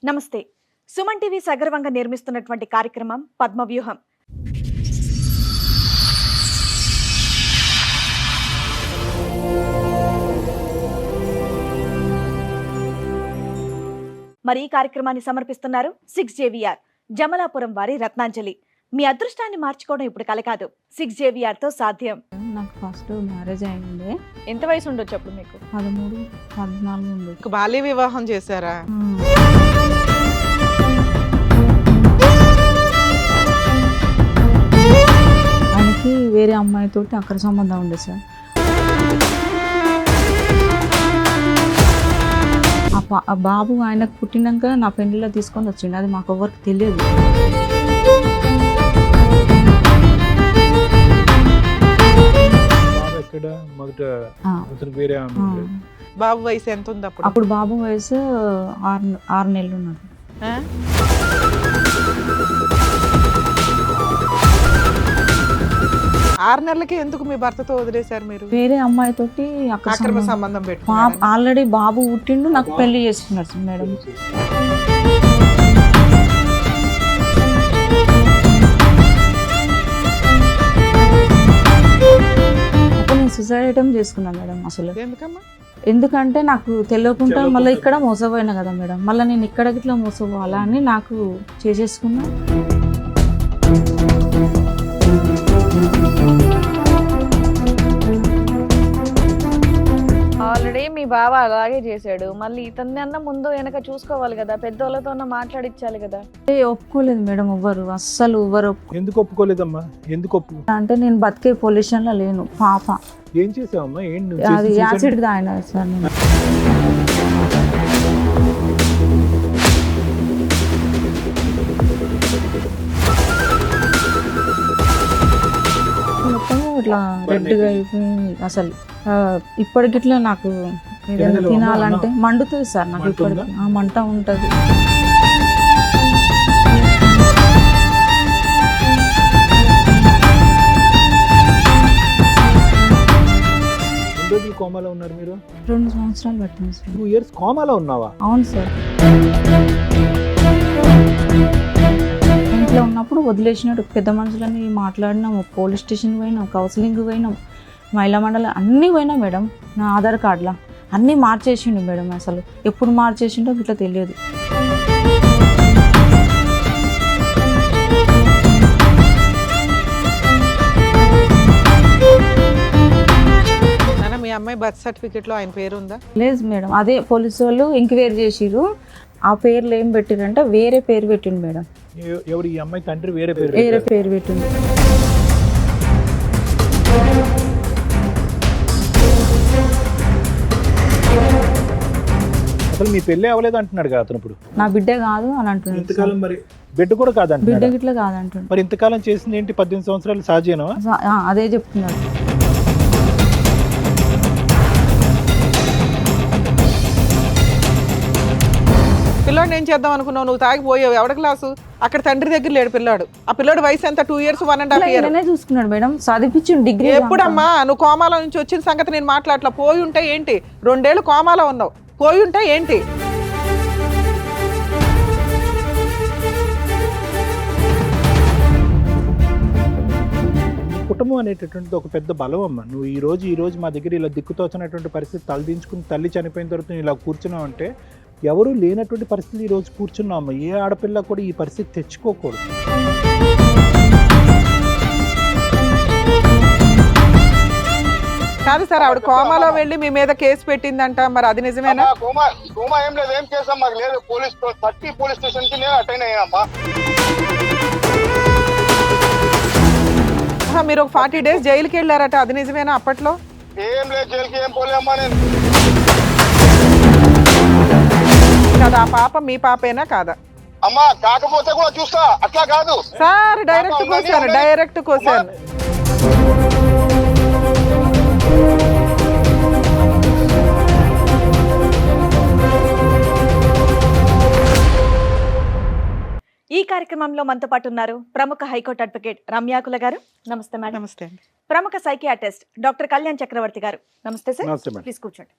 నమస్తే. సుమన్ టీవీ సగర్వంగా నిర్మిస్తున్నటువంటి కార్యక్రమం పద్మవ్యూహం. మరి ఈ కార్యక్రమాన్ని సమర్పిస్తున్నారు 6JVR జమలాపురం వారి రత్నాంజలి. మీ అదృష్టాన్ని మార్చుకోవడం ఇప్పుడు కల కాదు, 6JVR తో సాధ్యం. నాకు ఫస్ట్ మ్యారేజ్ అయింది. ఎంత వయసు ఉండొచ్చు అప్పుడు మీకు? 13, 14 ఉంది. బాల్య వివాహం చేశారా? ఆయనకి వేరే అమ్మాయితోటి అక్కడ సంబంధం ఉండే సార్. ఆ బాబు ఆయనకు పుట్టినాక నా పెళ్లిలో తీసుకొని వచ్చిండు. అది మాకు ఎవరికి తెలియదు. బాబు వయసు ఎంత ఉంది అప్పుడు? అప్పుడు బాబు వయసు 6 నెలలు ఉన్నది. ఆరు నెలలకి ఎందుకు మీ భర్తతో వదిలేశారు మీరు? వేరే అమ్మాయితోటి అక్రమ సంబంధం పెట్టుకున్నారు. ఆల్రెడీ బాబు పుట్టిండు, నాకు పెళ్లి చేసుకున్నారు మేడం. అప్పుడు నేను సూసైడ్ అటెంప్ట్ చేసుకున్నాను మేడం. అసలు ఎందుకమ్మా? ఎందుకంటే నాకు తెలియకుండా మళ్ళీ ఇక్కడ మోసపోయినా కదా మేడం, మళ్ళీ నేను ఇక్కడ ఇట్లా మోసపోవాలా అని నాకు చేసేసుకున్నా. ఆల్రెడీ మీ బావ అలాగే చేశాడు, మళ్ళీ ఇతన్ని అన్న ముందు వెనక చూసుకోవాలి కదా, పెద్దోళ్ళతో మాట్లాడించాలి కదా. ఒప్పుకోలేదు మేడం ఎవ్వరు, అస్సలు ఎవ్వరు. ఎందుకు ఒప్పుకోలేదమ్మా? ఎందుకు అంటే నేను బతికే పొజిషన్ లో లేను. పాప ఏం చేసావమ్మా? అది యాసిడ్ తాగినా సార్. నేను మొత్తం ఇట్లా రెడ్గా అయిపోయింది. అసలు ఇప్పటికిట్లా నాకు ఏదైనా తినాలంటే మండుతుంది సార్. నాకు ఇప్పటికి మంట ఉంటుంది. కోమాలో ఉన్నారు మీరు? 2 సంవత్సరాలు పట్టింది సార్. 2 years కోమాలో ఉన్నావా? అవును సార్. ఇంట్లో ఉన్నప్పుడు వదిలేసినట్టు పెద్ద మనుషులని మాట్లాడినాము, పోలీస్ స్టేషన్ పోయినాం, కౌన్సిలింగ్ పోయినాం, మహిళా మండలి అన్నీ పోయినా మేడం. నా ఆధార్ కార్డులో అన్నీ మార్చేసిండు మేడం. అసలు ఎప్పుడు మార్చేసిండో ఇట్లా తెలియదు. మీ అమ్మాయి బర్త్ సర్టిఫికెట్ లో ఆయన పేరు ఉందా? లేదు మేడం. అదే పోలీసు వాళ్ళు ఎంక్వైరీ చేసిరు. ఆ పేర్లు ఏం పెట్టిరంటే వేరే పేరు పెట్టిండు మేడం. ఎవరు? ఈ అమ్మాయి తండ్రి వేరే పేరు పెట్టిండు. అసలు మీ పెళ్ళి అవ్వలేదు అంటున్నాడు కదా అతను. ఇప్పుడు నా బిడ్డ కాదు అని అంటున్నాడు. ఇంతకాలం మరి బిడ్డ కూడా కాదంట. బిడ్డ గిట్లా కాదంటున్నాడు. మరి ఇంతకాలం చేసింది ఏంటి? 18 సంవత్సరాలు సహజీవనం. అదే చెప్తున్నాడు. పిల్లాడు ఏం చేద్దాం అనుకున్నావు? నువ్వు తాగిపోయావు. ఎవడ క్లాసు? అక్కడ తండ్రి దగ్గర లేడు పిల్లాడు. ఆ పిల్లాడు వయసు ఎంత? 2 years 1.5 years చూసుకున్నాడు మేడం. చదివించిండు డిగ్రీ. ఎప్పుడమ్మా నువ్వు కోమాలో నుంచి వచ్చిన సంగతి నేను మాట్లాడలా. పోయి ఉంటే ఏంటి? 2 ఏళ్ళు కోమాలో ఉన్నావు. పోయి ఉంటే ఏంటి? కుటుంబం అనేటటువంటిది ఒక పెద్ద బలం అమ్మ. నువ్వు ఈ రోజు మా దగ్గర ఇలా దిక్కుతోచినటువంటి పరిస్థితి తలదించుకుని తల్లి చనిపోయిన తర్వాత ఇలా కూర్చున్నావు అంటే ఎవరు లేనటువంటి పరిస్థితి ఈ రోజు కూర్చున్నావు అమ్మ. ఏ ఆడపిల్ల కూడా ఈ పరిస్థితి తెచ్చుకోకూడదు. కాదు సార్, ఆవిడ కోమాలో వెళ్ళి మీ మీద కేసు పెట్టిందంట, మరి అది నిజమేనా? కోమా ఏం లేదు, ఏం కేసు మాకు లేదు. పోలీస్ 30 పోలీస్ స్టేషన్ కి నేను అటెండ్ అయ్యానమ్మా. మీరు ఒక 40 days జైలుకి వెళ్ళారట, అది నిజమేనా? అప్పట్లో ఏం లేదు, జైలుకి ఏం పోలేమ్మా నేను. కదా ఆ పాప మీ పాపేనా కాదా? అమ్మా కాకపోతే కూడా చూస్తా, అట్లా కాదు సార్. Direct question. ఈ కార్యక్రమంలో మనతో పాటు ఉన్నారు ప్రముఖ హైకోర్టు అడ్వకేట్ రమ్యాకుల గారు. నమస్తే మేడం. నమస్తే. ప్రముఖ సైకియాట్రిస్ట్ డాక్టర్ కళ్యాణ్ చక్రవర్తి గారు. నమస్తే సార్. నమస్తే మేడం. ప్లీజ్ కూర్చోండి.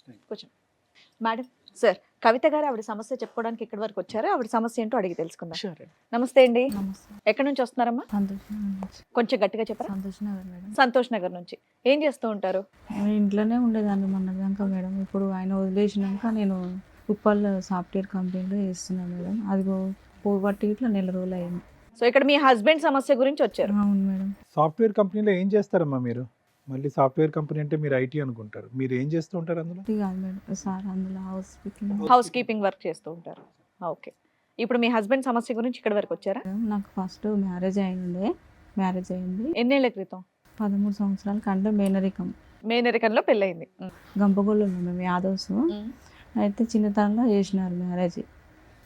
మేడం సార్, కవిత గారు ఆవిడ సమస్య చెప్పుకోవడానికి ఇక్కడి వరకు వచ్చారు. ఆవిడ సమస్య ఏంటో అడిగి తెలుసుకుందాం. Sure. నమస్తే అండి. నమస్తే. ఎక్కడి నుంచి వస్తున్నారమ్మా? సంతోష్ నగర్ నుంచి. కొంచెం గట్టిగా చెప్పరా. సంతోష్ నగర్ మేడం. సంతోష్ నగర్ నుంచి. ఏం చేస్తూ ఉంటారు? నేను ఇంట్లోనే ఉండేదాన్ని మొన్నదాకా మేడం. ఇప్పుడు ఆయన వదిలేసినాక నేను ఉప్పల్ సాఫ్ట్వేర్ కంపెనీలో చేస్తున్నాను మేడం. అది పోబట్టి ఇట్లా నెల రోజులు అయింది. సో ఇక్కడ మీ హస్బెండ్ సమస్య గురించి వచ్చారు. అవును మేడం. సాఫ్ట్వేర్ కంపెనీలో ఏం చేస్తారమ్మా మీరు? మళ్ళీ సాఫ్ట్వేర్ కంపెనీ అంటే మీరు ఐటీ అనుకుంటారు. మీరు ఏం చేస్తూ ఉంటారు అందులో? ఇది కాదు మేడం సార్, అందులో హౌస్ కీపింగ్ వర్క్ చేస్తూ ఉంటారు. ఓకే. ఇప్పుడు మీ హస్బెండ్ సమస్య గురించి ఇక్కడ వరకు వచ్చారా? నాకు ఫస్ట్ మ్యారేజ్ అయింది ఎన్నేళ్ల క్రితం? 13 సంవత్సరాల కంటే మేనరికం. మేనరికంలో పెళ్ళయింది. గంపగోళ్ళు మేము యాదవ్స్. అయితే చిన్నతనంలో చేసినారు మ్యారేజ్.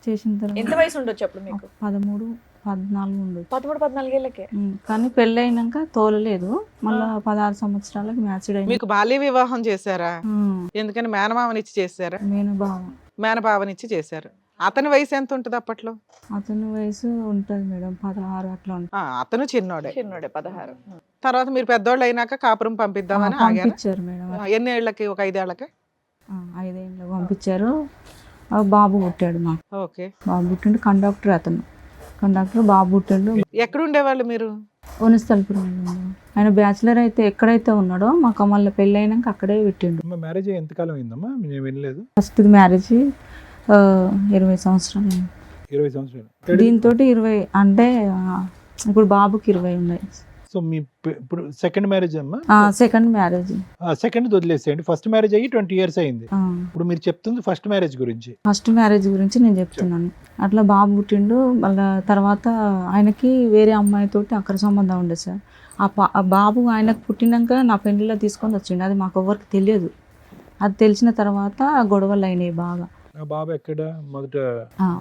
చేసిన ఎంత తర్వాత వయసు ఉండొచ్చు అప్పుడు మీకు? 13, 14 ఉండదు. 13-14 ఏళ్ళకే. కానీ పెళ్ళి అయినాక తోలలేదు. మళ్ళా 16 సంవత్సరాలకు మ్యాచ్డ్ అయింది. మీకు బాల్య వివాహం చేశారా? ఎందుకని మేనమామనిచ్చి చేశారా? నేను బావ. మేనబావనిచ్చి చేశారు. అతని వయసు ఎంత ఉంటుంది అప్పట్లో? అతని వయసు ఉంటుంది మేడం 16 అట్లా ఉంటుంది. అతను చిన్నోడే. 16. తర్వాత మీరు పెద్దోళ్ళు అయినాక కాపురం పంపిద్దామని ఆగారు. పంపించారు మేడం. ఎన్ని ఏళ్ళకి? ఒక 5 ఏళ్ళకి. 5 ఏళ్ళు పంపించారు. ఆ బాబు పుట్టాడు మాకు. ఓకే. బాబు పుట్టిండు. కండక్టర్ బాబు పుట్టిండు. ఎక్కడ ఉండేవాళ్ళు మీరు? వనస్థలపురం. ఆయన బ్యాచిలర్ అయితే ఎక్కడైతే ఉన్నాడో మాకు మళ్ళీ పెళ్ళి అయినాక అక్కడే పెట్టిండు. మ్యారేజ్ ఎంతకాలం అయిందమ్మా? నేను వినలేదు. ఫస్ట్ మ్యారేజ్ 20 సంవత్సరాలు అయింది. 20 సంవత్సరాలు. దీంతో 20 అంటే ఇప్పుడు బాబుకి 20 ఉన్నాయి. సో మీ ఇప్పుడు సెకండ్ మ్యారేజ్ అమ్మా? Second marriage. సెకండ్ వదిలేసేయండి. ఫస్ట్ మ్యారేజ్ అయ్యి 20 years అయింది. ఇప్పుడు మీరు చెప్తుంది ఫస్ట్ మ్యారేజ్ గురించి. ఫస్ట్ మ్యారేజ్ గురించి నేను చెప్తున్నాను. అట్లా బాబు పుట్టిండు. మళ్ళీ తర్వాత ఆయనకి వేరే అమ్మాయితోటి అక్కడ సంబంధం ఉండే సార్. ఆ బాబు ఆయనకు పుట్టినాక నా పెళ్లిలో తీసుకొని వచ్చిండు. అది మాకు ఎవరికి తెలియదు. అది తెలిసిన తర్వాత గొడవలు అయినాయి బాగా. ఆ బాబు ఎక్కడ? మొదట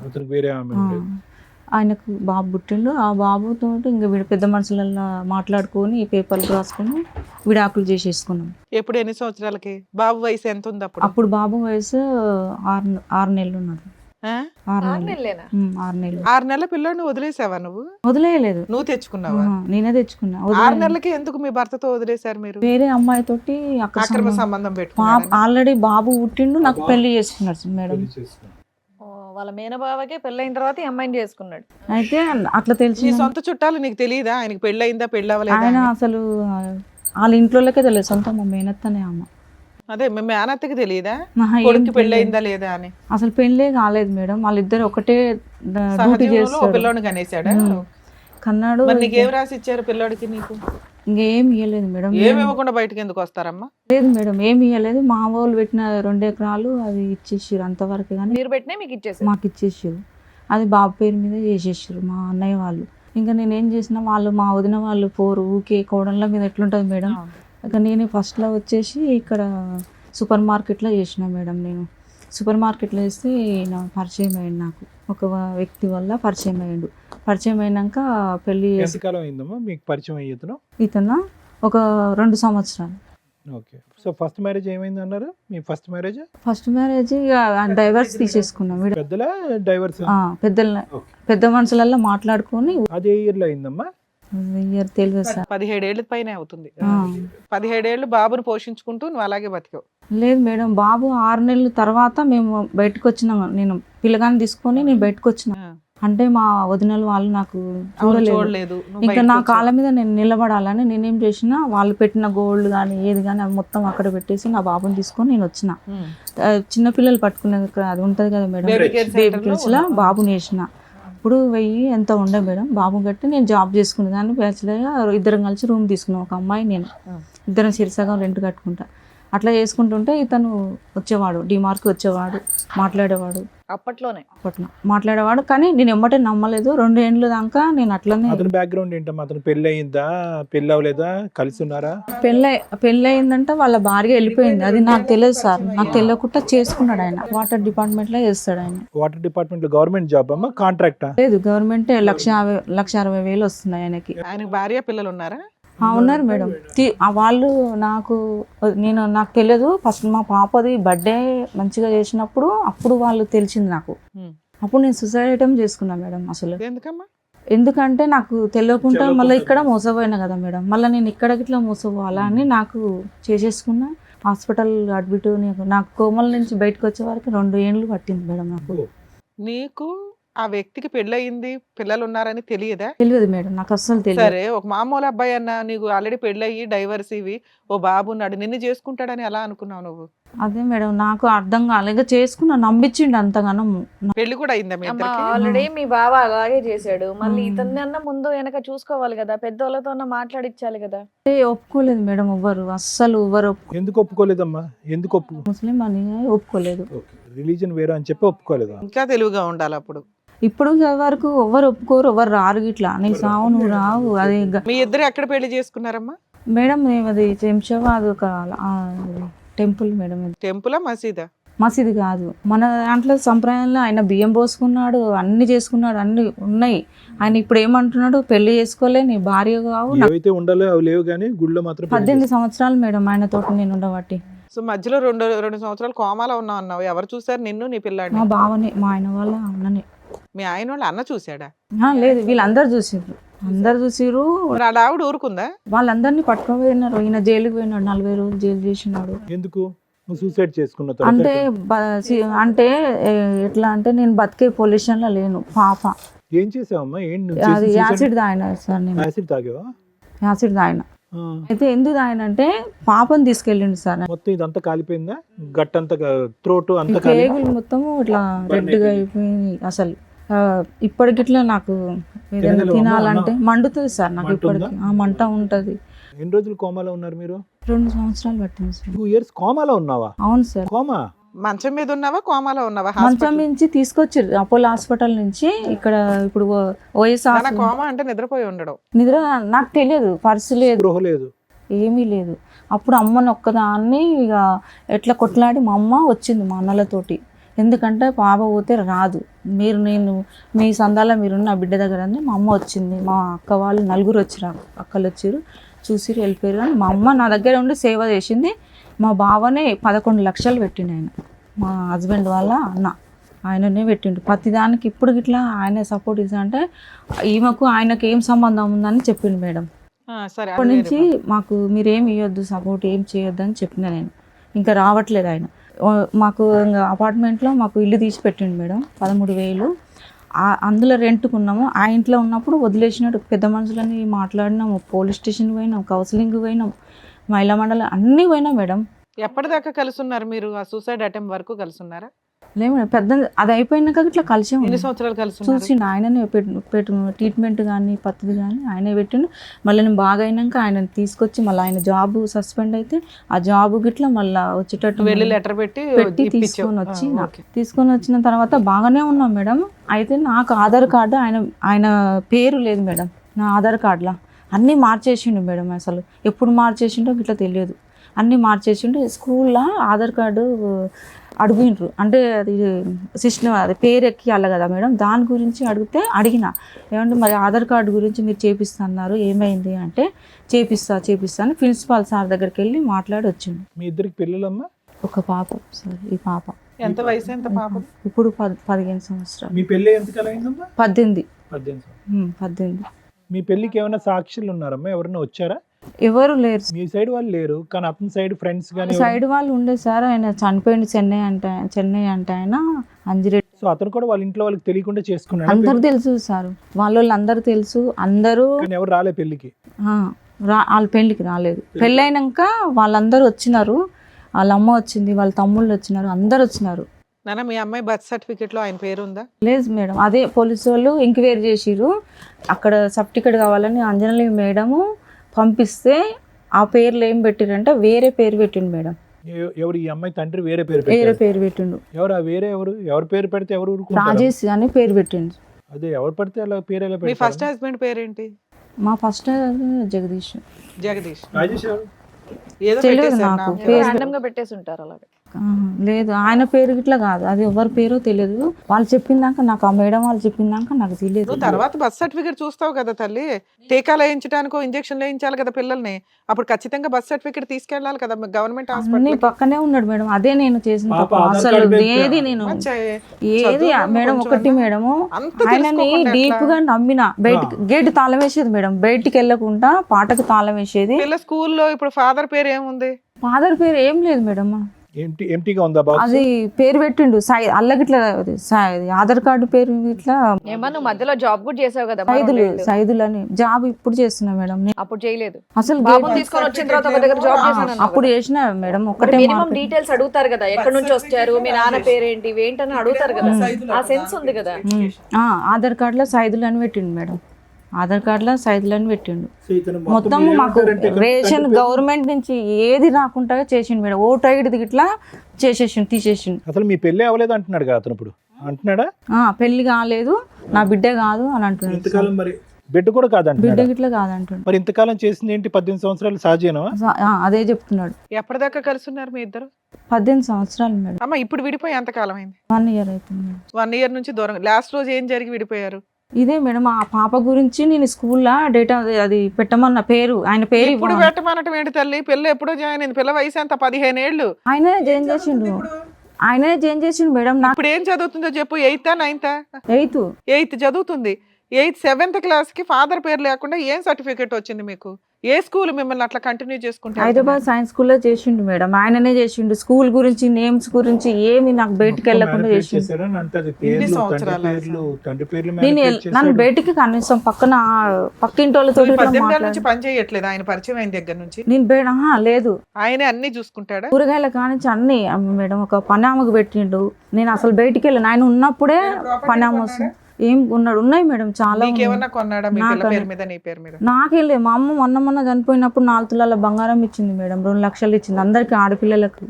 అతనికి వేరే ఆమె ఉండేది. ఆయనకు బాబు పుట్టిండు. ఆ బాబుతో ఇంకా వీడు పెద్ద మనుషులలో మాట్లాడుకొని ఈ పేపర్లు రాసుకొని విడాకులు చేసేసుకున్నాం. ఎప్పుడు? ఎన్ని సంవత్సరాలకి? బాబు వయసు ఎంత ఉంది అప్పుడు? అప్పుడు బాబు వయసు 6 నెలలు ఉన్నాడు. 6 నెలలు. 6 నెలలు. 6 నెలల పిల్లోడిని వదిలేసావా నువ్వు? వదిలేయలేదు. నువ్వు తెచ్చుకున్నావా? నేనే తెచ్చుకున్నా. 6 నెలలకి ఎందుకు మీ భర్తతో వదిలేశారు మీరు? వేరే అమ్మాయితోటి అక్రమ సంబంధం పెట్టుకున్నారా? ఆల్రెడీ బాబు పుట్టిండు. నాకు పెళ్లి చేసుకున్నాడు మేడం. వాళ్ళ మేనబావకే పెళ్ళైన తర్వాత ఈ అమ్మాయిని చేసుకున్నాడు. అయితే అట్లా నీ తెలిసి సొంత చుట్టాలు నీకు తెలియదా ఆయనకి పెళ్ళయిందా పెళ్ళవలేదా? ఆయన అసలు వాళ్ళ ఇంట్లోకే తెలియదు. సొంత మా మేనత్తనే అమ్మ. అదే మీ మేనత్తకి తెలియదా ఆహా, ఏం కొడుకు తెలియదు. పెళ్ళయిందా లేదా అని? అసలు పెళ్ళే కాలేదు మేడం. వాళ్ళిద్దరు ఒకటే డ్యూటీ సహజీవనంలో ఓ చేస్తారు. పిల్లోడిని కనేసాడా? కన్నాడు. మరి నీకేం రాసి ఇచ్చారు పిల్లోడికి? నీకు ఇంకేం ఇవ్వలేదు మేడం. ఏమి ఇవ్వకుండా బయటకి ఎందుకు వస్తారమ్మా? లేదు మేడం, ఏమి ఇవ్వలేదు. మా వాళ్ళు పెట్టిన 2 ఎకరాలు అది ఇచ్చేసారు అంతవరకు. కానీ మీరు పెట్టినా మీకు ఇచ్చేసారు. మాకు ఇచ్చేసారు. అది బాబు పేరు మీద చేసేసారు మా అన్నయ్య వాళ్ళు. ఇంకా నేనేం చేసినా వాళ్ళు మా వదిన వాళ్ళు ఊకే కోడళ్ళ మీద ఎట్లుంటుంది మేడం. ఇక నేను ఫస్ట్లో వచ్చేసి ఇక్కడ సూపర్ మార్కెట్లో చేసిన మేడం. నేను సూపర్ మార్కెట్లో చేస్తే నా పరిచయం అయ్యింది. నాకు ఒక వ్యక్తి వల్ల పరిచయం అయ్యాడు. పరిచయం అయినాక పెళ్ళి ఎంతకాలం అయిందమ్మా మీకు పరిచయం అయ్యేతను? ఇతను ఒక 2 సంవత్సరాలు. ఓకే. సో ఫస్ట్ మ్యారేజ్ ఏమైంది అన్నారు? మీ first marriage? First marriage divorce తీసేసుకున్నాం. పెద్దల డైవర్స్? పెద్ద మనుషులలో మాట్లాడుకొని. అది ఏ ఇయర్ లో అయిందమ్మా? ఇయర్ తెలియదు సార్. 17 ఏళ్ళ పైన అవుతుంది. 17 ఏళ్ళు బాబుని పోషించుకుంటూ నువ్వు అలాగే బతికావు. లేదు మేడం, బాబు 6 నెలల తర్వాత మేము బయటకు వచ్చినాం. నేను పిల్లగాని తీసుకొని నేను బయటకు వచ్చిన. అంటే మా వదినలు వాళ్ళు నాకు చూడలేదు. ఇంకా నా కాళ్ళ మీద నేను నిలబడాలని నేనేం చేసినా, వాళ్ళు పెట్టిన గోల్డ్ కానీ ఏది కానీ అవి మొత్తం అక్కడ పెట్టేసి నా బాబుని తీసుకొని నేను వచ్చిన. చిన్నపిల్లలు పట్టుకునేది అది ఉంటుంది కదా మేడం, బేబీ కేర్స్లో బాబుని వేసిన. ఇప్పుడు 1000 ఎంత ఉండే మేడం. బాబు గట్టి నేను జాబ్ చేసుకునే దాన్ని బ్యాచులర్గా ఇద్దరం కలిసి రూమ్ తీసుకున్నాం. ఒక అమ్మాయి నేను ఇద్దరం సిరిసగం రెంట్ కట్టుకుంటా. అట్లా చేసుకుంటుంటే ఇతను వచ్చేవాడు, డిమార్ట్కి వచ్చేవాడు, మాట్లాడేవాడు. అప్పట్లో మాట్లాడేవాడు. కానీ నేను ఎమ్మటే నమ్మలేదు. 2 ఏళ్ళ దాకా నేను అట్లనే. అతని బ్యాక్గ్రౌండ్ ఏంటమ్మా? అతను పెళ్లి అయిందా, పెళ్లి అవ్వలేదా, కలిసి ఉన్నారా? పెళ్ళి అయిందంటే వాళ్ళ భార్య వెళ్ళిపోయింది. అది నాకు తెలియదు సార్. నాకు తెలియకుండా చేసుకున్నాడు. ఆయన వాటర్ డిపార్ట్మెంట్ లో చేస్తాడు. ఆయన వాటర్ డిపార్ట్మెంట్ లో గవర్నమెంట్ జాబ్ అమ్మా, కాంట్రాక్టా? లేదు, గవర్నమెంట్ 1,60,000 వస్తున్నాయి ఆయనకి. ఆయనకి భార్య పిల్లలు ఉన్నారా? ఉన్నారు మేడం. వాళ్ళు నాకు తెలియదు. ఫస్ట్ మా పాపది బర్త్డే మంచిగా చేసినప్పుడు అప్పుడు వాళ్ళు తెలిసింది నాకు. అప్పుడు నేను సూసైడ్ అటెంప్ట్ చేసుకున్నా మేడం. అసలు ఎందుకంటే నాకు తెలియకుండా మళ్ళీ ఇక్కడ మోసపోయినా కదా మేడం. మళ్ళీ నేను ఇక్కడ ఇట్లా మోసపోవాలా అని నాకు చేసేసుకున్నా. హాస్పిటల్ అడ్మిట్ నాకు కోమల నుంచి బయటకు వచ్చే వరకు 2 ఏళ్ళు పట్టింది మేడం నాకు. నీకు ఆ వ్యక్తికి పెళ్ళయింది, పిల్లలు ఉన్నారని తెలియదా? తెలియదు మేడం, నాకు అస్సలు తెలియదు. సరే, ఒక మామూలు అబ్బాయి అన్న నీకు ఆల్రెడీ పెళ్ళయి డైవర్స్ ఇవి ఓ బాబు ఉన్నాడు, నిన్ను చేసుకుంటాడని ఎలా అనుకున్నావు నువ్వు? అదే మేడం నాకు అర్థం కాలేదు, చేసుకున్నా, నమ్మించిండు అంతగానం. పెళ్లి కూడా అయిందా మీ ఇద్దరికి? ఆల్రెడీ మీ బావ అలాగే చేశాడు, మళ్ళీ మ్మ్. ఇతన్ని అన్న ముందు వెనక చూసుకోవాలి కదా, పెద్దోళ్ళతో మాట్లాడించాలి కదా. ఒప్పుకోలేదు మేడం, ఎవ్వరు అస్సలు ఎవ్వరు ఎందుకు ఒప్పుకోలేదమ్మా? ఎందుకు ముస్లిం అని ఒప్పుకోలేదు. రిలీజన్ వేరే అని చెప్పి ఒప్పుకోలేదా? ఇంకా తెలుగుగా ఉండాలి అప్పుడు. ఇప్పుడు వరకు ఎవ్వరు ఒప్పుకోరు, ఎవ్వరు రారు ఇట్లా, నీ సావు నువ్వు రావు. అది మీ ఇద్దరు ఎక్కడ పెళ్లి చేసుకున్నారమ్మా? మేడం మేము అది శంషాబాద్ ఒక టెంపుల్ మేడం, అది టెంపులా మసీదా? మసీదు కాదు. మన దాంట్లో సంప్రదాయంలో ఆయన బియ్యం పోసుకున్నాడు, అన్ని చేసుకున్నాడు, అన్ని ఉన్నాయి. ఆయన ఇప్పుడు ఏమంటున్నాడు, పెళ్లి చేసుకోలే, నీ భార్య కావు. ఏవైతే ఉండాలో అవి లేవు కానీ గుళ్ళో మాత్రం పెళ్లి 18 సంవత్సరాలు మేడం ఆయన తోటి నేను ఉండబట్టి. సో మధ్యలో రెండు సంవత్సరాలు కోమాలో ఉన్నావు అన్నావు. ఎవరు చూసారు నిన్ను, నీ పిల్లాడిని? మా బావనే, మా ఆయన వాళ్ళ అన్ననే. మీ ఆయన వాళ్ళు అన్న చూసాడా? లేదు, వీళ్ళందరూ చూసిర్రు, అందరు చూసిర్రు. మరి ఆ ఆవిడ ఊరుకుందా? వాళ్ళందరినీ పట్టుకోపోయినారు. ఈయన జైలుకి పోయినాడు, 40 రోజులు జైలు చేసినాడు. ఎందుకు? నువ్వు సూసైడ్ చేసుకున్న తర్వాత అంటే అంటే ఎట్లా అంటే నేను బతికే పొజిషన్ లో లేను. పాప ఏం చేసావమ్మా? అది యాసిడ్ తాగిన సార్, నేను యాసిడ్ తాగావా? యాసిడ్ తాగిన. ఆ. అయితే ఎందుకు తాగినంటే పాపని తీసుకెళ్ళిండు సార్. మొత్తం ఇదంతా కాలిపోయిందా? గట్టంతా త్రోట్ అంతా కాలి పేగులు మొత్తం ఇట్లా రెడ్గా అయిపోయింది. అసలు ఇప్పటికిట్లా నాకు ఏదైనా తినగలవా? తినాలంటే మండుతుంది సార్ నాకు. మంట ఇప్పటికి మంట ఉంటది. ఎన్ని రోజులు కోమాలో ఉన్నారు మీరు? 2 సంవత్సరాలు పట్టింది సార్. 2 years కోమాలో ఉన్నావా? అవును సార్. కోమా? మంచం మీద ఉన్నావా, కోమాలో ఉన్నావా? మంచం నుంచి తీసుకొచ్చారు అపోలో హాస్పిటల్ నుంచి. ఇక్కడ ఇప్పుడు ఓఎస్ఆర్ మన కోమా అంటే నిద్రపోయి ఉండడం. నిద్ర నాకు తెలియదు, పర్సు లేదు, గృహ లేదు, ఏమీ లేదు. అప్పుడు అమ్మని ఒక్కదాన్ని ఇక ఎట్లా కొట్లాడి మా అమ్మ వచ్చింది మా అన్నలతోటి. ఎందుకంటే పాప పోతే రాదు, నేను మీ సందాల మీరున్న నా బిడ్డ దగ్గర అని మా అమ్మ వచ్చింది. మా అక్క వాళ్ళు 4 వచ్చారు, అక్కలు వచ్చారు, చూసిరు, వెళ్ళిపోయారు. కానీ మా అమ్మ నా దగ్గర ఉండి సేవ చేసింది. మా బావనే 11 లక్షలు పెట్టిండు ఆయన, మా హస్బెండ్ వాళ్ళ అన్న, ఆయననే పెట్టిండు ప్రతిదానికి. ఇప్పుడు ఇట్లా ఆయన సపోర్ట్ ఇస్తా అంటే ఈమెకు ఆయనకు ఏం సంబంధం ఉందని చెప్పిండు మేడం. సరే, అప్పటి నుంచి మాకు మీరేం ఇవ్వద్దు, సపోర్ట్ ఏం చేయొద్దు అని చెప్పిన నేను. ఇంకా రావట్లేదు ఆయన. మాకు ఇంకా అపార్ట్మెంట్లో మాకు ఇల్లు తీసి పెట్టిండు మేడం, 13,000. అందులో రెంట్కున్నాము. ఆ ఇంట్లో ఉన్నప్పుడు వదిలేసినట్టు పెద్ద మనుషులని మాట్లాడినాము, పోలీస్ స్టేషన్ పోయినాం, కౌన్సిలింగ్ పోయినాం, మహిళా మండలి అన్నీ పోయినాం మేడం. ఎప్పటిదాకా కలిసి ఉన్నారు మీరు? ఆ సూసైడ్ అటెంప్ట్ వరకు కలిసి ఉన్నారా? లేదు మేడం, పెద్ద అది అయిపోయినాక ఇట్లా కలిసే ఎన్ని ఉంది. సంవత్సరాలు కలిసి ఉన్నారు? చూసిండు ఆయననే పెట్టు ట్రీట్మెంట్ కానీ పద్ధతి కానీ ఆయనే పెట్టిండు. మళ్ళీ నేను బాగా అయినాక ఆయన తీసుకొచ్చి మళ్ళీ ఆయన జాబ్ సస్పెండ్ అయితే ఆ జాబ్ గిట్లా మళ్ళీ వచ్చేటట్టు వెళ్ళి లెటర్ పెట్టి తీసుకొని వచ్చిన తర్వాత బాగానే ఉన్నాం మేడం. అయితే నాకు ఆధార్ కార్డు ఆయన పేరు లేదు మేడం నా ఆధార్ కార్డులో. అన్నీ మార్చేసిండు మేడం, అసలు ఎప్పుడు మార్చేసిండో గిట్లా తెలియదు. అన్నీ మార్చేసిండు. స్కూల్లో ఆధార్ కార్డు అడిగిండ్రు, అంటే అది సిస్టమ్, అది పేరు ఎక్కియాలి కదా మేడం, దాని గురించి అడిగిన ఏమంటే మరి ఆధార్ కార్డు గురించి మీరు చేపిస్తున్నారు, ఏమైంది అంటే చేపిస్తా అని ప్రిన్సిపాల్ సార్ దగ్గరికి వెళ్ళి మాట్లాడి వచ్చిండు. మీ ఇద్దరికి పిల్లలమ్మా? ఒక పాప సార్. ఈ పాప ఎంత వయసు, ఎంత పాప? ఇప్పుడు 15 సంవత్సరాలు. మీ పెళ్ళి ఎంత కాలం అయిందమ్మా? 18. 18. మీ పెళ్ళికి ఏమైనా సాక్షులు ఉన్నారమ్మా? ఎవరైనా వచ్చారా? ఎవరు లేరు. మీ సైడ్ వాళ్ళు లేరు, కానీ అతని సైడ్ ఫ్రెండ్స్ కానీ సైడ్ వాళ్ళు ఉండే సార్. ఆయన చనిపోయింది చెన్నై అంటే ఆయన అంజిరెడ్డి. సో అతను కూడా వాళ్ళ ఇంట్లో వాళ్ళకి తెలియకుండా చేసుకున్నాడు. అందరు తెలుసు సార్, వాళ్ళు అందరూ తెలుసు, అందరూ. కానీ ఎవరు రాలే పెళ్ళికి? వాళ్ళ పెళ్ళికి రాలేదు. పెళ్ళైనాక వాళ్ళందరూ వచ్చినారు, వాళ్ళ అమ్మ వచ్చింది, వాళ్ళ తమ్ముళ్ళు వచ్చినారు, అందరు వచ్చినారు. నాన్న, మీ అమ్మాయి బర్త్ సర్టిఫికేట్ లో ఆయన పేరు ఉందా? లేదు మేడం, అదే పోలీసు వాళ్ళు ఎంక్వైరీ చేసిర్రు. అక్కడ సర్టిఫికేట్ కావాలని అంజనలి మేడము పంపిస్తే ఆ పేర్లు ఏం పెట్టిరంటే వేరే పేరు పెట్టిండు మేడం. ఎవరు? ఈ అమ్మాయి తండ్రి వేరే పేరు పెట్టిండు. ఎవరు ఆ వేరే? ఎవరు పేరు పెడితే ఎవరు ఊరుకుంటారు? రాజేష్ అని పేరు పెట్టిండు. అదే ఎవరు పడితే అలా పేరు ఎలా మీ పెడతారు? ఫస్ట్ హస్బెండ్ పేరేంటి? మా ఫస్ట్ జగదీష్. రాజేష్ ఎవరు? ఏదో తెలియదు పెట్టేశారు నాకు నాకు. పేరు. ర్యాండమ్ గా పెట్టేసి ఉంటారు అలాగే. లేదు, ఆయన పేరు ఇట్లా కాదు, అది ఎవరి పేరో తెలియదు. వాళ్ళు చెప్పిందాక నాకు, ఆ మేడం వాళ్ళు చెప్పిందాక నాకు తెలియదు. నువ్వు తర్వాత బర్త్ సర్టిఫికేట్ చూస్తావు కదా తల్లి, టీకాలు వేయించడానికో ఇంజక్షన్ వేయించాలి కదా పిల్లల్ని, అప్పుడు ఖచ్చితంగా బర్త్ సర్టిఫికేట్ తీసుకెళ్ళాలి కదా గవర్నమెంట్ అన్ని హాస్పిటల్. పక్కనే ఉన్నాడు మేడం, అదే నేను చేసిన పాప తప్పు. ఆధార్ అసలు కార్డు పెట్టి- ఏది నేను ఏది మేడం ఒకటి మేడము అంత ఆయనని తెలుసుకోకుండా డీప్ గా నమ్మిన. బయటికి గేట్ తాళం వేసేది మేడం, బయటికి వెళ్ళకుండా పాటకు తాళం వేసేది. పిల్ల స్కూల్లో ఇప్పుడు ఫాదర్ పేరు ఏముంది? ఫాదర్ పేరు ఏం లేదు మేడం, ఎంటీగా ఉందా బాక్స్? అది పేరు పెట్టిండు అల్లగిట్లా ఆధార్ కార్డు పేరు ఇట్లా ఏమన్నా నువ్వు మధ్యలో జాబ్ కూడా చేసావు కదా సైదులు అని జాబ్ ఇప్పుడు చేస్తున్నా మేడం. అప్పుడు చేయలేదు. అసలు బాబుని తీసుకొని వచ్చిన తర్వాత ఒక దగ్గర జాబ్ చేశాను అప్పుడు చేసిన మేడం. ఒకటే మినిమం డీటెయిల్స్ అడుగుతారు కదా, ఎక్కడి నుంచి వచ్చారు, మీ నాన్న పేరేంటి, ఏంటని అడుగుతారు కదా, ఆ సెన్స్ ఉంది కదా. ఆధార్ కార్డులో సైదులు అని పెట్టిండు మేడం, ఆధార్ కార్డులో సైదులు అని పెట్టిండు. సో ఇతను మొత్తం మాకు రేషన్ గవర్నమెంట్ నుంచి ఏది రాకుండా చేసిండు మేడం. ఓటు ఐడిది ఇట్లా చేసేసిండు, తీసేసిండు. అసలు మీ పెళ్లి అవ్వలేదు అంటున్నాడు కదా అతను, ఇప్పుడు అంటున్నాడా? పెళ్లి కాలేదు, నా బిడ్డ కాదు అని అంటున్నాడు. ఇంతకాలం మరి బిడ్డ కూడా కాదంట, బిడ్డ గిట్లా కాదంటుండు. మరి ఇంతకాలం చేసింది ఏంటి? 18 సంవత్సరాలు సహజీవనమా? అదే చెప్తున్నాడు. ఎప్పటిదాకా కలుసున్నారు మీ ఇద్దరు? 18 సంవత్సరాలు మేడం. అమ్మ ఇప్పుడు విడిపోయి ఎంతకాలం అయింది? 1 year అవుతుంది మేడం. 1 year నుంచి దూరం. లాస్ట్ రోజు ఏం జరిగి విడిపోయారు? ఇదే మేడం, ఆ పాప గురించి నేను స్కూల్లో డేటా అది పెట్టమన్న పేరు, ఆయన పేరు ఇప్పుడు పెట్టమనటం ఏంటి తల్లి? పిల్ల ఎప్పుడో జాయిన్ అయింది, పిల్ల వయసు ఎంత? 15 ఏళ్ళు. ఆయనే జాయిన్ చేసిండు మేడం. నాకు ఇప్పుడు ఏం చదువుతుందో చెప్పు. 8th 9th? 8th. 8th చదువుతుంది. 7th క్లాస్ కి ఫాదర్ పేరు లేకుండా ఏం సర్టిఫికేట్ వచ్చింది మీకు? ఏ స్కూల్ మిమ్మల్ని అట్లా కంటిన్యూ చేసుకుంటే? హైదరాబాద్ సైన్స్ స్కూల్లో చేసిండు మేడం, ఆయననే చేసిండు. స్కూల్ గురించి, నేమ్స్ గురించి ఏమి నాకు బయటికి వెళ్ళకుండా చేసిండు. నన్ను బయటికి కనీసం పక్కింటి వాళ్ళతో 18 ఏళ్ళ నుంచి పని చేయట్లేదు ఆయన పరిచయం అయిన దగ్గర నుంచి? నేను లేదు, ఆయనే అన్ని చూసుకుంటాడా? కూరగాయల కానించి అన్ని మేడం. ఒక పనామకు పెట్టిండు, నేను అసలు బయటికి వెళ్ళాను. ఆయన ఉన్నప్పుడే పనామ ఏం ఉన్నాయి మేడం చాలా. నీకేమన్నా కొన్నాడా మీ పిల్ల పేరు మీద, నీ పేరు మీద? నాకెళ్ళి మా అమ్మ మొన్న చనిపోయినప్పుడు 4 తులాల బంగారం ఇచ్చింది మేడం, 2 లక్షలు ఇచ్చింది, అందరికి ఆడపిల్లలకు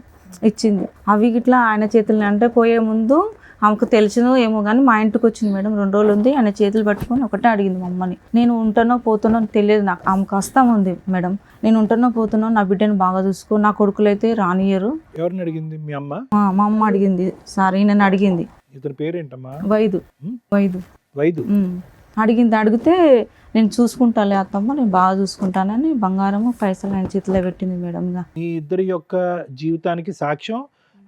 ఇచ్చింది. అవి ఇట్లా ఆయన చేతులు అంటే పోయే ముందు ఆమెకు తెలిసిందో ఏమో కానీ మా ఇంటికి వచ్చింది మేడం. 2 రోజులు ఉంది, ఆయన చేతులు పట్టుకొని ఒకటే అడిగింది మా అమ్మని. నేను ఉంటానో పోతానో తెలియదు నాకు, ఆమెకు కష్టం ఉంది మేడం. నేను ఉంటానో పోతానో, నా బిడ్డను బాగా చూసుకో, నా కొడుకులు అయితే రానియరు. ఎవరిని అడిగింది? మీ అమ్మ? మా అమ్మ అడిగింది సార్, ఈయనని అడిగింది. ఇతని పేరేంటమ్మా? వైదు. అడిగితే నేను చూసుకుంటాలే అత్తమ్మ, నేను బాగా చూసుకుంటానని బంగారము పైసలు ఆయన చేతిలో పెట్టింది మేడం. మీ ఇద్దరి యొక్క జీవితానికి సాక్ష్యం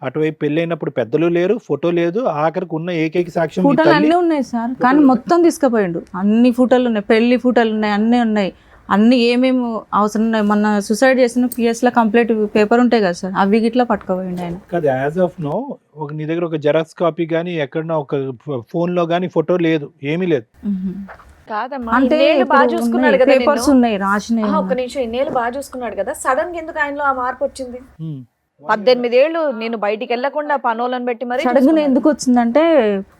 అటువైపు పెళ్ళైనప్పుడు పెద్దలు లేరు, ఫోటో లేదు, ఆఖరికి ఉన్న ఏకైక సాక్ష్యం ఫోటోలు అన్నీ ఉన్నాయి సార్, కానీ మొత్తం తీసుకుపోయిండు. అన్ని ఫోటోలు ఉన్నాయి, పెళ్లి ఫోటోలు ఉన్నాయి, అన్నీ ఉన్నాయి. అన్ని ఏమేమి అవసరం ఉన్నాయి, మొన్న సూసైడ్ చేసిన PS లో కంప్లీట్ పేపర్ ఉంటాయి కదా సార్, అవి గిట్లా పట్టుకోపోయిండు ఆయన. కాదు, యాజ్ ఆఫ్ నో నీ దగ్గర ఒక జెరాక్స్ కాపీ కానీ ఎక్కడన్నా ఒక ఫోన్ లో కానీ ఫోటో లేదు, ఏమీ లేదు. కాదమ్మా, అంటే ఇన్నేళ్ళు బాగా చూసుకున్నాడు కదా, పేపర్స్ ఉన్నాయి రాసినాయి. ఒక్క నిమిషం, ఇన్నేళ్ళు బాగా చూసుకున్నాడు కదా, సడన్ గా ఎందుకు ఆయనలో ఆ మార్పు వచ్చింది? 18 ఏళ్ళు నేను బయటికి వెళ్లకుండా పనోళ్ళని పెట్టి మరి సడన్గా ఎందుకు వచ్చిందంటే,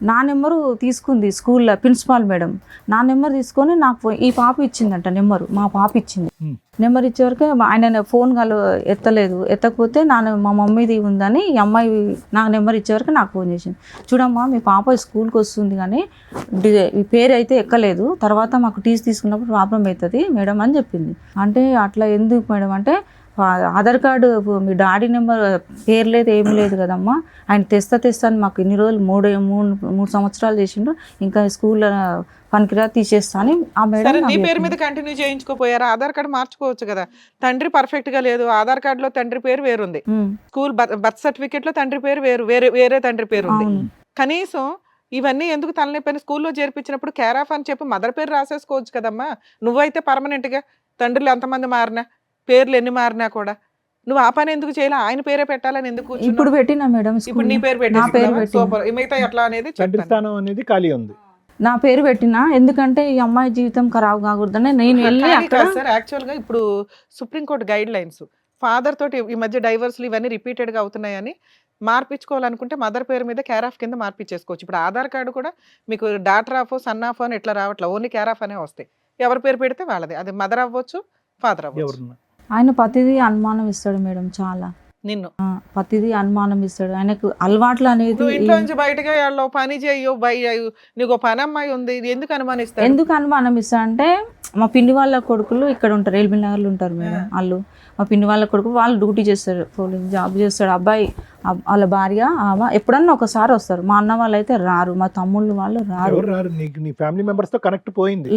నా నెంబరు తీసుకుంది స్కూల్లో ప్రిన్సిపాల్ మేడం. నా నెంబర్ తీసుకొని నాకు ఈ పాప ఇచ్చిందంట నెంబరు, మా పాప ఇచ్చింది. నెంబర్ ఇచ్చే వరకు ఆయన ఫోన్ ఎత్తలేదు. ఎత్తకపోతే మా మమ్మీది ఉందని ఈ అమ్మాయి నాకు నెంబర్ ఇచ్చే వరకు నాకు ఫోన్ చేసింది. చూడమ్మా, మీ పాప స్కూల్కి వస్తుంది కానీ ఈ పేరు అయితే ఎక్కలేదు, తర్వాత మాకు టీసీ తీసుకున్నప్పుడు ప్రాబ్లం అవుతుంది మేడం అని చెప్పింది. అంటే అట్లా ఎందుకు మేడం అంటే, ఆధార్ కార్డు మీ డాడీ నెంబర్ పేరు లేదు, ఏమీ లేదు కదమ్మా, ఆయన తెస్తాను మాకు ఇన్ని రోజులు 3 సంవత్సరాలు చేసిండు, ఇంకా స్కూల్లో పనికిరా తీసేస్తాను ఆ మేడం. నీ పేరు మీద కంటిన్యూ చేయించుకోపోయారా? ఆధార్ కార్డు మార్చుకోవచ్చు కదా. తండ్రి పర్ఫెక్ట్ గా లేదు, ఆధార్ కార్డు లో తండ్రి పేరు వేరుంది, స్కూల్ బర్త్ సర్టిఫికేట్ లో తండ్రి పేరు వేరే తండ్రి పేరు ఉంది. కనీసం ఇవన్నీ ఎందుకు తలనొప్పని స్కూల్లో చేర్పించినప్పుడు కేర్ ఆఫ్ అని చెప్పి మదర్ పేరు రాసేసుకోవచ్చు కదమ్మా. నువ్వైతే పర్మనెంట్ గా తండ్రులు ఎంతమంది మారినా, పేర్లు ఎన్ని మారినా కూడా నువ్వు ఆ పని ఎందుకు చేయాలి? ఆయన పేరే పెట్టాలని ఎందుకు? ఇప్పుడు పెట్టినా మేడం, ఇప్పుడు నీ పేరు పెట్టేసి సూపర్. మిగతా ఎట్లా అనేది స్థానం అనేది ఖాళీ ఉంది. నా పేరు పెట్టినా ఎందుకంటే ఈ అమ్మాయి జీవితం ఖరాబ్ కాకూడదని నేను వెళ్ళి అక్కడ. సార్ యాక్చువల్ గా ఇప్పుడు సుప్రీంకోర్టు గైడ్ లైన్స్ ఫాదర్ తోటి ఈ మధ్య డైవర్స్లు ఇవన్నీ రిపీటెడ్ గా అవుతున్నాయని మార్పించుకోవాలనుకుంటే మదర్ పేరు మీద కేర్ ఆఫ్ కింద మార్పించేసుకోవచ్చు. ఇప్పుడు ఆధార్ కార్డు కూడా మీకు డాటర్ ఆఫ్, సన్ ఆఫ్ అని ఎట్లా రావట్లేదు, ఓన్లీ కేర్ ఆఫ్ అనే వస్తాయి. ఎవరి పేరు పెడితే వాళ్ళది, అది మదర్ అవ్వచ్చు, ఫాదర్ అవ్వచ్చు. ఆయన ప్రతిదీ అనుమానం ఇస్తాడు మేడం, చాలా. నిన్ను ప్రతిదీ అనుమానం ఇస్తాడు. ఆయనకు అలవాట్లు అనేది. ఇంట్లో నుంచి బయటగా వెళ్ళవు, పని చేయవు, నీకు పని అమ్మాయి ఉంది, ఎందుకు అనుమానిస్తాడు? ఎందుకు అనుమానం ఇస్తా అంటే, మా పిన్ని వాళ్ళ కొడుకులు ఇక్కడ ఉంటారు, ఎల్బీ నగర్లో ఉంటారు మేడం వాళ్ళు. మా పిన్ని వాళ్ళ కొడుకు వాళ్ళు డ్యూటీ చేస్తారు, పోలీస్ జాబ్ చేస్తాడు అబ్బాయి. వాళ్ళ భార్య ఎప్పుడన్నా ఒకసారి వస్తారు. మా అన్న వాళ్ళు అయితే రారు, మా తమ్ముళ్ళు వాళ్ళు రారు.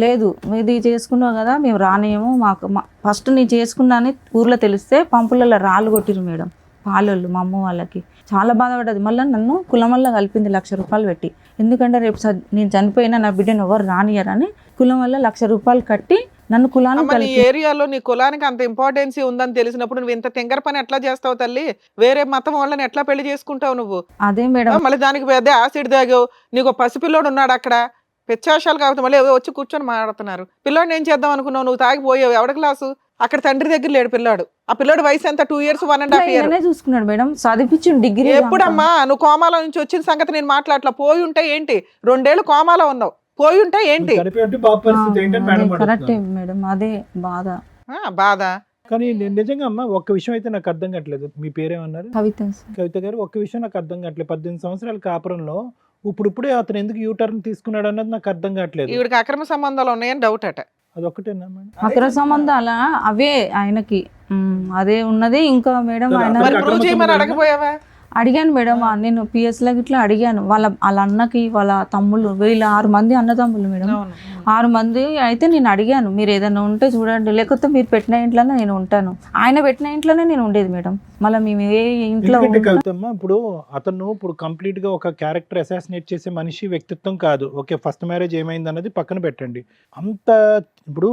లేదు, ఇది చేసుకున్నావు కదా మేము రానేమో, మాకు ఫస్ట్ నేను చేసుకున్నా అని ఊర్లో తెలిస్తే పంపులలో రాళ్ళు కొట్టిరు మేడం పాలోళ్ళు. మా అమ్మ వాళ్ళకి చాలా బాధపడ్డది. మళ్ళీ నన్ను కులం కలిపింది 1,00,000 రూపాయలు పెట్టి. ఎందుకంటే రేపు నేను చనిపోయినా నా బిడ్డను ఎవరు రానియరని కులం వల్ల 1,00,000 రూపాయలు కట్టి నన్ను కులానికి అమ్మ నీ కలిపి ఏరియాలో నీ కులానికి అంత ఇంపార్టెన్సీ ఉందని తెలిసినప్పుడు నువ్వు ఇంత తింగర పని ఎట్లా చేస్తావు తల్లి? వేరే మతం వాళ్ళని ఎట్లా పెళ్లి చేసుకుంటావు నువ్వు? అదే మేడం మళ్ళీ దానికి పెద్ద యాసిడ్ తాగావు, నీకు ఓ పసిపిల్లోడు ఉన్నాడు అక్కడ, పెచ్చాశాలు కాబట్టి మళ్ళీ ఏవో వచ్చి కూర్చొని మాట్లాడుతున్నారు. పిల్లోడిని ఏం చేద్దాం అనుకున్నావు? నువ్వు తాగిపోయావు. ఎవడ క్లాసు? అక్కడ తండ్రి దగ్గర లేడు పిల్లాడు. ఆ పిల్లోడు వయసు ఎంత? 2 years 1.5 years. ఈయననే చూసుకున్నాడు మేడం, చదివించిండు డిగ్రీ. ఎప్పుడమ్మా నువ్వు కోమాలో నుంచి వచ్చిన సంగతి నేను మాట్లాడలా. పోయి ఉంటే ఏంటి? 2 ఏళ్ళు కోమాలో ఉన్నావు, పోయి ఉంటే ఏంటి? చనిపోయి ఉంటే బాబు పరిస్థితి ఏంటని మేడం కరెక్టే అడుగుతున్నారు. మేడం, అదే బాధ. బాధ. కానీ నేను నిజంగా అమ్మ ఒక్క విషయం అయితే నాకు అర్థం కావట్లేదు. మీ పేరేమన్నారు? కవిత. కవిత గారు, ఒక్క విషయం నాకు అర్థం కావట్లేదు. 18 సంవత్సరాల కాపురంలో ఇప్పుడిప్పుడే అతను ఎందుకు యూటర్న్ తీసుకున్నాడు అన్నది నాకు అర్థం కావట్లేదు. ఈవిడికి అక్రమ సంబంధాలు ఉన్నాయని డౌట్ అట. అదొక్కటేనా మేడం? అక్రమ సంబంధాల అవే ఆయనకి. అదే ఉన్నది. ఇంకా మేడం ఆయన మరి ప్రూవ్ చేయమని అడగపోయావా? అడిగాను మేడం, నేను పిఎస్ లా ఇట్లా అడిగాను. వాళ్ళ అన్నకి వాళ్ళ తమ్ముళ్ళు, వీళ్ళ 6 మంది అన్నదమ్ములు మేడం. 6 మంది అయితే నేను అడిగాను, మీరు ఏదైనా ఉంటే చూడండి, లేకపోతే మీరు పెట్టిన ఇంట్లోనే నేను ఉంటాను. ఆయన పెట్టిన ఇంట్లోనే నేను ఉండేది మేడం. మళ్ళీ మేము ఏ ఇంట్లో ఎందుకంటే కవితమ్మ, ఇప్పుడు కంప్లీట్ గా ఒక క్యారెక్టర్ అసాసినేట్ చేసే మనిషి వ్యక్తిత్వం కాదు. ఓకే, ఫస్ట్ మ్యారేజ్ ఏమైంది అన్నది పక్కన పెట్టండి. అంత ఇప్పుడు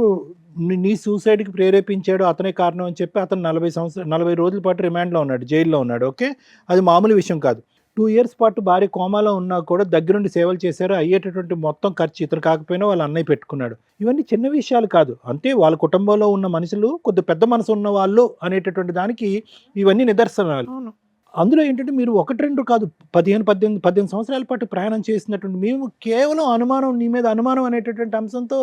నీ సూసైడ్ కి ప్రేరేపించాడు అతనే కారణం అని చెప్పి అతను 40 రోజుల పాటు రిమాండ్ లో ఉన్నాడు, జైల్లో ఉన్నాడు. ఓకే, అది మామూలు విషయం కాదు. 2 years పాటు భార్య కోమాలో ఉన్నా కూడా దగ్గరుండి సేవలు చేశారు. అయ్యేటటువంటి మొత్తం ఖర్చు ఇతను కాకపోయినా వాళ్ళ అన్నయ్య పెట్టుకున్నాడు. ఇవన్నీ చిన్న విషయాలు కాదు. అంటే వాళ్ళ కుటుంబంలో ఉన్న మనుషులు కొద్ది పెద్ద మనసు ఉన్న వాళ్ళు అనేటటువంటి దానికి ఇవన్నీ నిదర్శనాలు. అందులో ఏంటంటే మీరు 1-2 కాదు, 15 సంవత్సరాల పాటు ప్రయాణం చేసినటువంటి మేము కేవలం అనుమానం, నీ మీద అనుమానం అనేటటువంటి అంశంతో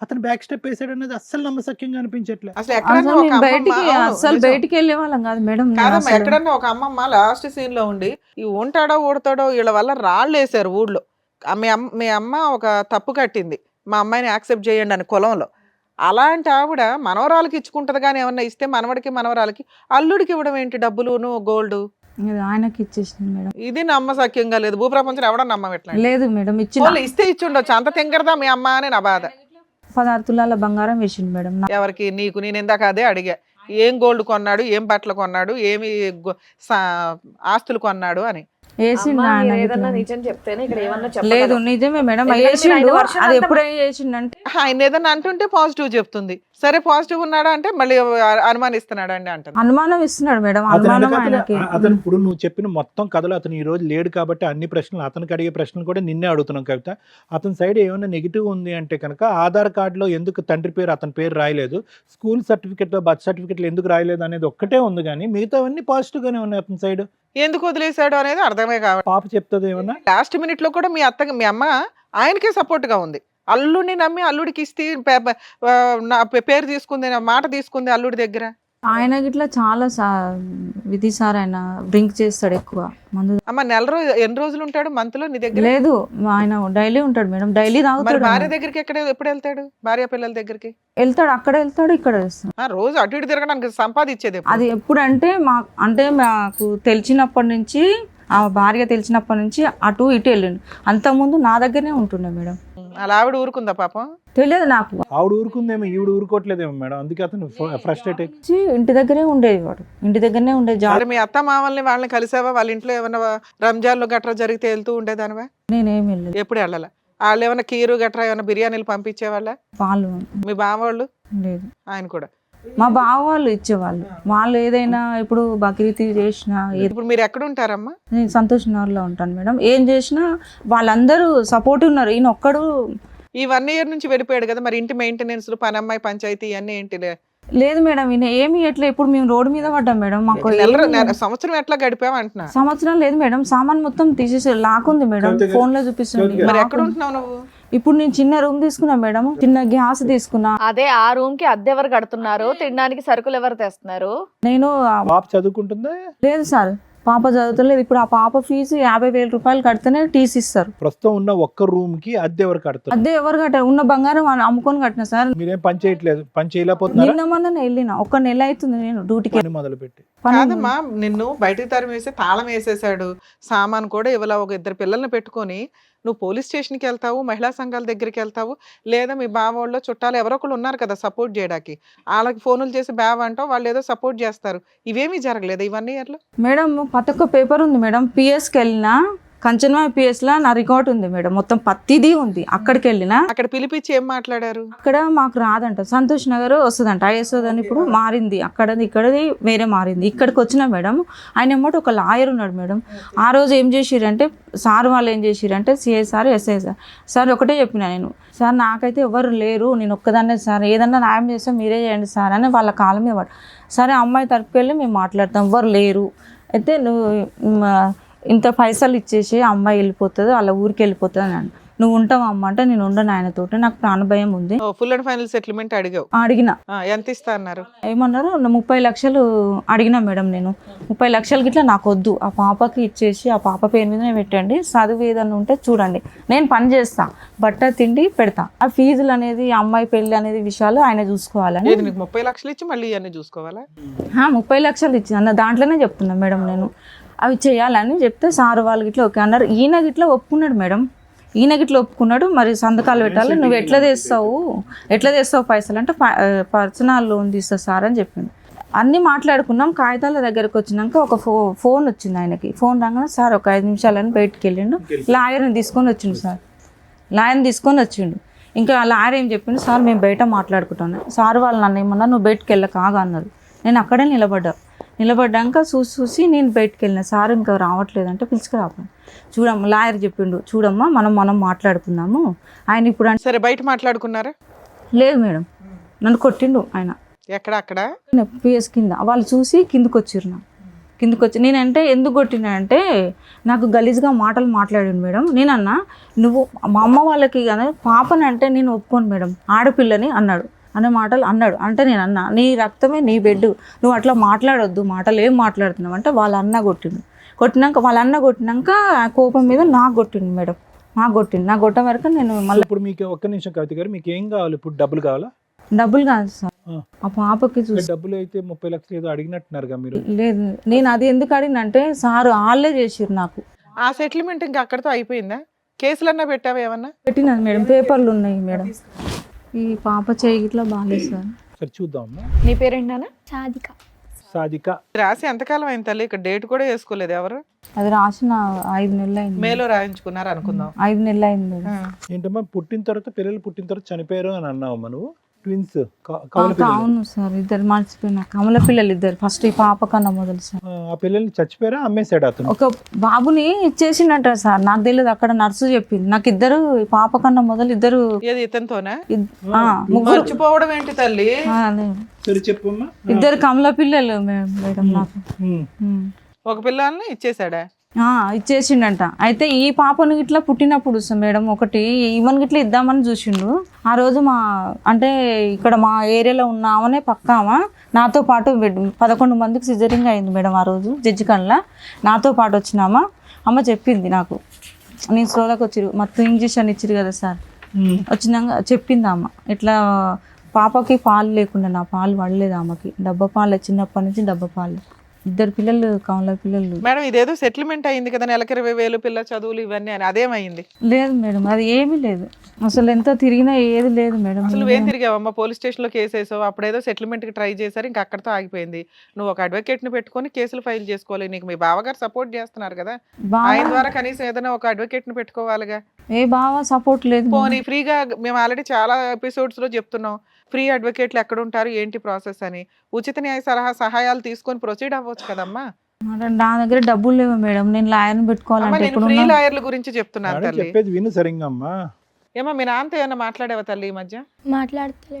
అతను బ్యాక్ స్టెప్ వేసాడు అనేది అస్సలు నమ్మశక్యంగా అనిపించట్లే. అసలు ఎక్కడన్నా అసలు ఒక నేను బయటికి అమ్మమ్మ- అవును, అసలు నిజం. బయటికి వెళ్ళే వాళ్ళం కాదు మేడం. నేను కాదమ్మా, అసలు- ఎక్కడన్నా ఒక అమ్మమ్మ లాస్ట్ సీన్ లో ఉండి ఈ ఉంటాడో ఊడతాడో వీళ్ళ వల్ల రాళ్ళు వేసారు ఊళ్ళో. మీ అమ్మ ఒక తప్పు కట్టింది, మా అమ్మాయిని యాక్సెప్ట్ చేయండి అని కులంలో. అలాంటి ఆవిడ మనవరాలకి ఇచ్చుకుంటది కానీ ఏమన్నా ఇస్తే మనవడికి మనవరాలకి అల్లుడికి ఇవ్వడం ఏంటి? డబ్బులును గోల్డ్ ఇది ఆయనకి ఇచ్చేసింది మేడం. ఇది నమ్మసక్యంగా లేదు. భూప్రపంచం ఎవడ నమ్మట్లేదు. లేదు మేడం, ఇచ్చిన ఇస్తే ఇచ్చుండొచ్చు, అంత తింగరదా మీ అమ్మ అని నా బాధ. 16 తులాల బంగారం వేసిండు మేడం. ఎవరికి? నీకు. నేను ఇందాక అదే అడిగా, ఏం గోల్డ్ కొన్నాడు, ఏం బట్టలు కొన్నాడు, ఏమి ఆస్తులు కొన్నాడు అని. వేసిండు అమ్మా, ఆయన మీరు ఏదన్నా ఇట్లా. నిజం చెప్తేనే ఇక్కడ ఏమన్నా లేదు చెప్పగలం. నిజమే మేడం, ఎందుకంటే మీరు వేసిండు. ఆయన వర్షన్ అది అంతా- ఎప్పుడే వేసిండంటే ఆయన ఏదన్నా అంటుంటే పాజిటివ్ చెప్తుంది. సరే పాజిటివ్ ఉన్నాడా అంటే మళ్ళీ అనుమానిస్తున్నాడు అండి అంటుంది. అనుమానం ఇస్తున్నాడు మేడం. అతను అనుమానం వెనకాతల- ఆయనకి. అతను ఇప్పుడు నువ్వు చెప్పిన మొత్తం కథలో అతను ఈ రోజు లేడు కాబట్టి అన్ని ప్రశ్నలు అతనికి అడిగే ప్రశ్నలు కూడా నిన్నే అడుగుతున్నాం కవిత. అతని సైడ్ ఏమైనా నెగిటివ్ ఉంది అంటే కనుక ఆధార్ కార్డులో ఎందుకు తండ్రి పేరు అతని పేరు రాయలేదు, స్కూల్ సర్టిఫికెట్లో బర్త్ సర్టిఫికెట్లో ఎందుకు రాయలేదు అనేది ఒక్కటే ఉంది. కానీ మిగతావన్నీ పాజిటివ్ గానే ఉన్నాయి అతని సైడ్. ఎందుకు వదిలేశాడు అనేది అర్థమే కావాలి. పాప చెప్తుంది ఏమన్నా? లాస్ట్ మినిట్ లో కూడా మీ అమ్మ ఆయనకే సపోర్ట్ గా ఉంది. అల్లుడిని నమ్మి అల్లుడికి ఇస్తే నా పేరు తీసుకుంది, నా మాట తీసుకుంది అల్లుడి దగ్గర. ఆయన గిట్లా చాలా విధి సార్, ఆయన డ్రింక్ చేస్తాడు ఎక్కువ మందు. అమ్మ ఎన్ని రోజులు ఉంటాడు మంత్ లో నీ దగ్గర? లేదు, ఆయన డైలీ ఉంటాడు మేడం, డైలీ మరి తాగుతాడు. భార్య దగ్గరికి ఎప్పుడు వెళ్తాడు? భార్య పిల్లల దగ్గరికి వెళ్తాడు, అక్కడ వెళ్తాడు, ఇక్కడ వెళ్తాడు. రోజు అటు ఇటు తిరగడానికి సంపాదించేది ఎప్పుడు? అది ఎప్పుడంటే మాకు తెలిసినప్పటి నుంచి, ఆ భార్య తెలిసినప్పటి నుంచి అటు ఇటు వెళ్ళిండు. అంతకుముందు నా దగ్గరనే ఉంటుండే మేడం. అలా ఆవిడ ఊరుకుందా పాపం? తెలియదు నాకు. ఆవిడ ఊరుకుందేమో, ఈవిడ ఊరుకోవట్లేదేమో మేడం. అందుకే అతను ఫ్రస్ట్రేట్ అయ్యి వచ్చి ఇంటి దగ్గరే ఉండేది, వాడు ఇంటి దగ్గరనే ఉండేది. జాబ్ మరి మీ అత్త మామల్ని వాళ్ళని కలిసావా? వాళ్ళ ఇంట్లో ఏమైనా రంజాన్లు గట్రా జరిగితే వెళ్తూ ఉండేదానివా? నేనేమి వెళ్ళలేదు. ఎప్పుడు వెళ్ళాల? వాళ్ళు ఏమైనా కీరు గట్రా ఏమైనా బిర్యానీలు పంపించేవాళ్ళ? వాళ్ళు మీ బావవాళ్ళు? లేదు, ఆయన కూడా. మా బావ వాళ్ళు ఇచ్చేవాళ్ళు. వాళ్ళు ఏదైనా ఇప్పుడు బక్రీద్ చేసినా ఇప్పుడు మీరు ఎక్కడ ఉంటారమ్మా? నేను సంతోష్ నగర్లో ఉంటాను మేడం. ఏం చేసినా వాళ్ళందరూ సపోర్ట్ ఉన్నారు. ఈయన ఒక్కడు ఈ 1 year నుంచి వెళ్ళిపోయాడు కదా, మరి ఇంటి మెయింటెనెన్స్, పనమ్మాయి, పంచాయతీ ఇవన్నీ ఏంటి? లేదు మేడం, ఈయన ఏమి ఎట్లా. ఇప్పుడు మేము రోడ్డు మీద పడ్డాం మేడం. మాకు సంవత్సరం ఎట్లా గడిపావు అంటున్నా? సంవత్సరం లేదు మేడం, సామాన్ మొత్తం తీసేసి లాక్కుంది మేడం. ఫోన్ లో చూపిస్తుంది. మరి ఎక్కడ ఉంటున్నావు నువ్వు? ఇప్పుడు నేను చిన్న రూమ్ తీసుకున్నా మేడం, చిన్న గ్యాస్ తీసుకున్నా. అదే ఆ రూమ్ కి అద్దె ఎవరు కడుతున్నారు? తినడానికి సరుకులు ఎవరు తెస్తున్నారు? నేను పాప చదువుకుంటుందా? లేదు సార్, పాప చదువుతలేదు. ఇప్పుడు ఆ పాప ఫీజు 50,000 రూపాయలు కడితేనే టీసీ ఇస్తారు. ప్రస్తుతం ఉన్న ఒక్క రూమ్ కి అద్దె ఎవరు కడతారు? అద్దె ఎవరు కట్టారు? ఉన్న బంగారం అమ్ముకొని కట్టిన సార్. మీరేం పని చేయట్లేదు, పని చేయలేకపోతున్నారా? నిన్న మొన్న వెళ్ళిన 1 నెల అవుతుంది నేను డ్యూటీకి. పని మొదలు పెట్టి కాదమ్మా, నిన్ను బయటికి తరిమి వేసి తాళం వేసేసాడు, సామాన్ కూడా ఇవ్వలా. ఒక 2 పిల్లల్ని పెట్టుకొని నువ్వు పోలీస్ స్టేషన్కి వెళ్తావు, మహిళా సంఘాల దగ్గరికి వెళ్తావు, లేదా మీ బావోళ్ళు చుట్టాలు ఎవరో ఒకళ్ళు ఉన్నారు కదా సపోర్ట్ చేయడానికి, వాళ్ళకి ఫోనులు చేసి బావ అంటావు, వాళ్ళు ఏదో సపోర్ట్ చేస్తారు. ఇవేమీ జరగలేదు ఈ 1 year లో? మేడం ప్రతి ఒక్క పేపర్ ఉంది మేడం. పిఎస్కి వెళ్ళినా, కంచన్వాయి పిఎస్లో నా రికార్డ్ ఉంది మేడం, మొత్తం ప్రతిదీ ఉంది. అక్కడికి వెళ్ళినా అక్కడ పిలిపించి ఏం మాట్లాడారు? అక్కడ మాకు రాదంట, సంతోష్ నగర్ వస్తుందంట, ఐఎస్ఓ అని ఇప్పుడు మారింది, అక్కడది ఇక్కడది వేరే మారింది. ఇక్కడికి వచ్చిన మేడం ఆయన ఏమంటే ఒక లాయర్ ఉన్నాడు మేడం. ఆ రోజు ఏం చేసిరంటే సార్ వాళ్ళు ఏం చేసిరంటే సిఐ సార్ ఎస్ఐ సార్ ఒకటే చెప్పిన నేను, సార్ నాకైతే ఎవరు లేరు, నేను ఒక్కదాన్నే సార్, ఏదన్నా న్యాయం చేస్తే మీరే చేయండి సార్ అని వాళ్ళ కాలం మీద పడ్డా. సరే అమ్మాయి తరపుకి వెళ్ళి మేము మాట్లాడతాం, ఎవరు లేరు అయితే నువ్వు ఇంత పైసలు ఇచ్చేసి అమ్మాయి వెళ్ళిపోతుంది, వాళ్ళ ఊరికి వెళ్ళిపోతుంది అని. నువ్వు ఉంటావు అమ్మ అంటే నేను ఉండను ఆయనతోటి, నాకు ప్రాణభయం ఉంది. ఫుల్ అండ్ ఫైనల్ సెటిల్మెంట్ అడిగావు? అడిగిన. ఎంత ఇస్తా అన్నారు? ఏమన్నారు 30 లక్షలు అడిగినా మేడం. నేను 30 లక్షలు గిట్లా నాకు వద్దు, ఆ పాపకి ఇచ్చేసి ఆ పాప పేరు మీదనే పెట్టండి, చదువు ఏదన్నా ఉంటే చూడండి, నేను పని చేస్తా, బట్ట తిండి పెడతా, ఆ ఫీజులు అనేది అమ్మాయి పెళ్లి అనేది విషయాలు ఆయన చూసుకోవాలని. నీకు 30 లక్షలు ఇచ్చి మళ్ళీ ఇవన్నీ చూసుకోవాలా? 30 లక్షలు ఇచ్చి అన్న దాంట్లోనే చెప్తున్నా మేడం నేను, అవి చేయాలని చెప్తే సార్ వాళ్ళు గిట్లా ఓకే అన్నారు. ఈయన గిట్లా ఒప్పుకున్నాడు మేడం, ఈయన గిట్లా ఒప్పుకున్నాడు. మరి సంతకాలు పెట్టాలి, నువ్వు ఎట్లా తెస్తావు పైసలు అంటే పర్సనల్ లోన్ తీస్తా సార్ అని చెప్పిండు. అన్నీ మాట్లాడుకున్నాం. కాగితాల దగ్గరకు వచ్చినాక ఒక ఫోన్ వచ్చింది ఆయనకి. ఫోన్ రాగానే సార్ ఒక 5 నిమిషాలని బయటికి వెళ్ళిండు, లాయర్ని తీసుకొని వచ్చిండు సార్, లాయర్ని తీసుకొని వచ్చిండు. ఇంకా లాయర్ ఏం చెప్పిండు, సార్ మేము బయట మాట్లాడుకుంటాను, సార్ వాళ్ళు నన్ను ఏమన్నా నువ్వు బయటకు వెళ్ళక ఆగా అన్నారు. నేను అక్కడే నిలబడ్డాక చూసి నేను బయటకు వెళ్ళిన, సార్ ఇంకా రావట్లేదంటే పిలుచుకురాపోయాను. చూడమ్మా లాయర్ చెప్పిండు, చూడమ్మా మనం మాట్లాడుకుందాము ఆయన ఇప్పుడు అంటే. సరే బయట మాట్లాడుకున్నారా? లేదు మేడం, నన్ను కొట్టిండు ఆయన. ఎక్కడ? అక్కడ పిఎస్ కింద. వాళ్ళు చూసి కిందకు వచ్చి నేనంటే ఎందుకు కొట్టినానంటే నాకు గలీజ్గా మాటలు మాట్లాడాను మేడం. నేనన్నా నువ్వు మా అమ్మ వాళ్ళకి కానీ పాపని అంటే నేను ఒప్పుకోను మేడం, ఆడపిల్లని అన్నాడు, అనే మాటలు అన్నాడు. అంటే నేను అన్నా నీ రక్తమే నీ బెడ్, నువ్వు అట్లా మాట్లాడొద్దు, మాటలు ఏం మాట్లాడుతున్నావు అంటే వాళ్ళ అన్న కొట్టినాక ఆ కోపం మీద నాకు కొట్టిండు మేడం, నాకు కొట్ట వరకు నేను మళ్ళీ. ఇప్పుడు మీకు ఒక్క నిమిషం కవిత గారు, మీకు ఏం కావాలి ఇప్పుడు? డబ్బులు కావాలా? డబ్బులు కాదు సార్, ఆ పాపకి చూసి. డబ్బులు అయితే 30 లక్షలు ఏదో అడిగినట్టున్నారుగా మీరు? లేదు, నేను అది ఎందుకు అడిగినంటే సార్ వాళ్ళే చేసిరు నాకు. ఆ సెటిల్మెంట్ ఇంకా అక్కడితో అయిపోయిందా? కేసులన్నా పెట్టావా ఏమన్నా? పెట్టినది మేడం, పేపర్లు ఉన్నాయి మేడం. ఈ పాప చేయి ఇట్లా బాగాలేదు సార్. సరే చూద్దామమ్మా. నీ పేరేంటి నాన్న? సాధిక. రాసి ఎంతకాలం అయింది తల్లి? ఇక్కడ డేట్ కూడా వేసుకోలేదు ఎవరు? అది రాసిన 5 నెలలు అయింది. మేలో రాయించుకున్నారు అనుకుందాం. 5 నెలలు అయింది మేడం. ఏంటమ్మా పిల్లలు పుట్టిన తర్వాత చనిపోయారు అని అన్నావమ్మా నువ్వు? ట్విన్స్? అవును సార్, ఇద్దరు మర్చిపోయినా, కమల పిల్లలు ఇద్దరు. ఫస్ట్ ఈ పాప కన్నా మొదలు సార్. ఆ పిల్లల్ని చచ్చిపోయారా, అమ్మేశాడు అతను? ఒక బాబుని ఇచ్చేసిండట సార్, నాకు తెలియదు, అక్కడ నర్సు చెప్పింది నాకు. ఇద్దరు పాప కన్నా మొదలు ఇద్దరు. ఏది ఇతనితోనా? ముగ్గురు. మర్చిపోవడం ఏంటి తల్లి? సరే చెప్పమ్మా. ఇద్దరు కమల పిల్లలు మేడం నాకు. ఒక పిల్లల్ని ఇచ్చేసాడా? ఇచ్చేసిండంట. అయితే ఈ పాపను ఇట్లా పుట్టినప్పుడు మేడం ఒకటి ఈమెను ఇట్లా ఇద్దామని చూసిండు. ఆ రోజు అంటే ఇక్కడ మా ఏరియాలో ఉన్నామనే పక్కామా నాతో పాటు 11 మందికి సిజరింగ్ అయింది మేడం. ఆ రోజు జడ్జి కల్లా నాతో పాటు వచ్చినామా, అమ్మ చెప్పింది నాకు. నేను సోలకు వచ్చిరు, మొత్తం ఇంజక్షన్ ఇచ్చిరు కదా సార్, వచ్చినాక చెప్పింది అమ్మ ఇట్లా పాపకి పాలు లేకుండా, నా పాలు పడలేదు ఆమెకి, డబ్బా పాలు, చిన్నప్పటి నుంచి డబ్బా పాలు. ఇద్దరు పిల్లలు, కమల పిల్లలు. మేడం ఇదేదో సెటిల్మెంట్ అయింది కదా, నెలకి 20,000 పిల్ల చదువులు ఇవన్నీ అని, అదేమైంది? లేదు మేడం, అది ఏమీ లేదు అసలు, ఎంత తిరిగినా ఏది లేదు మేడం. అసలు నువ్వేం తిరిగావమ్మా? పోలీస్ స్టేషన్లో కేసు వేసావు, అప్పుడేదో సెటిల్మెంట్కి ట్రై చేశారు, ఇంకా అక్కడితో ఆగిపోయింది. నువ్వు ఒక అడ్వకేట్ని పెట్టుకొని కేసులు ఫైల్ చేసుకోవాలి. నీకు మీ బావగారు సపోర్ట్ చేస్తున్నారు కదా, ఆయన ద్వారా కనీసం ఏదైనా ఒక అడ్వకేట్ని పెట్టుకోవాలిగా. ఏ బావ సపోర్ట్ లేదు. పోనీ ఫ్రీగా, మేము ఆల్రెడీ చాలా ఎపిసోడ్స్లో చెప్తున్నాం, ఫ్రీ అడ్వకేట్లు ఎక్కడ ఉంటారు ఏంటి ప్రాసెస్ అని, ఉచిత న్యాయ సహాయాలు తీసుకొని ప్రొసీడ్ అవ్వచ్చు కదమ్మా. నా దగ్గర డబ్బులు లేవు మేడం, నేను లాయర్ని పెట్టుకోవాలంటే. ఫ్రీ లాయర్ల గురించి చెప్తున్నాను తల్లి. చెప్పేది విను సరిగ్గా అమ్మా. ఏమో మీ నాన్నతో ఏమన్నా మాట్లాడేవా తల్లి ఈ మధ్య? మాట్లాడతలే.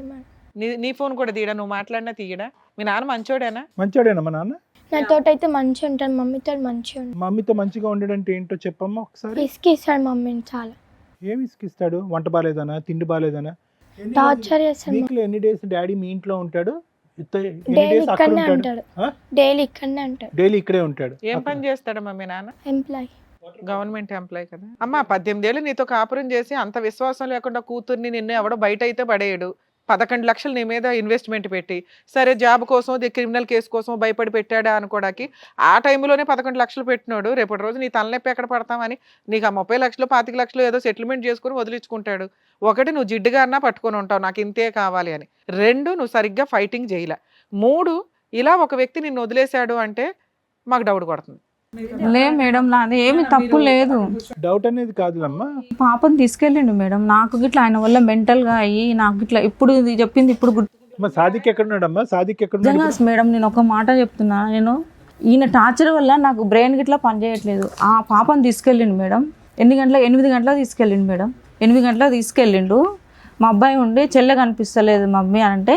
నీ ఫోన్ కూడా తీయడా? నువ్వు మాట్లాడినా తీయడా? మీ నాన్న మంచోడేనా? మంచోడేనా మా నాన్న? నాతో అయితే మంచిగా ఉంటాను, మమ్మీతో మంచిగా ఉంటాను. మమ్మీతో మంచిగా ఉండడంటే ఏంటో చెప్పమ్మా ఒకసారి. ఇసుకిస్తాడు మమ్మీని చాలా. ఏమి ఇసుకిస్తాడు? వంట బాగాలేదనా, తిండి బాగాలేదనా? టార్చర్ చేస్తాడు. వీక్లో ఎన్ని డేస్ డాడీ మీ ఇంట్లో ఉంటాడు? డైలీ ఇక్కడనే ఉంటాడు. డైలీ ఇక్కడనే ఉంటాడు. డైలీ ఇక్కడే ఉంటాడు. ఏం పని చేస్తాడమ్మా మీ నాన్న? ఎంప్లాయ్, గవర్నమెంట్ ఎంప్లాయ్ కదా. అమ్మా 18 ఏళ్ళు నీతో కాపురం చేసి అంత విశ్వాసం లేకుండా కూతుర్ని నిన్ను ఎవడో బయట అయితే పడేయడు. 11 లక్షలు నీ మీద ఇన్వెస్ట్మెంట్ పెట్టి, సరే జాబ్ కోసం, క్రిమినల్ కేసు కోసం భయపడి పెట్టాడా అనుకోడానికి, ఆ టైంలోనే 11 లక్షలు పెట్టినాడు. రేపటి రోజు నీ తలనొప్పి ఎక్కడ పడతామని నీకు ఆ 30 లక్షలు 25 లక్షలు ఏదో సెటిల్మెంట్ చేసుకుని వదిలించుకుంటాడు. ఒకటి, నువ్వు జిడ్డుగారినా పట్టుకొని ఉంటావు నాకు ఇంతే కావాలి అని. 2, నువ్వు సరిగ్గా ఫైటింగ్ చేయలే. 3, ఇలా ఒక వ్యక్తి నిన్ను వదిలేశాడు అంటే మాకు డౌట్ కొడుతుంది. లే మేడం నాది ఏమి తప్పు లేదు. డౌట్ అనేది కాదులమ్మా. పాపని తీసుకెళ్ళిండు మేడం. నాకు గిట్లా ఆయన వల్ల మెంటల్గా అయ్యి నాకు గిట్లా ఇప్పుడు ఇది చెప్పింది ఇప్పుడు అమ్మా సాదిక్ ఎక్కడున్నాడమ్మా? సాదిక్ ఎక్కడున్నాడు? నిజంగా మేడం నేను ఒక మాట చెప్తున్నా, నేను ఈయన టార్చర్ వల్ల నాకు బ్రెయిన్ గిట్లా పనిచేయట్లేదు. ఆ పాపని తీసుకెళ్ళిండు మేడం. 8 గంటలకు తీసుకెళ్ళిండు మేడం. 8 గంటలకు తీసుకెళ్ళిండు. మా అబ్బాయి ఉండి చెల్లె కనిపిస్తలేదు మమ్మీ అంటే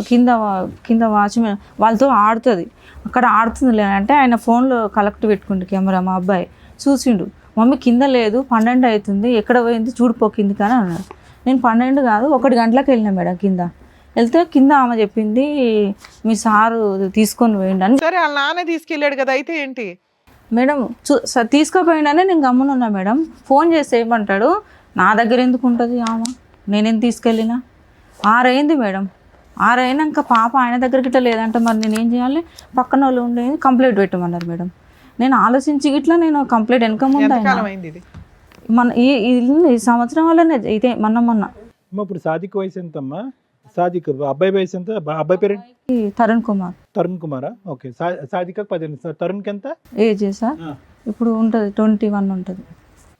కింద వాచ్మెన్ వాళ్ళతో ఆడుతుంది, అక్కడ ఆడుతుంది అంటే ఆయన ఫోన్లో కలెక్ట్ పెట్టుకుండు కెమెరా. మా అబ్బాయి చూసిండు, మమ్మీ కింద లేదు 12 అవుతుంది ఎక్కడ పోయింది చూడిపోకింది కానీ అన్నాడు. నేను 12 కాదు 1 గంటలకు వెళ్ళినా మేడం. కింద వెళ్తే కింద ఆమె చెప్పింది మీ సారు తీసుకొని పోయిండు అని. సరే వాళ్ళ నాన్న తీసుకెళ్ళాడు కదా, అయితే ఏంటి మేడం తీసుకుపోయిండనే నేను గమ్మునున్నా మేడం. ఫోన్ చేసి ఏమంటాడు, నా దగ్గర ఎందుకు ఉంటుంది ఆమె, నేనేం తీసుకెళ్ళినా. 6 అయింది మేడం. 6 అయినాక పాప ఆయన దగ్గరికి ఇట్లా లేదంటే మరి నేనేం చేయాలి? పక్కన వాళ్ళు ఉండే కంప్లైంట్ పెట్టమన్నారు మేడం. నేను ఆలోచించి ఇట్లా నేను కంప్లైంట్ వెనక ముందు ఎంతకాలం అయింది ఇది? మన ఈ సంవత్సరం వల్లనే ఇదే మొన్న అమ్మా ఇప్పుడు సాదిక్ వయసు ఎంతమ్మా? సాదిక్ అబ్బాయి వయసు ఎంత? అబ్బాయి పేరు తరుణ్ కుమార్. తరుణ్ కుమారా? ఓకే. సాదిక్ 18. తరుణ్కి ఎంత ఏజ్ సార్? ఇప్పుడు ఉంటుంది 21 ఉంటుంది.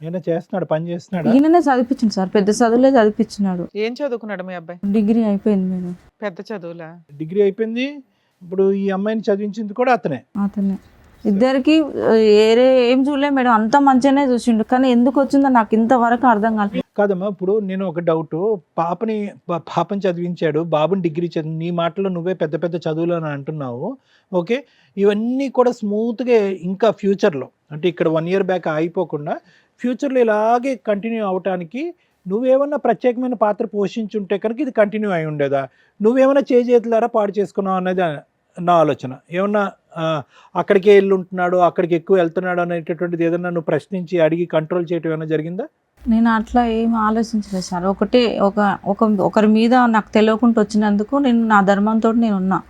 ఏమైనా చేస్తున్నాడు, పని చేస్తున్నాడు? ఈయననే చదివించింది సార్, పెద్ద చదువులే చదివించినాడు. ఏం చదువుకున్నాడు మీ అబ్బాయి? డిగ్రీ అయిపోయింది మేడం. పెద్ద చదువులా? డిగ్రీ అయిపోయింది. ఇప్పుడు ఈ అమ్మాయిని చదివించింది కూడా అతనే. ఇద్దరికి ఏం చూడలే మేడం, అంతా మంచిగానే చూసిండు. కానీ ఎందుకు వచ్చిందో నాకు ఇంతవరకు అర్థం కాలేదు. కాదమ్మా ఇప్పుడు నేను ఒక డౌట్, పాపని చదివించాడు, బాబుని డిగ్రీ చదివి, నీ మాటలో నువ్వే పెద్ద పెద్ద చదువులు అని అంటున్నావు. ఓకే, ఇవన్నీ కూడా స్మూత్గా ఇంకా ఫ్యూచర్లో అంటే ఇక్కడ 1 year బ్యాక్ అయిపోకుండా ఫ్యూచర్లో ఇలాగే కంటిన్యూ అవటానికి నువ్వేమన్నా ప్రత్యేకమైన పాత్ర పోషించుంటే కనుక ఇది కంటిన్యూ అయి ఉండేదా? నువ్వేమన్నా చేతులారా పాడు చేసుకున్నావు అన్నది నా ఆలోచన. ఏమన్నా అక్కడికే వెళ్ళి ఉంటున్నాడు, అక్కడికి ఎక్కువ వెళ్తున్నాడు అనేటటువంటిది ఏదన్నా నువ్వు ప్రశ్నించి అడిగి కంట్రోల్ చేయటం ఏమైనా జరిగిందా? నేను అట్లా ఏం ఆలోచించలేదు సార్. ఒకరి మీద నాకు తెలియకుండా వచ్చినందుకు నేను నా ధర్మంతో నేను ఉన్నా.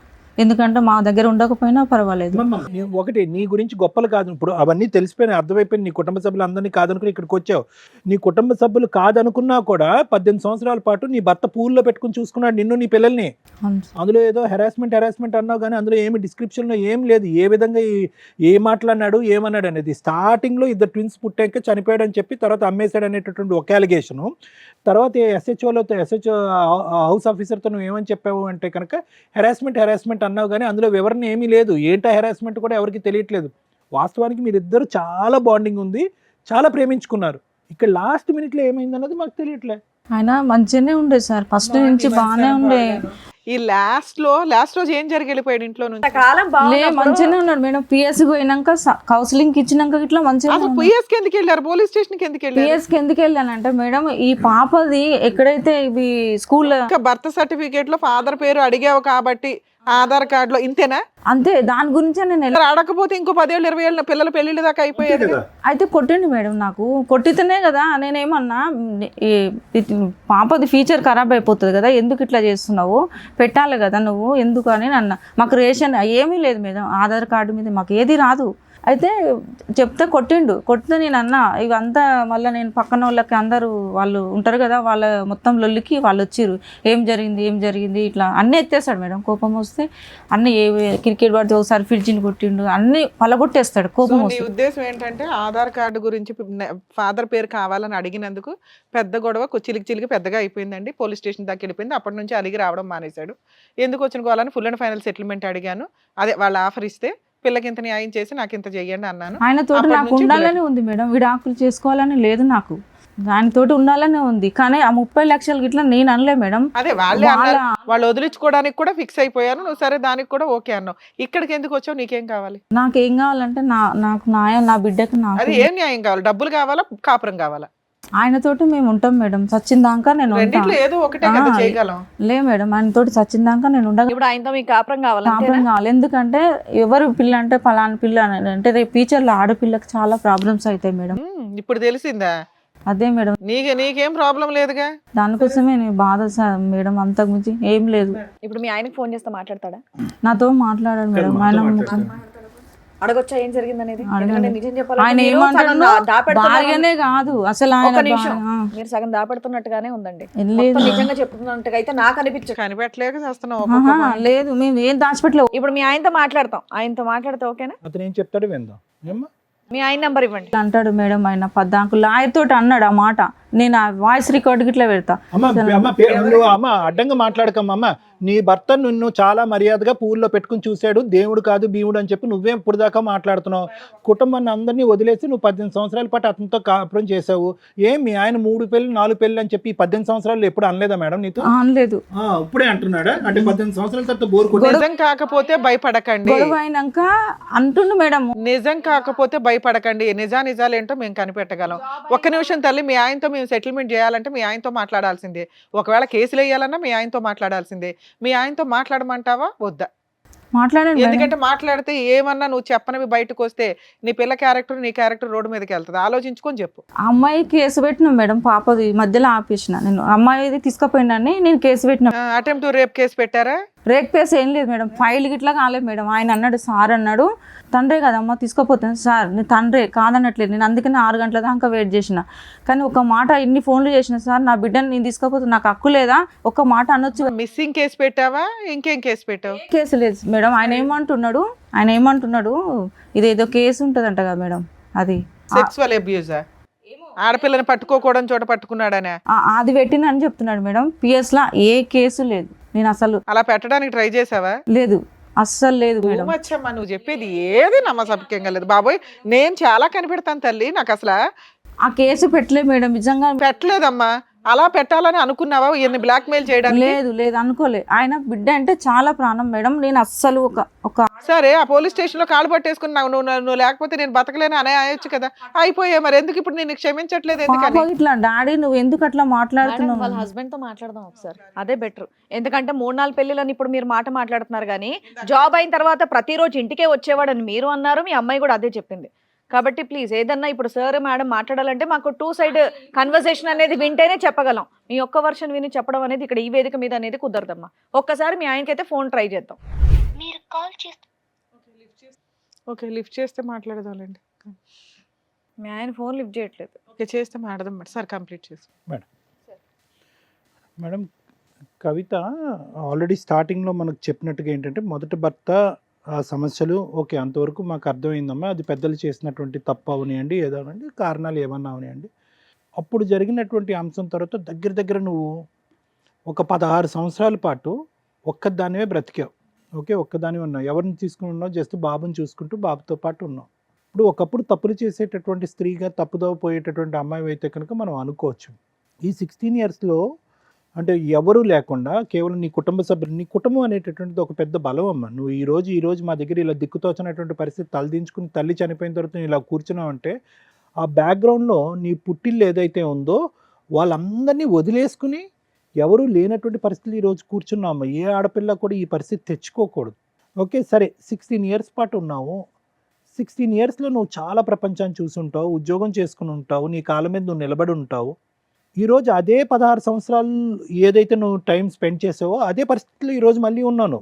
ఎందుకంటే మా దగ్గర ఉండకపోయినా పర్వాలేదు. ఒకటి నీ గురించి గొప్పలు కాదు, ఇప్పుడు అవన్నీ తెలిసిపోయినాయి, అర్థమైపోయింది. నీ కుటుంబ సభ్యులు అందరినీ కాదనుకుని ఇక్కడికి వచ్చావు. నీ కుటుంబ సభ్యులు కాదనుకున్నా కూడా 18 సంవత్సరాల పాటు నీ భర్త పూల్లో పెట్టుకుని చూసుకున్నాడు నిన్ను, నీ పిల్లల్ని. అందులో ఏదో హెరాస్మెంట్ అన్నావు కానీ అందులో ఏమి డిస్క్రిప్షన్లో ఏం లేదు. ఏ విధంగా ఏ మాట్లాడినాడు ఏమన్నాడు అనేది. స్టార్టింగ్లో 2 twins పుట్టాక చనిపోయాడు అని చెప్పి తర్వాత అమ్మేశాడు అనేటటువంటి ఒక అలిగేషను. తర్వాత SHO హౌస్ ఆఫీసర్తో నువ్వు ఏమని చెప్పావు అంటే కనుక హెరాస్మెంట్ అన్నావు కానీ అందులో వివరణ ఏమీ లేదు. ఏంటా హెరాస్మెంట్ కూడా ఎవరికి తెలియట్లేదు. వాస్తవానికి మీరిద్దరు చాలా బాండింగ్ ఉంది, చాలా ప్రేమించుకున్నారు. ఇక్కడ లాస్ట్ మినిట్లో ఏమైంది అన్నది మాకు తెలియట్లే. ఆయన మంచిగానే ఉండే సార్, ఫస్ట్ నుంచి బాగానే ఉండే. ఈ లాస్ట్ రోజు ఏం జరిగి వెళ్ళిపోయాడు ఇంట్లో నుంచి? మంచిగానే ఉన్నాడు మేడం. పిఎస్ పోయినాక కౌన్సిలింగ్ ఇచ్చినాక ఇట్లా మంచిగా. పిఎస్ కి ఎందుకు వెళ్ళారు? పోలీస్ స్టేషన్ కి ఎందుకు వెళ్ళారు? పిఎస్ కి ఎందుకు వెళ్ళానంటే మేడం ఈ పాపది ఎక్కడైతే ఇవి స్కూల్లో బర్త్ సర్టిఫికేట్ లో ఫాదర్ పేరు అడిగావు కాబట్టి ఆధార్ కార్డు లో ఇంతేనా? అంతే, దాని గురించే నేను అడగకపోతే ఇంకో 10 ఏళ్ళు 20 ఏళ్ళు పిల్లల పెళ్లిళ్ళ దాకా అయిపోయేది. అయితే కొట్టిండు మేడం, నాకు కొట్టితేనే కదా నేనేమన్నా పాపది ఫ్యూచర్ ఖరాబ్ అయిపోతుంది కదా, ఎందుకు ఇట్లా చేస్తున్నావు, పెట్టాలి కదా నువ్వు ఎందుకు అని అన్న. మాకు రేషన్ ఏమీ లేదు మేడం, ఆధార్ కార్డు మీద మాకు ఏది రాదు. అయితే చెప్తే కొట్టితే నేను అన్నా ఇవంతా మళ్ళీ నేను పక్కన వాళ్ళకి అందరూ వాళ్ళు ఉంటారు కదా, వాళ్ళ మొత్తం లొల్లికి వాళ్ళు వచ్చిర్రు. ఏం జరిగింది ఇట్లా అన్నీ ఎత్తేస్తాడు మేడం. కోపం వస్తే అన్నీ క్రికెట్ పడితే ఒకసారి ఫ్రిడ్జ్ని కొట్టిండు, అన్నీ పలగొట్టేస్తాడు కోపం వస్తే. ఉద్దేశం ఏంటంటే ఆధార్ కార్డు గురించి ఫాదర్ పేరు కావాలని అడిగినందుకు పెద్ద గొడవ చిలికి పెద్దగా అయిపోయిందండి. పోలీస్ స్టేషన్ దాకా వెళ్ళిపోయింది. అప్పటి నుంచి అలిగి రావడం మానేశాడు. ఎందుకు వచ్చిన గోవాలని ఫుల్ అండ్ ఫైనల్ సెటిల్మెంట్ అడిగాను. అదే వాళ్ళ ఆఫర్ ఇస్తే పిల్లకి ఇంత న్యాయం చేసి నాకు ఇంత చెయ్యండి అన్నాను. ఆయనతోటి నాకు ఉండాలని ఉంది మేడం, విడాకులు చేసుకోవాలని లేదు నాకు, దానితోటి ఉండాలనే ఉంది. కానీ ఆ 30 లక్షలు గిట్లా నేను అనలే మేడం. అదే వాళ్ళు వదిలించుకోవడానికి కూడా ఫిక్స్ అయిపోయారు. నువ్వు సరే దానికి కూడా ఓకే అన్నావు. ఇక్కడికి ఎందుకు వచ్చావు? నీకేం కావాలి? నాకేం కావాలంటే నాకు న్యాయం, నా బిడ్డకి నాకు. అది ఏం న్యాయం కావాలి? డబ్బులు కావాలా, కాపురం కావాలా? ఆయనతోటి మేము ఉంటాం మేడం, చచ్చిందాకా నేను ఏదో ఒకటే చేయగలం. లే మేడం, ఆయనతోటి చచ్చిందాకా నేను ఉండగా. ఇప్పుడు ఆయనతో మీకు కాపురం కావాలి. ఎందుకంటే ఎవరు పిల్ల అంటే పలానా పిల్ల అంటే రేపు ఫ్యూచర్లో ఆడపిల్లకి చాలా ప్రాబ్లమ్స్ అవుతాయి మేడం. ఇప్పుడు తెలిసిందా? అదే మేడం, నీకేం ప్రాబ్లం లేదుగా, దానికోసమే నేను బాధ మేడం, అంతకు మించి ఏం లేదు. ఇప్పుడు మీ ఆయనకి ఫోన్ చేస్తే మాట్లాడతాడా? నాతో మాట్లాడాడు మేడం. ఆయన అడగొచ్చా ఏం జరిగింది అనేది? ఆయన ఏమంటాడు భార్యనే కాదు అసలు, ఆయన మీరు సగం దాపెడుతున్నట్టుగానే ఉందండి. నిజంగా చెప్తున్నట్టుగా అయితే నాకు అనిపించదు. కనిపెట్టలేక చేస్తున్నావు. లేదు మేము ఏం దాచిపెట్టలేవు. ఇప్పుడు మీ ఆయనతో మాట్లాడతాం, ఆయనతో మాట్లాడితే ఓకేనా? అతను ఏం చెప్తాడు విందాం. మీ ఆయన నంబర్ ఇవ్వండి. అంటాడు మేడం ఆయన పద్దాకు లాయర్ తోటి అన్నాడు ఆ మాట. నేను ఆ వాయిస్ రికార్డ్ గిట్లా పెడతా. అమ్మ అడ్డంగా మాట్లాడకమ్మా. అమ్మ నీ భర్త నిన్ను చాలా మర్యాదగా పూల్లో పెట్టుకుని చూశాడు, దేవుడు కాదు భీముడు అని చెప్పి నువ్వే ఇప్పుడు దాకా మాట్లాడుతున్నావు. కుటుంబాన్ని అందరినీ వదిలేసి నువ్వు 18 సంవత్సరాల పాటు అతనితో కాపురం చేసావు. మీ ఆయన 3 పెళ్ళి 4 పెళ్ళి అని చెప్పి 18 సంవత్సరాలు ఎప్పుడు అనలేదా మేడం నీతో? అనలేదు. ఇప్పుడే అంటున్నాడా? అంటే 18 సంవత్సరాల తర్వాత బోర్ నిజం కాకపోతే భయపడకండి. గొడవ అయినాక అంటుండు మేడం. నిజం కాకపోతే భయపడకండి. నిజాలు ఏంటో మేము కనిపెట్టగలం. ఒక్క నిమిషం తల్లి, మీ ఆయనతో మేము సెటిల్మెంట్ చేయాలంటే మీ ఆయనతో మాట్లాడాల్సిందే. ఒకవేళ కేసులు వేయాలన్నా మీ ఆయనతో మాట్లాడాల్సిందే. మీ ఆయనతో మాట్లాడమంటావా వద్దా? మాట్లాడండి. ఎందుకంటే మాట్లాడితే ఏమన్నా నువ్వు చెప్పనివి బయటకు వస్తే నీ పిల్ల క్యారెక్టర్ నీ క్యారెక్టర్ రోడ్డు మీదకి వెళ్తుంది. ఆలోచించుకొని చెప్పు. అమ్మాయి కేసు పెట్టినా మేడం, పాపది మధ్యలో ఆపేసిన. నేను అమ్మాయిది తీసుకుపోయిందని నేను కేసు పెట్టిన. అటెంప్ట్ రేప్ కేసు పెట్టారా? రేప్ కేసు ఏం లేదు మేడం, ఫైల్ గిట్లా కాలేదు మేడం. ఆయన అన్నాడు, సార్ అన్నాడు, తండ్రే కదమ్మా తీసుకుపోతాను. సార్ నేను తండ్రే కాదనట్లేదు, నేను అందుకని 6 గంటల దాకా వెయిట్ చేసిన. కానీ ఒక మాట ఇన్ని ఫోన్లు చేసిన, సార్ నా బిడ్డని నేను తీసుకుపోతాను, నాకు హక్కు లేదా, ఒక మాట అనొచ్చు. మిస్సింగ్ కేసు పెట్టావా? ఇంకేం కేసు పెట్టావు? కేసు లేదు మేడం. ఆయన ఏమంటున్నాడు ఇదేదో కేసు ఉంటుందంట కదా మేడం, అది సెక్సువల్ అబ్యూజా? ఆడపిల్లని పట్టుకోకూడదని చోట పట్టుకున్నాడనే అది పెట్టిన అని చెప్తున్నాడు మేడం. PS లా ఏ కేసు లేదు. నేను అసలు అలా పెట్టడానికి ట్రై చేసావా? లేదు, అస్సలు లేదు మేడం. మచ్చమ్మా నువ్వు చెప్పేది ఏది నమ్మసభ్యంగా లేదు బాబోయ్. నేను చాలా కనిపెడతాను తల్లి. నాకు అసలు ఆ కేసు పెట్టలేదు మేడం, నిజంగా పెట్టలేదమ్మా. అలా పెట్టాలని అనుకున్నావా ఈయన్ని బ్లాక్ మెయిల్ చేయడానికి? లేదు అనుకోలే. ఆయన బిడ్డ అంటే చాలా ప్రాణం మేడం. నేను అస్సలు ఒక సరే ఆ పోలీస్ స్టేషన్ లో కాళ్ళు పట్టేసుకున్నావు. నువ్వు లేకపోతే నేను బతకలేను అనే అయ్యొచ్చు కదా. అయిపోయా మరి ఎందుకు ఇప్పుడు నేను క్షమించట్లేదు? ఎందుకని ఇట్లా డాడీ నువ్వు ఎందుకు అట్లా మాట్లాడుతున్నావు? వాళ్ళ హస్బెండ్ తో మాట్లాడదాం ఒకసారి, అదే బెటర్. ఎందుకంటే 3-4 పెళ్లిలని ఇప్పుడు మీరు మాట్లాడుతున్నారు కానీ జాబ్ అయిన తర్వాత ప్రతిరోజు ఇంటికే వచ్చేవాడని మీరు అన్నారు, మీ అమ్మాయి కూడా అదే చెప్పింది. కాబట్టి ప్లీజ్ ఏదన్నా ఇప్పుడు సార్ మేడం మాట్లాడాలంటే మాకు 2 సైడ్ కన్వర్సేషన్ అనేది వింటేనే చెప్పగలం. మీ ఒక్క వర్షన్ విని చెప్పడం అనేది ఇక్కడ ఈ వేదిక మీద అనేది కుదరదమ్మా. ఒక్కసారి మీ ఆయనకైతే ఫోన్ ట్రై చేద్దాం. మీరు కాల్ చేస్తే ఓకే లిఫ్ట్ చేస్తే మాట్లాడదాంలేండి. మీ ఆయన ఫోన్ లిఫ్ట్ చేయట్లేదు. ఓకే చేస్తే మాట్లాడదాం మేడం. సార్ కంప్లీట్ చేసి మేడం కవిత ఆల్రెడీ స్టార్టింగ్లో మనకు చెప్పినట్టుగా ఏంటంటే మొదటి భర్త ఆ సమస్యలు ఓకే అంతవరకు మాకు అర్థమైందమ్మా, అది పెద్దలు చేసినటువంటి తప్పు అవనియండి ఏదోనండి కారణాలు ఏమన్నా అవనియండి. అప్పుడు జరిగినటువంటి అంశం తర్వాత దగ్గర నువ్వు ఒక 16 సంవత్సరాల పాటు ఒక్కదానివే బ్రతికావు. ఓకే ఒక్కదానివే ఉన్నావు. ఎవరిని తీసుకుని ఉన్నావు? జస్ట్ బాబుని చూసుకుంటూ బాబుతో పాటు ఉన్నావు. ఇప్పుడు ఒకప్పుడు తప్పులు చేసేటటువంటి స్త్రీగా తప్పుదోవ పోయేటటువంటి అమ్మాయి అయితే కనుక మనం అనుకోవచ్చు. ఈ 16 ఇయర్స్లో అంటే ఎవరూ లేకుండా కేవలం నీ కుటుంబ సభ్యులు, నీ కుటుంబం అనేటటువంటిది ఒక పెద్ద బలం అమ్మ. నువ్వు ఈ రోజు మా దగ్గర ఇలా దిక్కుతోచినటువంటి పరిస్థితి తలదించుకుని తల్లి చనిపోయిన తర్వాత ఇలా కూర్చున్నావు అంటే ఆ బ్యాక్గ్రౌండ్లో నీ పుట్టిల్లు ఏదైతే ఉందో వాళ్ళందరినీ వదిలేసుకుని ఎవరూ లేనటువంటి పరిస్థితులు ఈరోజు కూర్చున్నావు. ఏ ఆడపిల్ల కూడా ఈ పరిస్థితి తెచ్చుకోకూడదు. ఓకే సరే 16 ఇయర్స్ పాటు ఉన్నావు. 16 ఇయర్స్లో నువ్వు చాలా ప్రపంచాన్ని చూసి ఉంటావు, ఉద్యోగం చేసుకుని ఉంటావు, నీ కాళ్ళ మీద నువ్వు నిలబడి ఉంటావు. ఈరోజు అదే 16 సంవత్సరాలు ఏదైతే నువ్వు టైం స్పెండ్ చేసావో అదే పరిస్థితుల్లో ఈరోజు మళ్ళీ ఉన్నాను.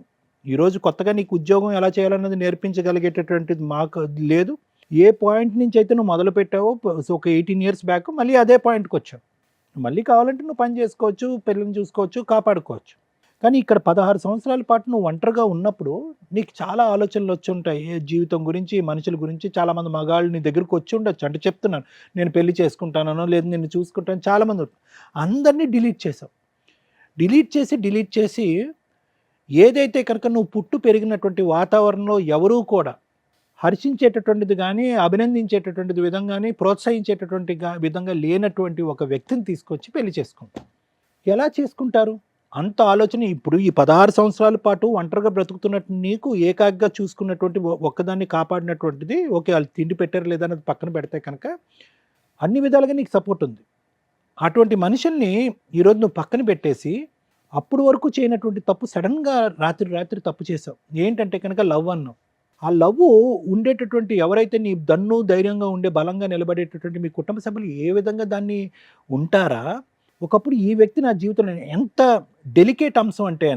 ఈరోజు కొత్తగా నీకు ఉద్యోగం ఎలా చేయాలన్నది నేర్పించగలిగేటటువంటిది మాకు లేదు. ఏ పాయింట్ నుంచి అయితే నువ్వు మొదలు పెట్టావో ఒక 18 ఇయర్స్ బ్యాక్ మళ్ళీ అదే పాయింట్కి వచ్చావు. మళ్ళీ కావాలంటే నువ్వు పని చేసుకోవచ్చు, పిల్లల్ని చూసుకోవచ్చు, కాపాడుకోవచ్చు. కానీ ఇక్కడ 16 సంవత్సరాల పాటు నువ్వు ఒంటరిగా ఉన్నప్పుడు నీకు చాలా ఆలోచనలు వచ్చి ఉంటాయి. జీవితం గురించి, మనుషుల గురించి. చాలామంది మగాళ్ళు నీ దగ్గరకు వచ్చి ఉండొచ్చు. అంటే చెప్తున్నాను, నేను పెళ్లి చేసుకుంటానో లేదు నిన్ను చూసుకుంటాను చాలామంది. అందరినీ డిలీట్ చేసావు. డిలీట్ చేసి ఏదైతే కనుక నువ్వు పుట్టు పెరిగినటువంటి వాతావరణంలో ఎవరూ కూడా హర్షించేటటువంటిది కానీ, అభినందించేటటువంటిది విధంగా కానీ, ప్రోత్సహించేటటువంటి విధంగా లేనటువంటి ఒక వ్యక్తిని తీసుకొచ్చి పెళ్లి చేసుకుంటారు. ఎలా చేసుకుంటారు? అంత ఆలోచన. ఇప్పుడు ఈ 16 సంవత్సరాల పాటు ఒంటరిగా బ్రతుకుతున్నట్టు నీకు ఏకాగ్గా చూసుకున్నటువంటి ఒక్కదాన్ని కాపాడినటువంటిది ఓకే వాళ్ళు తిండి పెట్టారు లేదన్నది పక్కన పెడితే కనుక అన్ని విధాలుగా నీకు సపోర్ట్ ఉంది. అటువంటి మనుషుల్ని ఈరోజు నువ్వు పక్కన పెట్టేసి అప్పుడు వరకు చేయనటువంటి తప్పు సడన్గా రాత్రి తప్పు చేసావు. ఏంటంటే కనుక లవ్ అన్నావు. ఆ లవ్ ఉండేటటువంటి ఎవరైతే నీ దన్ను ధైర్యంగా ఉండే బలంగా నిలబడేటటువంటి మీ కుటుంబ సభ్యులు ఏ విధంగా దాన్ని ఉంటారా? ఒకప్పుడు ఈ వ్యక్తి నా జీవితంలో ఎంత డెలికేట్ అంశం అంటే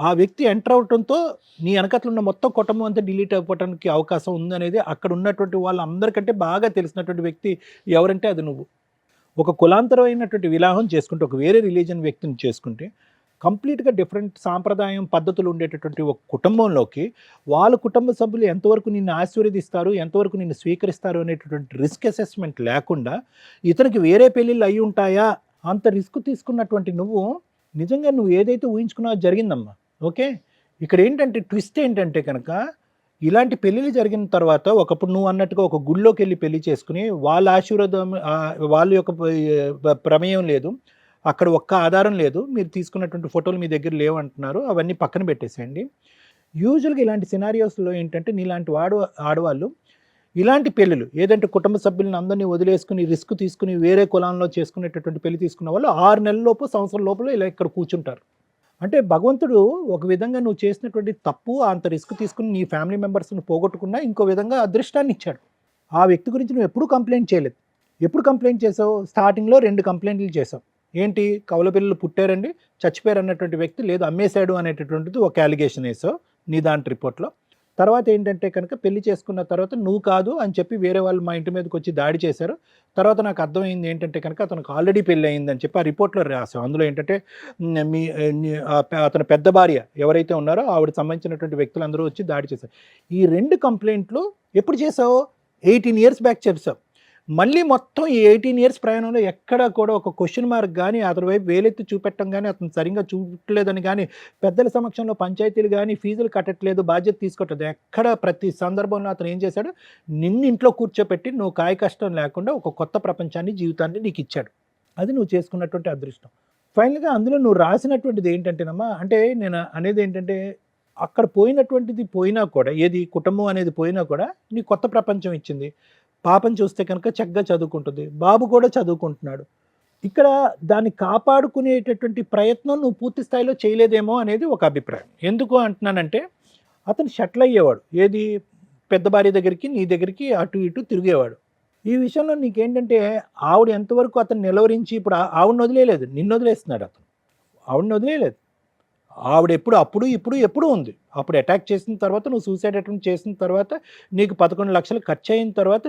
ఆ వ్యక్తి ఎంటర్ అవడంతో నీ వెనకట్లో ఉన్న మొత్తం కుటుంబం అంతా డిలీట్ అయిపోవడానికి అవకాశం ఉందనేది అక్కడ ఉన్నటువంటి వాళ్ళందరికంటే బాగా తెలిసినటువంటి వ్యక్తి ఎవరంటే అది నువ్వు. ఒక కులాంతరమైనటువంటి వివాహం చేసుకుంటే, ఒక వేరే రిలీజన్ వ్యక్తిని చేసుకుంటే కంప్లీట్గా డిఫరెంట్ సాంప్రదాయం పద్ధతులు ఉండేటటువంటి ఒక కుటుంబంలోకి వాళ్ళ కుటుంబ సభ్యులు ఎంతవరకు నిన్ను ఆశీర్వదిస్తారు, ఎంతవరకు నిన్ను స్వీకరిస్తారు అనేటటువంటి రిస్క్ అసెస్మెంట్ లేకుండా ఇతనికి వేరే పెళ్ళిళ్ళు అయి ఉంటాయా అంత రిస్క్ తీసుకున్నటువంటి నువ్వు నిజంగా నువ్వు ఏదైతే ఊహించుకున్నావో జరిగిందమ్మా. ఓకే, ఇక్కడ ఏంటంటే ట్విస్ట్ ఏంటంటే కనుక ఇలాంటి పెళ్ళిళ్ళు జరిగిన తర్వాత ఒకప్పుడు నువ్వు అన్నట్టుగా ఒక గుళ్ళోకి వెళ్ళి పెళ్లి చేసుకుని వాళ్ళ ఆశీర్వాదం వాళ్ళ యొక్క ప్రమేయం లేదు, అక్కడ ఒక్క ఆధారం లేదు, మీరు తీసుకున్నటువంటి ఫోటోలు మీ దగ్గర లేవు అంటున్నారు, అవన్నీ పక్కన పెట్టేసేయండి. యూజువల్గా ఇలాంటి సినారియోస్లో ఏంటంటే నీలాంటి ఆడవాళ్ళు ఇలాంటి పెళ్ళిళ్ళు ఏదంటే కుటుంబ సభ్యులను అందరినీ వదిలేసుకుని రిస్క్ తీసుకుని వేరే కులంలో చేసుకునేటటువంటి పెళ్లి తీసుకున్న వాళ్ళు 6 నెలల లోపు సంవత్సరం లోపల ఇలా ఇక్కడ కూర్చుంటారు. అంటే భగవంతుడు ఒక విధంగా నువ్వు చేసినటువంటి తప్పు అంత రిస్క్ తీసుకుని నీ ఫ్యామిలీ మెంబర్స్ని పోగొట్టుకున్నా ఇంకో విధంగా అదృష్టాన్ని ఇచ్చాడు. ఆ వ్యక్తి గురించి నువ్వు ఎప్పుడు కంప్లైంట్ చేయలేదు. ఎప్పుడు కంప్లైంట్ చేసావు? స్టార్టింగ్లో 2 కంప్లైంట్లు చేసావు. ఏంటి? కవల పిల్లలు పుట్టారండి, చచ్చిపోయారు అన్నటువంటి వ్యక్తి, లేదు అమ్మేశాడు అనేటటువంటిది ఒక అలిగేషన్ వేసావు నీ దాంట్ రిపోర్ట్లో. తర్వాత ఏంటంటే కనుక పెళ్లి చేసుకున్న తర్వాత నువ్వు కాదు అని చెప్పి వేరే వాళ్ళు మా ఇంటి మీదకి వచ్చి దాడి చేశారు. తర్వాత నాకు అర్థమైంది ఏంటంటే కనుక అతనికి ఆల్రెడీ పెళ్ళి అయిందని చెప్పి ఆ రిపోర్ట్లో రాసావు. అందులో ఏంటంటే అతని పెద్ద భార్య ఎవరైతే ఉన్నారో ఆవిడ సంబంధించినటువంటి వ్యక్తులందరూ వచ్చి దాడి చేశారు. ఈ 2 కంప్లైంట్లు ఎప్పుడు చేసావు? 18 years బ్యాక్ చేసావు. మళ్ళీ మొత్తం ఈ 18 years ప్రయాణంలో ఎక్కడ కూడా ఒక క్వశ్చన్ మార్క్ కానీ అతని వైపు వేలెత్తి చూపెట్టడం కానీ అతను సరిగ్గా చూపట్లేదని కానీ పెద్దల సమక్షంలో పంచాయతీలు కానీ ఫీజులు కట్టట్లేదు, బాధ్యత తీసుకోవట్లేదు, ఎక్కడ ప్రతి సందర్భంలో అతను ఏం చేశాడు? నిన్ను ఇంట్లో కూర్చోపెట్టి నువ్వు కాయ కష్టం లేకుండా ఒక కొత్త ప్రపంచాన్ని జీవితాన్ని నీకు ఇచ్చాడు. అది నువ్వు చేసుకున్నటువంటి అదృష్టం. ఫైనల్గా అందులో నువ్వు రాసినటువంటిది ఏంటంటేనమ్మా, అంటే నేను అనేది ఏంటంటే అక్కడ పోయినటువంటిది పోయినా కూడా, ఏది కుటుంబం అనేది పోయినా కూడా నీ కొత్త ప్రపంచం ఇచ్చింది. పాపం చూస్తే కనుక చక్కగా చదువుకుంటుంది, బాబు కూడా చదువుకుంటున్నాడు. ఇక్కడ దాన్ని కాపాడుకునేటటువంటి ప్రయత్నం నువ్వు పూర్తి స్థాయిలో చేయలేదేమో అనేది ఒక అభిప్రాయం. ఎందుకు అంటున్నానంటే అతను షట్ల్ అయ్యేవాడు, ఏది పెద్ద భార్య దగ్గరికి నీ దగ్గరికి అటు ఇటు తిరిగేవాడు. ఈ విషయంలో నీకేంటంటే ఆవిడ ఎంతవరకు అతను నిలవరించి ఇప్పుడు ఆవిడని వదిలేయలేదు, నిన్ను వదిలేస్తున్నాడు అతను. ఆవిడని వదిలేయలేదు. ఆవిడ అప్పుడు ఎప్పుడు ఉంది. అప్పుడు అటాక్ చేసిన తర్వాత నువ్వు సూసైడ్ అటెంప్ట్ చేసిన తర్వాత నీకు 11 లక్షలు ఖర్చు అయిన తర్వాత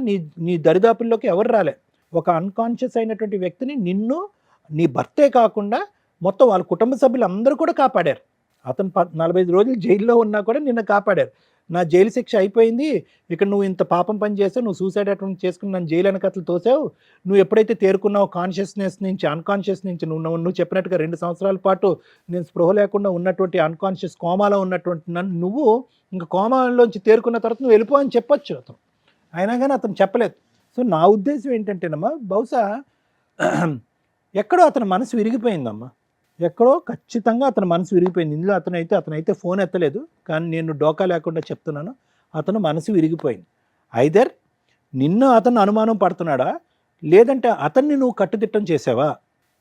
నీ దరిదాపుల్లోకి ఎవరు రాలే. ఒక అన్కాన్షియస్ అయినటువంటి వ్యక్తిని నిన్ను, నీ భర్తే కాకుండా మొత్తం వాళ్ళ కుటుంబ సభ్యులు అందరూ కూడా కాపాడారు. అతను 45 రోజులు జైల్లో ఉన్నా కూడా నిన్ను కాపాడారు. నా జైలు శిక్ష అయిపోయింది, ఇక్కడ నువ్వు ఇంత పాపం పని చేసావు, నువ్వు సూసైడ్ అటెంప్ట్ చేసుకుని నన్ను జైలు వెనకట్లు తోసావు, నువ్వు ఎప్పుడైతే తేరుకున్నావు కాన్షియస్నెస్ నుంచి అన్కాన్షియస్ నుంచి నువ్వు చెప్పినట్టుగా 2 సంవత్సరాల పాటు నేను స్పృహ లేకుండా ఉన్నటువంటి అన్కాన్షియస్ కోమాలో ఉన్నటువంటి నువ్వు ఇంకా కోమాలోంచి తేరుకున్న తర్వాత నువ్వు వెళ్ళిపో అని చెప్పొచ్చు అతను. అయినా కానీ అతను చెప్పలేదు. సో నా ఉద్దేశం ఏంటంటేనమ్మా, బహుశా ఎక్కడో అతని మనసు విరిగిపోయిందమ్మా, ఎక్కడో ఖచ్చితంగా అతని మనసు విరిగిపోయింది. ఇందులో అతనైతే ఫోన్ ఎత్తలేదు, కానీ నేను డోకా లేకుండా చెప్తున్నాను, అతను మనసు విరిగిపోయింది. ఐదర్ నిన్ను అతను అనుమానం పడుతున్నాడా, లేదంటే అతన్ని నువ్వు కట్టుదిట్టం చేసావా?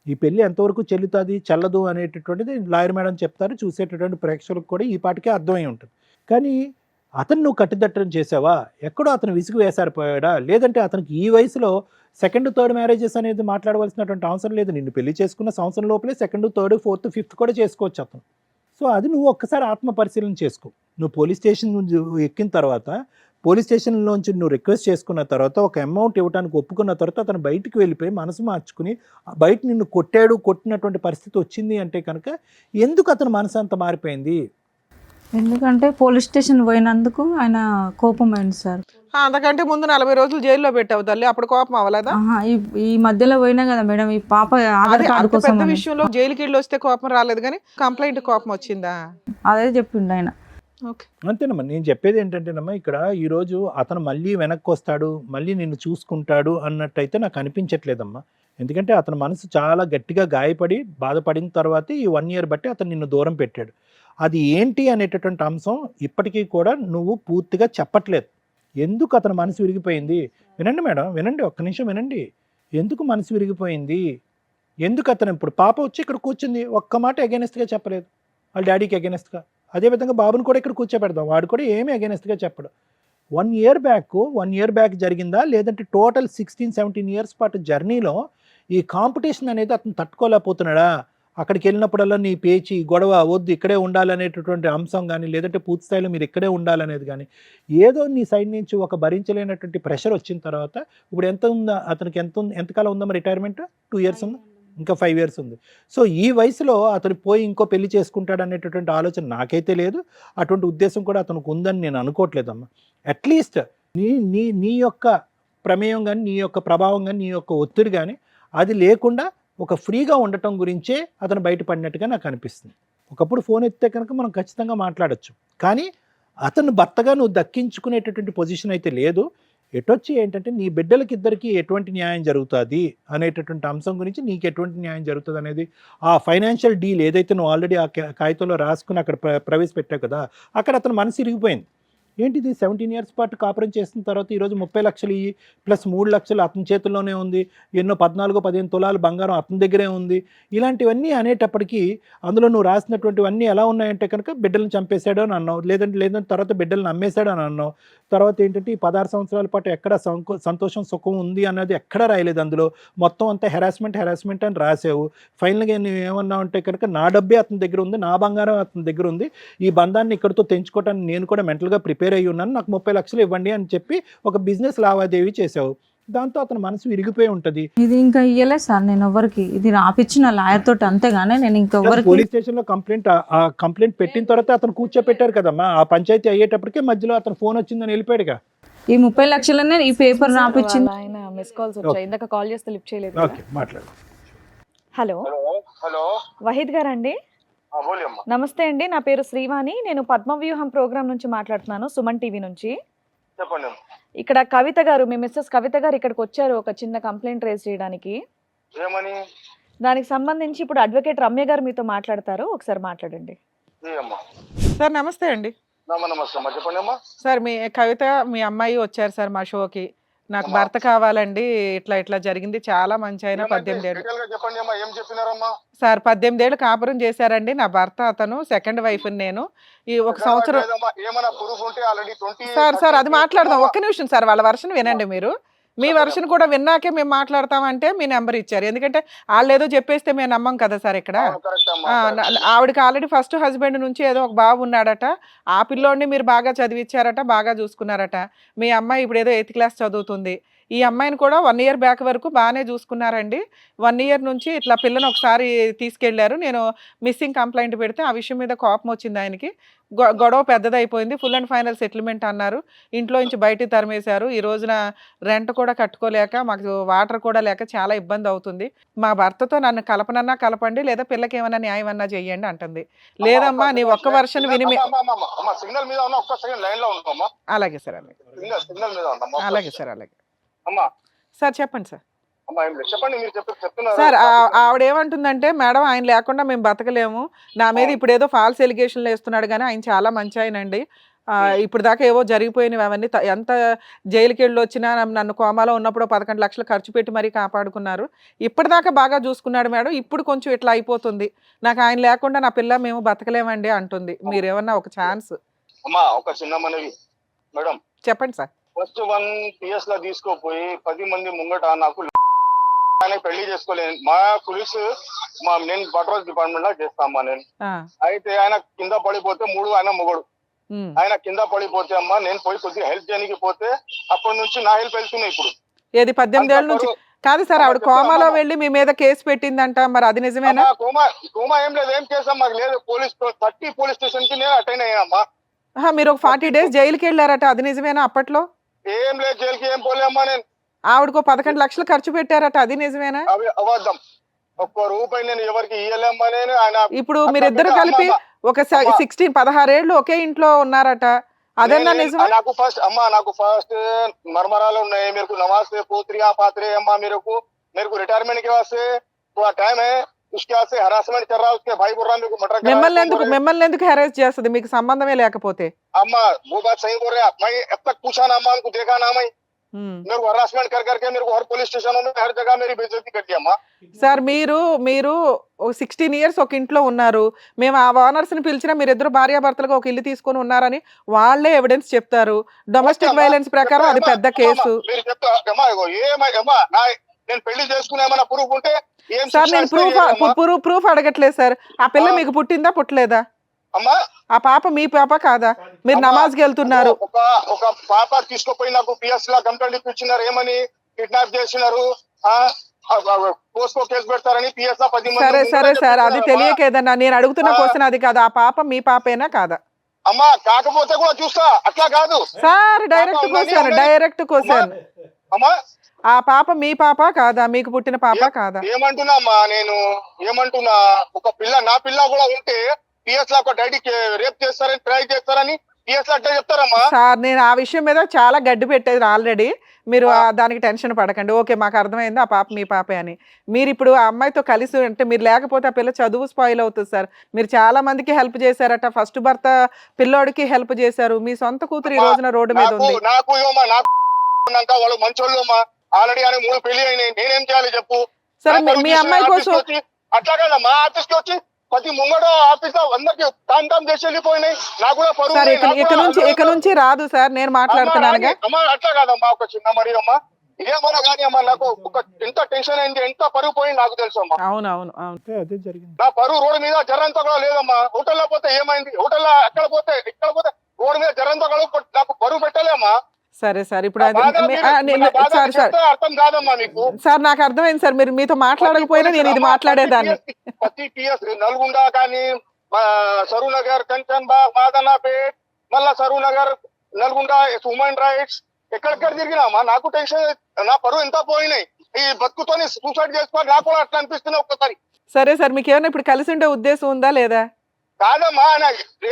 ఈ పెళ్ళి ఎంతవరకు చెల్లుతుంది చెల్లదు అనేటటువంటిది లాయర్ మేడం చెప్తారు, చూసేటటువంటి ప్రేక్షకులకు కూడా ఈ పాటికే అర్థమై ఉంటుంది. కానీ అతను నువ్వు కట్టుదిట్టం చేసావా? ఎక్కడో అతను విసుగు వేసారిపోయాడా, లేదంటే అతనికి ఈ వయసులో 2nd, 3rd మ్యారేజెస్ అనేది మాట్లాడవలసినటువంటి అవసరం లేదు. నిన్ను పెళ్లి చేసుకున్న సంవత్సరం లోపలే 2nd, 3rd, 4th, 5th కూడా చేసుకోవచ్చు అతను. సో అది నువ్వు ఒక్కసారి ఆత్మ పరిశీలన చేసుకో. నువ్వు పోలీస్ స్టేషన్ ఎక్కిన తర్వాత, పోలీస్ స్టేషన్లోంచి నువ్వు రిక్వెస్ట్ చేసుకున్న తర్వాత, ఒక అమౌంట్ ఇవ్వడానికి ఒప్పుకున్న తర్వాత అతను బయటికి వెళ్ళిపోయి మనసు మార్చుకుని బయట నిన్ను కొట్టినటువంటి పరిస్థితి వచ్చింది అంటే కనుక ఎందుకు అతను మనసు అంత మారిపోయింది? ఎందుకంటే పోలీస్ స్టేషన్ పోయినందుకు ఆయన కోపం అయింది సార్. అంతకంటే ముందు 40 రోజులు జైల్లో పెట్టావు తల్లి, అప్పుడు కోపం అవ్వలేదా? ఈ మధ్యలో పోయినా కదా మేడం, ఈ పాప ఆధార్ కార్డు కోసం పెద్ద విషయంలో జైలుకి వెళ్ళి వస్తే కోపం రాలేదు, కానీ కంప్లైంట్ కోపం వచ్చిందా? అదే చెప్పిండు ఆయన. అంతేనమ్మా, నేను చెప్పేది ఏంటంటేనమ్మా, ఇక్కడ ఈరోజు అతను మళ్ళీ వెనక్కి వస్తాడు, మళ్ళీ నిన్ను చూసుకుంటాడు అన్నట్టయితే నాకు అనిపించట్లేదమ్మా. ఎందుకంటే అతని మనసు చాలా గట్టిగా గాయపడి బాధపడిన తర్వాత ఈ 1 year బట్టి అతను నిన్ను దూరం పెట్టాడు. అది ఏంటి అనేటటువంటి అంశం ఇప్పటికీ కూడా నువ్వు పూర్తిగా చెప్పట్లేదు. ఎందుకు అతని మనసు విరిగిపోయింది? వినండి మేడం, వినండి, ఒక్క నిమిషం వినండి. ఎందుకు మనసు విరిగిపోయింది? ఎందుకు అతను ఇప్పుడు పాప వచ్చి ఇక్కడ కూర్చుంది, ఒక్క మాట అగెనెస్ట్గా చెప్పలేదు వాళ్ళ డాడీకి అగెనెస్ట్గా. అదేవిధంగా బాబుని కూడా ఇక్కడ కూర్చోబెడదాం, వాడు కూడా ఏమీ అగెనెస్ట్గా చెప్పడు. 1 year బ్యాక్ జరిగిందా, లేదంటే టోటల్ 16-17 years పాటు జర్నీలో ఈ కాంపిటీషన్ అనేది అతను తట్టుకోలేకపోతున్నాడా? అక్కడికి వెళ్ళినప్పుడల్లా నీ పేచి గొడవ వద్దు, ఇక్కడే ఉండాలనేటటువంటి అంశం కానీ, లేదంటే పూర్తి స్థాయిలో మీరు ఇక్కడే ఉండాలనేది కానీ, ఏదో నీ సైడ్ నుంచి ఒక భరించలేనటువంటి ప్రెషర్ వచ్చిన తర్వాత ఇప్పుడు ఎంత ఉందా అతనికి, ఎంతకాలం ఉందమ్మా రిటైర్మెంట్? 2 years ఉందా? ఇంకా 5 ఇయర్స్ ఉంది. సో ఈ వయసులో అతను పోయి ఇంకో పెళ్లి చేసుకుంటాడు అనేటటువంటి ఆలోచన నాకైతే లేదు. అటువంటి ఉద్దేశం కూడా అతనికి ఉందని నేను అనుకోవట్లేదమ్మా. అట్లీస్ట్ నీ నీ నీ యొక్క ప్రమేయం కానీ, నీ యొక్క ప్రభావం కానీ, నీ యొక్క ఒత్తిడి కానీ అది లేకుండా ఒక ఫ్రీగా ఉండటం గురించే అతను బయటపడినట్టుగా నాకు అనిపిస్తుంది. ఒకప్పుడు ఫోన్ ఎత్తితే కనుక మనం ఖచ్చితంగా మాట్లాడచ్చు. కానీ అతను భర్తగా నువ్వు దక్కించుకునేటటువంటి పొజిషన్ అయితే లేదు. ఎటొచ్చి ఏంటంటే నీ బిడ్డలకిద్దరికీ ఎటువంటి న్యాయం జరుగుతుంది అనేటటువంటి అంశం గురించి నీకు ఎటువంటి న్యాయం జరుగుతుంది అనేది ఆ ఫైనాన్షియల్ డీల్ ఏదైతే నువ్వు ఆల్రెడీ ఆ కాగితంలో రాసుకుని అక్కడ ప్రవేశపెట్టావు కదా, అక్కడ అతను మనసు ఇరిగిపోయింది. ఏంటిది 17 ఇయర్స్ పాటు కాపురం చేసిన తర్వాత ఈరోజు 30 లక్షలు ఇయ్యి ప్లస్ 3 లక్షలు అతని చేతుల్లోనే ఉంది, ఎన్నో 14-15 తులాలు బంగారం అతని దగ్గరే ఉంది. ఇలాంటివన్నీ అనేటప్పటికీ అందులో నువ్వు రాసినటువంటివన్నీ ఎలా ఉన్నాయంటే కనుక బిడ్డలను చంపేశాడు అని అన్నావు, లేదంటే తర్వాత బిడ్డలను అమ్మేశాడు అని అన్నావు. తర్వాత ఏంటంటే ఈ 16 సంవత్సరాల పాటు ఎక్కడ సంతోషం సుఖం ఉంది అన్నది ఎక్కడా రాయలేదు. అందులో మొత్తం అంతా హెరాస్మెంట్ అని రాసావు. ఫైనల్గా నువ్వు ఏమన్నావు అంటే కనుక నా డబ్బే అతని దగ్గర ఉంది, నా బంగారం అతని దగ్గర ఉంది, ఈ బంధాన్ని ఇక్కడితో తెంచుకోవడానికి నేను కూడా మెంటల్గా ప్రిపేర్ అయ్యి ఉన్నాను, నాకు 30 లక్షలు ఇవ్వండి అని చెప్పి ఒక బిజినెస్ లావాదేవీ చేసావు. దాంతో అతను మనసు విరిగిపోయి ఉంటుంది. ఇది ఇంకా ఇయ్యలేదు సార్ నేను ఎవరికి, ఇది రాపిచ్చిన లాయర్ తోటి అంతేగానే నేను ఇంకెవరికి. పోలీస్ స్టేషన్ లో కంప్లైంట్ పెట్టిన తర్వాత అతను కూర్చోపెట్టారు కదమ్మా. ఆ పంచాయతీ అయ్యేటప్పటికే మధ్యలో అతను ఫోన్ వచ్చిందని వెళ్ళిపోయాడుగా. ఈ 30 లక్షలనే ఈ పేపర్ రాపిచ్చింది. ఆయన మిస్ కాల్స్ వచ్చాయి, ఇందాక కాల్ చేస్తే లిఫ్ట్ చేయలేదు. ఓకే, మాట్లాడు. హలో హలో వహీద్ గారు అండి? బోలి అమ్మా. నమస్తే అండి, నా పేరు శ్రీవాణి, నేను పద్మవ్యూహం ప్రోగ్రామ్ నుంచి మాట్లాడుతున్నాను, సుమన్ టీవీ నుంచి. చెప్పండి. ఇక్కడ కవిత గారు, మీ మిస్సెస్ కవిత గారు ఇక్కడికి వచ్చారు ఒక చిన్న కంప్లైంట్ రేజ్ చేయడానికి. ఏమని? దానికి సంబంధించి ఇప్పుడు అడ్వకేట్ రమ్య గారు మీతో మాట్లాడతారు, ఒకసారి మాట్లాడండి. అమ్మా. సార్ నమస్తే అండి. నమస్తే అమ్మా, చెప్పండి అమ్మా. సార్ మీ కవిత మీ అమ్మాయి వచ్చారు సార్ మా షోకి. నాకు భర్త కావాలండి, ఇట్లా జరిగింది, చాలా మంచి ఆయన, 18 ఏళ్ళు. డీటెయిల్ గా చెప్పండి అమ్మా, ఏం చెప్పినారమ్మా? సార్ 18 ఏళ్ళు కాపురం చేశారండి నా భర్త. అతను సెకండ్ వైఫ్ నేను. ఈ ఒక సంవత్సరం లేదమ్మా, ఏమైనా ప్రూఫ్ ఉంటే ఆల్రెడీ 20. సార్ అది మాట్లాడదాం, ఒక్క నిమిషం సార్, వాళ్ళ వర్షన్ వినండి మీరు. మీ వర్షన్ కూడా విన్నాకే మేము మాట్లాడతామంటే మీ నెంబర్ ఇచ్చారు. ఎందుకంటే వాళ్ళు ఏదో చెప్పేస్తే మేము నమ్మం కదా సార్ ఇక్కడ. కరెక్ట్ అమ్మా. ఆవిడకి ఆల్రెడీ ఫస్ట్ హస్బెండ్ నుంచి ఏదో ఒక బాబు ఉన్నాడట. ఆ పిల్లోడిని మీరు బాగా చదివించారట, బాగా చూసుకున్నారట. మీ అమ్మాయి ఇప్పుడు ఏదో 8th క్లాస్ చదువుతుంది. ఈ అమ్మాయిని కూడా 1 ఇయర్ బ్యాక్ వరకు బాగానే చూసుకున్నారండి. 1 ఇయర్ నుంచి ఇట్లా పిల్లని ఒకసారి తీసుకెళ్లారు. నేను మిస్సింగ్ కంప్లైంట్ పెడితే ఆ విషయం మీద కోపం వచ్చింది ఆయనకి. గొడవ పెద్దదైపోయింది. ఫుల్ అండ్ ఫైనల్ సెటిల్మెంట్ అన్నారు. ఇంట్లో నుంచి బయటికి తరిమేశారు. ఈ రోజున రెంట్ కూడా కట్టుకోలేక, మాకు వాటర్ కూడా లేక చాలా ఇబ్బంది అవుతుంది. మా భర్తతో నన్ను కలపనన్నా కలపండి, లేదా పిల్లకి ఏమన్నా న్యాయం అన్నా చెయ్యండి అంటుంది. లేదమ్మా నీ ఒక్క వర్షన్ విని సిగ్నల్ మీద ఉన్నా, ఒక్క సెకండ్ లైన్ లో ఉందమ్మా. అలాగే సార్, అలాగే సిగ్నల్ మీద ఉందమ్మా. అలాగే సార్, అలాగే అమ్మా. సార్ చెప్పండి సార్. అమ్మా ఏం లేదు, చెప్పండి, మీరు చెప్తున్నారు సార్ ఆవిడ ఏమంటుందంటే, మేడం ఆయన లేకుండా మేము బతకలేము, నా మీద ఇప్పుడు ఏదో ఫాల్స్ ఎలిగేషన్లు వేస్తున్నాడు, కానీ ఆయన చాలా మంచి ఆయన అండి. ఇప్పుడు దాకా ఏవో జరిగిపోయినవి అవన్నీ ఎంత జైలుకి వెళ్ళి వచ్చినా నన్ను కోమాలో ఉన్నప్పుడు 11 లక్షలు ఖర్చు పెట్టి మరీ కాపాడుకున్నారు. ఇప్పటిదాకా బాగా చూసుకున్నాడు మేడం, ఇప్పుడు కొంచెం ఇట్లా అయిపోతుంది, నాకు ఆయన లేకుండా నా పిల్ల మేము బతకలేమండి అంటుంది. మీరేమన్నా ఒక ఛాన్స్. అమ్మా ఒక చిన్న మనవి మేడం. చెప్పండి సార్. ఫస్ట్ 1 PS లా తీసుకోపోయి 10 మంది ముంగట నాకు ఆయన పెళ్లి చేసుకోలేదు. మా పోలీసు నేను పట్రోల్ డిపార్ట్మెంట్ లా చేస్తామా నేను. అయితే ఆయన కింద పడిపోతే 3 ఆయన మొగడు, ఆయన కింద పడిపోతే అమ్మా నేను పోయి కొద్దిగా హెల్ప్ చేయడానికి పోతే అప్పటి నుంచి నా హెల్ప్ వెళ్తున్నాయి. ఇప్పుడు ఏది 18 ఏళ్ళ నుంచి కాదు సార్, ఆవిడ కోమాలో వెళ్ళి మీ మీద కేసు పెట్టిందంట, మరి అది నిజమేనా? కోమా ఏం లేదు, ఏం చేసాం మాకు లేదు. 30 పోలీస్ స్టేషన్ కి నేను అటెండ్ అయ్యామ్మా. మీరు ఒక 40 days జైలుకి వెళ్ళారట, అది నిజమేనా? అప్పట్లో ఏం లేదు, జైలుకి ఏం పోలేమ్మా. నేను ఆవిడకు 11 లక్షలు ఖర్చు పెట్టారట, అది నిజమేనా? అవి అబద్ధం, ఒక్క రూపాయి నేను ఎవరికి ఇయ్యలేమ్మా. నేను ఆయన ఇప్పుడు మీరిద్దరు కలిపి ఒక 16 ఏళ్ళు ఒకే ఇంట్లో ఉన్నారట, అదన్నా నిజమే? నాకు ఫస్ట్ మర్మరాలు ఉన్నాయి. మీరు నమాజ్ పోత్రియా పాత్రే అమ్మా. మీరు రిటైర్మెంట్ కి వస్తే టైం హై, उसके हाथ से हरासमेंट कर रहा है, उसके भाई बोल रहा है मेरे को मर्डर करा। మిమ్మల్ని ఎందుకు హెరాస్ చేస్తుంది, మీకు సంబంధమే లేకపోతే? अम्मा वो बात सही बोल रहे हैं। मैं अब तक पूछा ना अम्मा, उनको देखा ना मैं, मेरे को हरासमेंट कर करके मेरे को हर पुलिस स्टेशनों में हर जगह मेरी बेइज्जती कर दी अम्मा। సార్ మీరు 16 years ఒక ఇంట్లో ఉన్నారు, మేము ఆ ఓనర్స్ ని పిలిచినా మీరిద్దరు భార్యాభర్తలుగా ఒక ఇల్లు తీసుకొని ఉన్నారని వాళ్ళే ఎవిడెన్స్ చెప్తారు. డొమెస్టిక్ వైలెన్స్ ప్రకారం అది పెద్ద కేసు. మీరు చెప్తా అమ్మా, ఏమా నేను పెళ్లి చేసుకునే ఏమైనా ప్రూఫ్ ఉంటే ఏం సార్? నేను ప్రూఫ్ అడగట్లేదు సార్. ఆ పిల్ల మీకు పుట్టిందా పుట్టలేదా? అమ్మా ఆ పాప మీ పాప కాదా? మీరు నమాజ్కి వెళ్తున్నారు. ఒక పాప తీసుకుపోయి నాకు పిఎస్ లా కంప్లైంట్ ఇప్పించినారు, ఏమని కిడ్నాప్ చేసినారు, పోస్కో కేసు పెడతారని పిఎస్ లో 10 మంది సరే ముంగట సరే సార్ అది చెప్తున్నారమ్మా. తెలియక ఏదన్నా నేను అడుగుతున్న క్వశ్చన్ అది కాదు. ఆ పాప మీ పాపేనా కాదా? అమ్మా కాకపోతే కూడా చూస్తా, అట్లా కాదు sir direct question, direct question. అమ్మా. ఆ పాప మీ పాప కాదా? మీకు పుట్టిన పాప కాదా? ఏమంటున్నా అమ్మా, నేను ఏమంటున్నా, ఒక పిల్ల నా పిల్ల కూడా ఉంటే పిఎస్ లో ఒక డాడీ రేప్ చేస్తారని ట్రై చేస్తారని పిఎస్ లో అట్లా చెప్తారమ్మా. సార్ నేను ఆ విషయం మీద చాలా గడ్డి పెట్టేది ఆల్రెడీ. మీరు దానికి టెన్షన్ పడకండి. ఓకే మాకు అర్థమైంది ఆ పాప మీ పాపే అని. మీరు ఇప్పుడు ఆ అమ్మాయితో కలిసి అంటే మీరు లేకపోతే ఆ పిల్ల చదువు స్పాయిల్ అవుతుంది సార్. మీరు చాలా మందికి హెల్ప్ చేశారట. ఫస్ట్ భర్త పిల్లోడికి హెల్ప్ చేశారు. మీ సొంత కూతురు ఈ రోజున రోడ్డు మీద ఉంది. నాకు వాళ్ళు మంచోళ్ళు అమ్మా. ఆల్రెడీ ఆయన 3 పెళ్లి అయినాయి. నేనేం చేయాలి చెప్పు? సరే మీ అమ్మాయి కోసం అట్లా కాదమ్మా, ఆఫీస్ కి వచ్చి ప్రతి ముంగడు ఆఫీస్ లో అందరికి తామ్ చేసి వెళ్ళిపోయినాయి. నాకు కూడా పరువు సార్ ఉంది. ఇక నుంచి రాదు సార్, నేను మాట్లాడుతున్నానుగా. అమ్మా అట్లా కాదమ్మా, ఒక చిన్న మరి అమ్మా ఏమన్నా కానీ అమ్మా, నాకు ఒక ఎంత టెన్షన్ అయింది, ఎంత పరువు పోయింది నాకు తెలుసు అమ్మా. అవును అవును అవును అదే జరిగింది. నా పరువు రోడ్డు మీద జరంతా కూడా లేదమ్మా. హోటల్లో పోతే ఏమైంది, హోటల్లో ఎక్కడ పోతే రోడ్డు మీద జరంతా కూడా నాకు పరువు పెట్టలేమ్మా. సరే సార్ ఇప్పుడు నా బాధ మీరు సార్ చెప్తే అర్థం కాదమ్మా మీకు. సార్ నాకు అర్థమైంది సార్. మీరు మీతో మాట్లాడకపోయినా నేను ఇది మాట్లాడేదాన్ని. ప్రతి పిఎస్ నల్గొండ కానీ సరూ నగర్, కంచన్ బాగ్, మాదనాపేట్, మళ్ళా సరూ నగర్, నల్గొండ, హ్యూమన్ రైట్స్ ఎక్కడెక్కడ తిరిగినామా. నాకు టెన్షన్, నా పరువు ఎంత పోయినాయి. ఈ బతుకుతోని సూసైడ్ చేసుకోవాలి నాకు కూడా అట్లా అనిపిస్తుంది ఒక్కసారి. సరే సార్ మీకు ఏమైనా ఇప్పుడు కలిసి ఉండే ఉద్దేశం ఉందా లేదా? కాదమ్మా,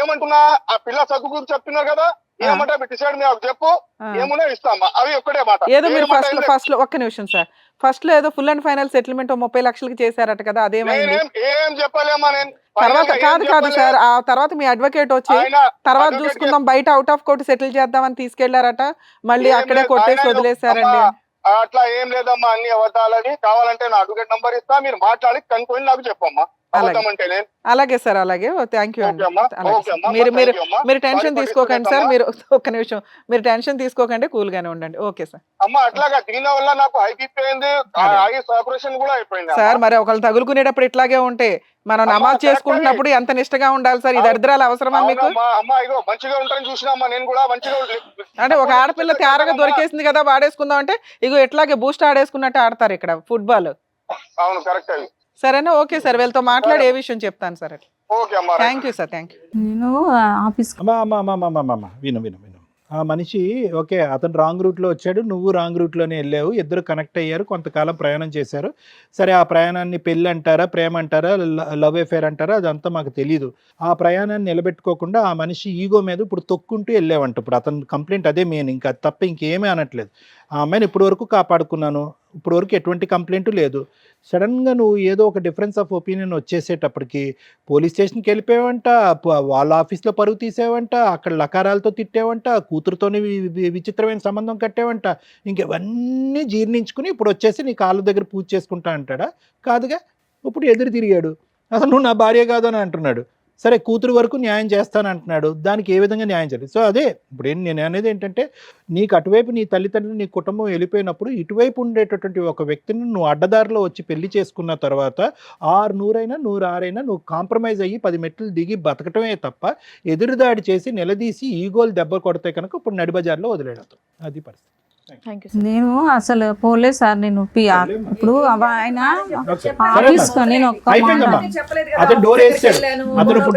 ఏమంటున్నా, ఆ పిల్ల చదువు గురించి చెప్తున్నారు కదా, ఏమంటే డిసైడ్ నాకు చెప్పు, ఏమున్నా ఇస్తామా. అవి ఒక్కటే మాట. ఏదో మీరు ఫస్ట్ లో ఒక్క నిమిషం సార్, ఫస్ట్ లో ఏదో ఫుల్ అండ్ ఫైనల్ సెటిల్మెంట్ 30 లక్షలకి చేశారట కదా, అదేమైంది? ఏం చెప్పలేమా నేను. తర్వాత కాదు సార్, ఆ తర్వాత మీ అడ్వకేట్ వచ్చి తర్వాత చూసుకుందాం బయట అవుట్ ఆఫ్ కోర్టు సెటిల్ చేద్దామని తీసుకెళ్లారట, మళ్ళీ అక్కడే కొట్టేసి వదిలేశారండి. అట్లా ఏం లేదమ్మా, అన్ని అబద్ధాలని. కావాలంటే నా అడ్వకేట్ నంబర్ ఇస్తా, మీరు మాట్లాడి కనుక్కొని నాకు చెప్పమ్మా. అలాగే సార్, అలాగే థ్యాంక్ యూ అండి. మీరు టెన్షన్ తీసుకోకండి సార్, మీరు ఒక్క నిమిషం, మీరు టెన్షన్ తీసుకోకండి, కూల్ గానే ఉండండి. Okay sir. అమ్మా అట్లాగా దీని వల్ల నాకు హై బీపీ అయింది, ఐస్ ఆపరేషన్ కూడా అయిపోయింది సార్. మరి ఒకళ్ళు తగులుకునేటప్పుడు ఇట్లాగే ఉంటే మనం నమాజ్ చేసుకుంటున్నప్పుడు ఎంత నిష్టగా ఉండాలి సార్? ఈ దరిద్రాలు అవసరమా మీకు? అమ్మా ఇగో మంచిగా ఉంటారని చూసినామ్మా, నేను కూడా మంచిగా అంటే ఒక ఆడపిల్ల తేరగా దొరికేసింది కదా వాడేసుకుందాం అంటే ఇగో ఇట్లాగే బూస్ట్ ఆడేసుకున్నట్టు ఆడతారు ఇక్కడ ఫుట్బాల్. అవును కరెక్ట్ అది. సరేనా? ఓకే సార్, వీళ్ళతో మాట్లాడి ఏ విషయం చెప్తాను సార్. ఓకే అమ్మా, thank you sir, thank you. నేను ఆఫీస్ విను. ఆ మనిషి ఓకే, అతను రాంగ్ రూట్లో వచ్చాడు, నువ్వు రాంగ్ రూట్లోనే వెళ్ళావు, ఇద్దరు కనెక్ట్ అయ్యారు, కొంతకాలం ప్రయాణం చేశారు. సరే, ఆ ప్రయాణాన్ని పెళ్ళి అంటారా, ప్రేమ అంటారా, లవ్ అఫేర్ అంటారా, అదంతా మాకు తెలీదు. ఆ ప్రయాణాన్ని నిలబెట్టుకోకుండా ఆ మనిషి ఈగో మీద ఇప్పుడు తొక్కుంటూ వెళ్ళావంట. ఇప్పుడు అతను కంప్లైంట్ అదే మెయిన్, ఇంకా తప్ప ఇంకేమీ అనట్లేదు. ఆ అమ్మాయిని ఇప్పటి వరకు కాపాడుకున్నాను, ఇప్పటి వరకు ఎటువంటి కంప్లైంట్ లేదు. సడన్గా నువ్వు ఏదో ఒక డిఫరెన్స్ ఆఫ్ ఒపీనియన్ వచ్చేసేటప్పటికి పోలీస్ స్టేషన్కి వెళ్ళిపోయావంట, వాళ్ళ ఆఫీస్లో పరుగు తీసేవంట, అక్కడ లకారాలతో తిట్టేవంట, కూతురుతోని విచిత్రమైన సంబంధం కట్టేవంట. ఇంకెవన్నీ జీర్ణించుకుని ఇప్పుడు వచ్చేసి నీ కాళ్ళ దగ్గర పూజ చేసుకుంటా అంటాడా? కాదుగా, ఇప్పుడు ఎదురు తిరిగాడు, అసలు నువ్వు నా భార్య కాదు అని అంటున్నాడు. సరే, కూతురు వరకు న్యాయం చేస్తాను అంటున్నాడు, దానికి ఏ విధంగా న్యాయం చేయాలి? సో అదే ఇప్పుడు నేను అనేది ఏంటంటే, నీకు అటువైపు నీ తల్లిదండ్రులు నీ కుటుంబం వెళ్ళిపోయినప్పుడు ఇటువైపు ఉండేటటువంటి ఒక వ్యక్తిని నువ్వు అడ్డదారిలో వచ్చి పెళ్లి చేసుకున్న తర్వాత 600 106 నువ్వు కాంప్రమైజ్ అయ్యి 10 మెట్లు దిగి బతకటమే తప్ప ఎదురుదాడి చేసి నిలదీసి ఈగోలు దెబ్బ కొడితే కనుక ఇప్పుడు నడిబజార్లో వదిలేయడం. అది పరిస్థితి. నేను అసలు పోలేదు సార్. నేను పిఆర్ ఇప్పుడు ఆయన ఆఫీస్ నేను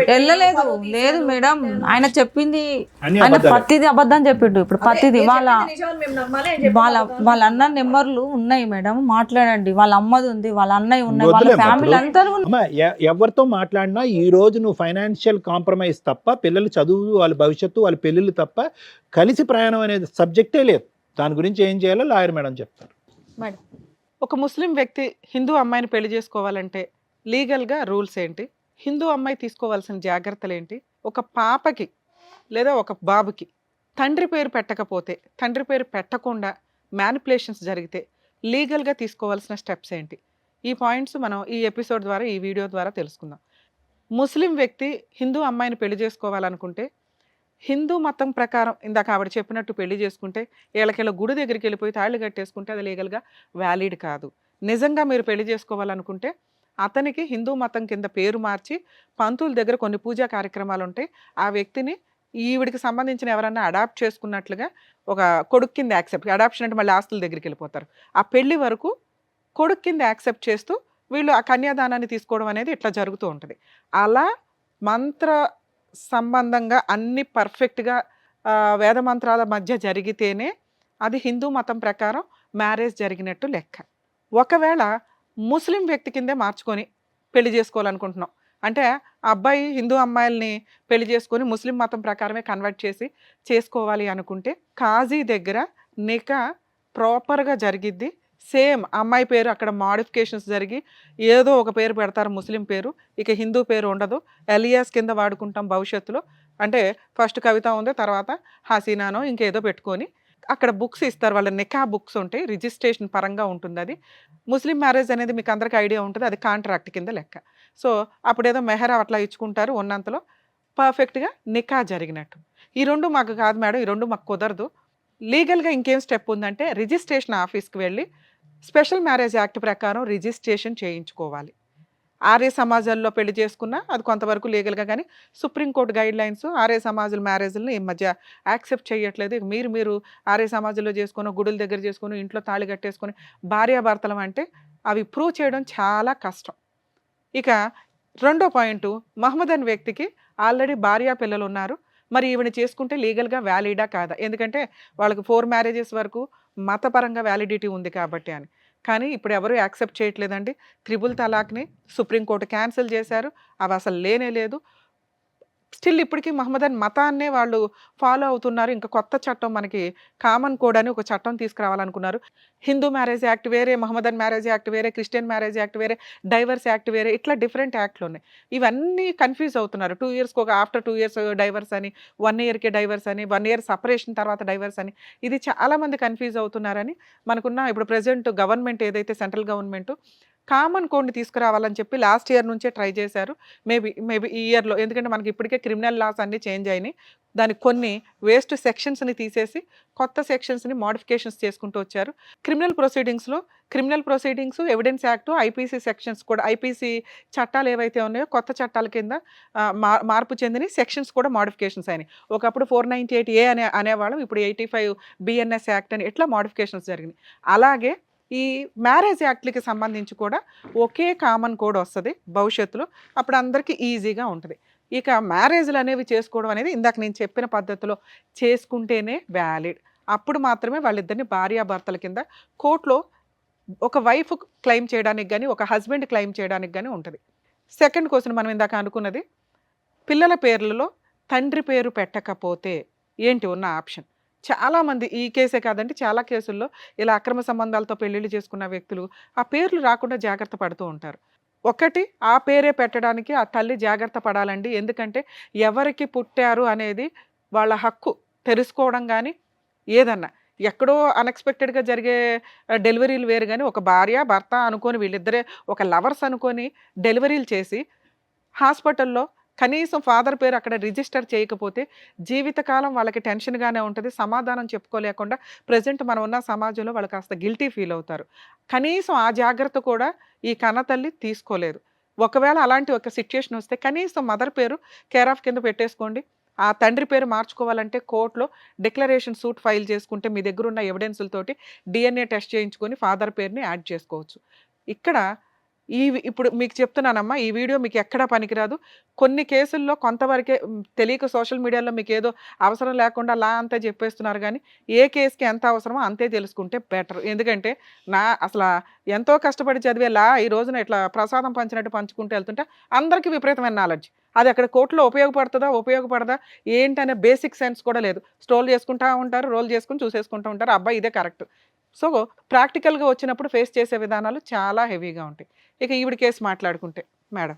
వెళ్ళలేదు. లేదు మేడం, ఆయన చెప్పింది ఆయన పత్తిది అబద్ధం చెప్పిండు. ఇప్పుడు పత్తిది వాళ్ళ అన్న నెంబర్లు ఉన్నాయి మేడం, మాట్లాడండి. వాళ్ళ అమ్మది ఉంది, వాళ్ళ అన్నయ్య ఉన్నాయి, వాళ్ళ ఫ్యామిలీ అందరూ. ఎవరితో మాట్లాడినా ఈ రోజు నువ్వు ఫైనాన్షియల్ కాంప్రమైజ్ తప్ప, పిల్లలు చదువు, వాళ్ళ భవిష్యత్తు, వాళ్ళ పెళ్ళిళ్ళు తప్ప కలిసి ప్రయాణం అనేది సబ్జెక్టే లేదు. దాని గురించి ఏం చేయాలో లాయర్ మేడం చెప్తారు. మేడం, ఒక ముస్లిం వ్యక్తి హిందూ అమ్మాయిని పెళ్లి చేసుకోవాలంటే లీగల్గా రూల్స్ ఏంటి? హిందూ అమ్మాయి తీసుకోవాల్సిన జాగ్రత్తలు ఏంటి? ఒక పాపకి లేదా ఒక బాబుకి తండ్రి పేరు పెట్టకపోతే, తండ్రి పేరు పెట్టకుండా మ్యానిపులేషన్స్ జరిగితే లీగల్గా తీసుకోవాల్సిన స్టెప్స్ ఏంటి? ఈ పాయింట్స్ మనం ఈ ఎపిసోడ్ ద్వారా, ఈ వీడియో ద్వారా తెలుసుకుందాం. ముస్లిం వ్యక్తి హిందూ అమ్మాయిని పెళ్లి చేసుకోవాలనుకుంటే హిందూ మతం ప్రకారం ఇందాక ఆవిడ చెప్పినట్టు పెళ్లి చేసుకుంటే వీళ్ళకెళ్ళ గుడి దగ్గరికి వెళ్ళిపోయి తాళ్ళు కట్టేసుకుంటే అది లీగల్గా వ్యాలిడ్ కాదు. నిజంగా మీరు పెళ్లి చేసుకోవాలనుకుంటే అతనికి హిందూ మతం కింద పేరు మార్చి పంతుల దగ్గర కొన్ని పూజా కార్యక్రమాలు ఉంటాయి, ఆ వ్యక్తిని ఈవిడికి సంబంధించిన ఎవరన్నా అడాప్ట్ చేసుకున్నట్లుగా ఒక కొడుకు కింద యాక్సెప్ట్, అడాప్షన్ అంటే మళ్ళీ ఆస్తుల దగ్గరికి వెళ్ళిపోతారు. ఆ పెళ్లి వరకు కొడుకు కింద యాక్సెప్ట్ చేస్తూ వీళ్ళు ఆ కన్యాదానాన్ని తీసుకోవడం అనేది ఇట్లా జరుగుతూ ఉంటుంది. అలా మంత్ర సంబంధంగా అన్ని పర్ఫెక్ట్గా వేద మంత్రాల మధ్య జరిగితేనే అది హిందూ మతం ప్రకారం మ్యారేజ్ జరిగినట్టు లెక్క. ఒకవేళ ముస్లిం వ్యక్తి కిందే మార్చుకొని పెళ్లి చేసుకోవాలనుకుంటున్నాం అంటే ఆ అబ్బాయి హిందూ అమ్మాయిల్ని పెళ్లి చేసుకొని ముస్లిం మతం ప్రకారమే కన్వర్ట్ చేసి చేసుకోవాలి అనుకుంటే కాజీ దగ్గర నికా ప్రాపర్గా జరిగిద్ది. సేమ్ అమ్మాయి పేరు అక్కడ మాడిఫికేషన్స్ జరిగి ఏదో ఒక పేరు పెడతారు ముస్లిం పేరు, ఇక హిందూ పేరు ఉండదు, ఎలియాస్ కింద వాడుకుంటాం భవిష్యత్తులో. అంటే ఫస్ట్ కవిత ఉంది, తర్వాత హసీనానో ఇంకేదో పెట్టుకొని అక్కడ బుక్స్ ఇస్తారు, వాళ్ళ నికా బుక్స్ ఉంటాయి, రిజిస్ట్రేషన్ పరంగా ఉంటుంది. అది ముస్లిం మ్యారేజ్ అనేది మీకు అందరికీ ఐడియా ఉంటుంది, అది కాంట్రాక్ట్ కింద లెక్క. సో అప్పుడేదో మెహరా అట్లా ఇచ్చుకుంటారు, ఉన్నంతలో పర్ఫెక్ట్గా నికా జరిగినట్టు. ఈ రెండు మాకు కాదు మేడం, ఈ రెండు మాకు కుదరదు, లీగల్గా ఇంకేం స్టెప్ ఉందంటే రిజిస్ట్రేషన్ ఆఫీస్కి వెళ్ళి స్పెషల్ మ్యారేజ్ యాక్ట్ ప్రకారం రిజిస్ట్రేషన్ చేయించుకోవాలి. ఆర్య సమాజాల్లో పెళ్లి చేసుకున్నా అది కొంతవరకు లీగల్గా, కానీ సుప్రీంకోర్టు గైడ్ లైన్స్ ఆర్య సమాజాల మ్యారేజ్ని ఈ మధ్య యాక్సెప్ట్ చేయట్లేదు. ఇక మీరు ఆర్య సమాజంలో చేసుకుని గుడుల దగ్గర చేసుకుని ఇంట్లో తాళి కట్టేసుకొని భార్యాభర్తలం అంటే అవి ప్రూవ్ చేయడం చాలా కష్టం. ఇక రెండో పాయింట్, మహమ్మద్ అనే వ్యక్తికి ఆల్రెడీ భార్యా పిల్లలు ఉన్నారు, మరి ఈవిని చేసుకుంటే లీగల్గా వ్యాలిడా కాదా, ఎందుకంటే వాళ్ళకి 4 మ్యారేజెస్ వరకు మతపరంగా వ్యాలిడిటీ ఉంది కాబట్టి అని. కానీ ఇప్పుడు ఎవరు యాక్సెప్ట్ చేయట్లేదండి. త్రిబుల్ తలాక్ని సుప్రీంకోర్టు క్యాన్సిల్ చేశారు, అవి అసలు లేనే లేదు. స్టిల్ ఇప్పటికీ మహమ్మదన్ మతాన్నే వాళ్ళు ఫాలో అవుతున్నారు. ఇంకా కొత్త చట్టం మనకి కామన్ కోడ్ అని ఒక చట్టం తీసుకురావాలనుకున్నారు. హిందూ మ్యారేజ్ యాక్ట్ వేరే, మహమ్మదన్ మ్యారేజ్ యాక్ట్ వేరే, క్రిస్టియన్ మ్యారేజ్ యాక్ట్ వేరే, డైవర్స్ యాక్ట్ వేరే, ఇట్లా డిఫరెంట్ యాక్ట్లు ఉన్నాయి. ఇవన్నీ కన్ఫ్యూజ్ అవుతున్నారు. 2 ఇయర్స్కి ఒక ఆఫ్టర్ 2 ఇయర్స్ డైవర్స్ అని, 1 ఇయర్కే డైవర్స్ అని, 1 ఇయర్ సపరేషన్ తర్వాత డైవర్స్ అని, ఇది చాలామంది కన్ఫ్యూజ్ అవుతున్నారని మనకున్న ఇప్పుడు ప్రెజెంట్ గవర్నమెంట్ ఏదైతే సెంట్రల్ గవర్నమెంట్ కామన్ కోడ్ని తీసుకురావాలని చెప్పి లాస్ట్ ఇయర్ నుంచే ట్రై చేశారు. మేబీ ఈ ఇయర్లో, ఎందుకంటే మనకి ఇప్పటికే క్రిమినల్ లాస్ అన్నీ చేంజ్ అయినాయి, దానికి కొన్ని వేస్ట్ సెక్షన్స్ని తీసేసి కొత్త సెక్షన్స్ని మోడిఫికేషన్స్ చేసుకుంటూ వచ్చారు. Criminal proceedings evidence act, IPC sections కూడా, ఐపీసీ చట్టాలు ఏవైతే ఉన్నాయో కొత్త చట్టాల కింద మార్పు చెందిన సెక్షన్స్ కూడా మోడిఫికేషన్స్ అయినాయి. ఒకప్పుడు 498A అనేవాళ్ళం, ఇప్పుడు 85 BNS యాక్ట్ అని ఇట్లా మోడిఫికేషన్స్ జరిగినాయి. అలాగే ఈ మ్యారేజ్ యాక్ట్లకి సంబంధించి కూడా ఒకే కామన్ కోడ్ వస్తుంది భవిష్యత్తులో, అప్పుడు అందరికీ ఈజీగా ఉంటుంది. ఇక మ్యారేజ్లు అనేవి చేసుకోవడం అనేది ఇందాక నేను చెప్పిన పద్ధతిలో చేసుకుంటేనే వ్యాలిడ్. అప్పుడు మాత్రమే వాళ్ళిద్దరిని భార్యాభర్తల కింద కోర్టులో ఒక వైఫ్ క్లెయిమ్ చేయడానికి కానీ ఒక హస్బెండ్ క్లెయిమ్ చేయడానికి కానీ ఉంటుంది. సెకండ్ క్వశ్చన్ మనం ఇందాక అనుకున్నది, పిల్లల పేర్లలో తండ్రి పేరు పెట్టకపోతే ఏంటి ఉన్న ఆప్షన్. చాలామంది, ఈ కేసే కాదండి చాలా కేసుల్లో ఇలా అక్రమ సంబంధాలతో పెళ్ళిళ్ళు చేసుకున్న వ్యక్తులు ఆ పేర్లు రాకుండా జాగ్రత్త పడుతూ ఉంటారు. ఒకటి, ఆ పేరే పెట్టడానికి ఆ తల్లి జాగ్రత్త పడాలండి. ఎందుకంటే ఎవరికి పుట్టారు అనేది వాళ్ళ హక్కు తెలుసుకోవడం, కానీ ఏదన్నా ఎక్కడో అన్ఎక్స్పెక్టెడ్గా జరిగే డెలివరీలు వేరు, కానీ ఒక భార్య భర్త అనుకొని వీళ్ళిద్దరే ఒక లవర్స్ అనుకొని డెలివరీలు చేసి హాస్పిటల్లో కనీసం ఫాదర్ పేరు అక్కడ రిజిస్టర్ చేయకపోతే జీవితకాలం వాళ్ళకి టెన్షన్గానే ఉంటుంది, సమాధానం చెప్పుకోలేకుండా ప్రజెంట్ మనం ఉన్న సమాజంలో వాళ్ళు కాస్త గిల్టీ ఫీల్ అవుతారు. కనీసం ఆ జాగ్రత్త కూడా ఈ కన్నతల్లి తీసుకోలేదు. ఒకవేళ అలాంటి ఒక సిచ్యుయేషన్ వస్తే కనీసం మదర్ పేరు కేర్ ఆఫ్ కింద పెట్టేసుకోండి. ఆ తండ్రి పేరు మార్చుకోవాలంటే కోర్టులో డిక్లరేషన్ సూట్ ఫైల్ చేసుకుంటే మీ దగ్గర ఉన్న ఎవిడెన్సులతోటి DNA టెస్ట్ చేయించుకొని ఫాదర్ పేరుని యాడ్ చేసుకోవచ్చు. ఇక్కడ ఇప్పుడు మీకు చెప్తున్నానమ్మా, ఈ వీడియో మీకు ఎక్కడా పనికిరాదు. కొన్ని కేసుల్లో కొంతవరకే తెలియక సోషల్ మీడియాలో మీకు ఏదో అవసరం లేకుండా లా అంతా చెప్పేస్తున్నారు, కానీ ఏ కేసుకి ఎంత అవసరమో అంతే తెలుసుకుంటే బెటర్. ఎందుకంటే అసలు ఎంతో కష్టపడి చదివే లా ఈ రోజున ఇట్లా ప్రసాదం పంచినట్టు పంచుకుంటూ వెళ్తుంటే అందరికీ విపరీతమైన నాలెడ్జ్, అది అక్కడ కోర్టులో ఉపయోగపడదా ఏంటనే బేసిక్ సెన్స్ కూడా లేదు. స్ట్రోల్ చేసుకుంటూ ఉంటారు, రోల్ చేసుకుని చూసేసుకుంటూ ఉంటారు, అబ్బాయి ఇదే కరెక్ట్. సో ప్రాక్టికల్గా వచ్చినప్పుడు ఫేస్ చేసే విధానాలు చాలా హెవీగా ఉంటాయి. ఇక ఈవిడ కేసు మాట్లాడుకుంటే మేడం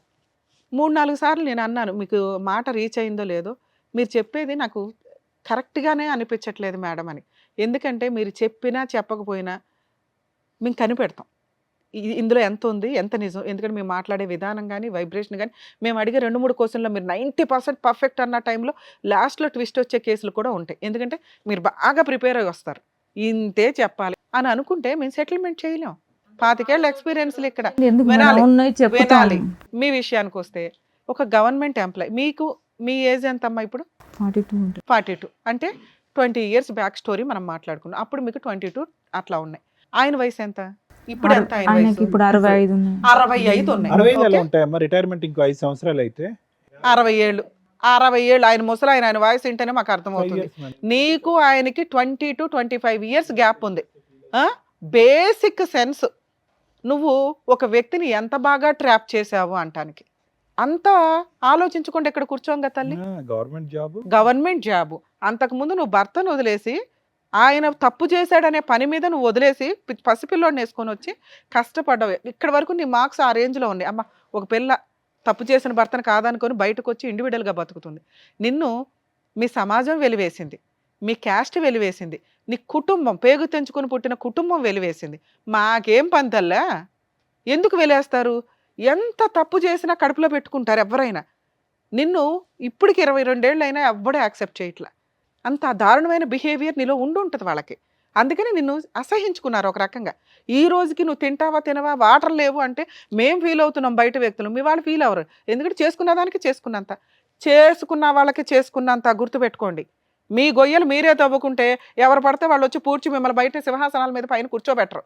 3-4 సార్లు నేను అన్నాను, మీకు మాట రీచ్ అయిందో లేదో, మీరు చెప్పేది నాకు కరెక్ట్గానే అనిపించట్లేదు మేడం అని. ఎందుకంటే మీరు చెప్పినా చెప్పకపోయినా మేము కనిపెడతాం ఇందులో ఎంత ఉంది ఎంత నిజం. ఎందుకంటే మేము మాట్లాడే విధానం కానీ వైబ్రేషన్ కానీ, మేము అడిగే 2-3 క్వశ్చన్లో మీరు 90% పర్ఫెక్ట్ అన్న టైంలో లాస్ట్లో ట్విస్ట్ వచ్చే కేసులు కూడా ఉంటాయి. ఎందుకంటే మీరు బాగా ప్రిపేర్ అయ్యి వస్తారు, ఇంతే చెప్పాలి అని అనుకుంటే మేము సెటిల్మెంట్ చేయలేం. 25 ఏళ్ళ ఎక్స్పీరియన్స్లు ఇక్కడ వినాలి. మీ విషయానికి వస్తే ఒక గవర్నమెంట్ ఎంప్లాయ్, మీ ఏజ్ ఎంత అమ్మా ఇప్పుడు? 42 అంటే 20 ఇయర్స్ బ్యాక్ స్టోరీ మనం మాట్లాడుకున్నాం. అప్పుడు మీకు 22 అట్లా ఉన్నాయి. ఆయన వయసు ఎంత? ఇప్పుడు ఎంత ఆయన ఆయనకి వయసు? ఇప్పుడు 65 ఉన్నాయి. 65 ఉన్నాయి. 65 ఎలా ఓకే? ఉంటాయమ్మా రిటైర్మెంట్ ఇంకో 5 సంవత్సరాలు అయితే 60 ఏళ్ళు 60 ఏళ్ళు ఆయన ముసలి ఆయన వాయిస్ వింటేనే మాకు 5 అర్థమవుతుంది. years madam. నీకు ఆయనకి 20 to 25 ఇయర్స్ గ్యాప్ ఉంది. బేసిక్ సెన్స్ నువ్వు ఒక వ్యక్తిని ఎంత బాగా ట్రాప్ చేసావు అంటానికి అంత ఆలోచించకుండా ఇక్కడ కూర్చోంగా తల్లి. గవర్నమెంట్ జాబ్ గవర్నమెంట్ జాబు అంతకుముందు నువ్వు భర్తను వదిలేసి ఆయన తప్పు చేశాడనే పని మీద నువ్వు వదిలేసి పసిపిల్లోడిని వేసుకొని వచ్చి కష్టపడ్డావు. ఇక్కడ వరకు నీ మార్క్స్ ఆ రేంజ్లో ఉన్నాయి. అమ్మ ఒక పిల్ల తప్పు చేసిన భర్తను కాదనుకొని బయటకు వచ్చి ఇండివిడువల్గా బతుకుతుంది. నిన్ను మీ సమాజం వెలివేసింది, మీ క్యాస్ట్ వెలివేసింది, నీ కుటుంబం పేగు తెంచుకొని పుట్టిన కుటుంబం వెలివేసింది. మాకేం పంతల్లా ఎందుకు వెలేస్తారు? ఎంత తప్పు చేసినా కడుపులో పెట్టుకుంటారు ఎవరైనా. నిన్ను ఇప్పటికి 22 ఏళ్ళు అయినా ఎవ్వడూ యాక్సెప్ట్ చేయట్లా. అంత దారుణమైన బిహేవియర్ నీలో ఉంటుంది వాళ్ళకి. అందుకని నిన్ను అసహించుకున్నారు ఒక రకంగా. ఈ రోజుకి నువ్వు తింటావా తినవా వాటర్ లేవు అంటే మేం ఫీల్ అవుతున్నాం బయట వ్యక్తులు, మీ వాళ్ళు ఫీల్ అవ్వరు. ఎందుకంటే చేసుకున్న దానికి చేసుకున్న వాళ్ళకి చేసుకున్నంత గుర్తుపెట్టుకోండి. మీ గొయ్యలు మీరే తవ్వుకుంటే ఎవరు పడితే వాళ్ళు వచ్చి పూడ్చి మిమ్మల్ని బయట సింహాసనాల మీద పైన కూర్చోబెట్టరు.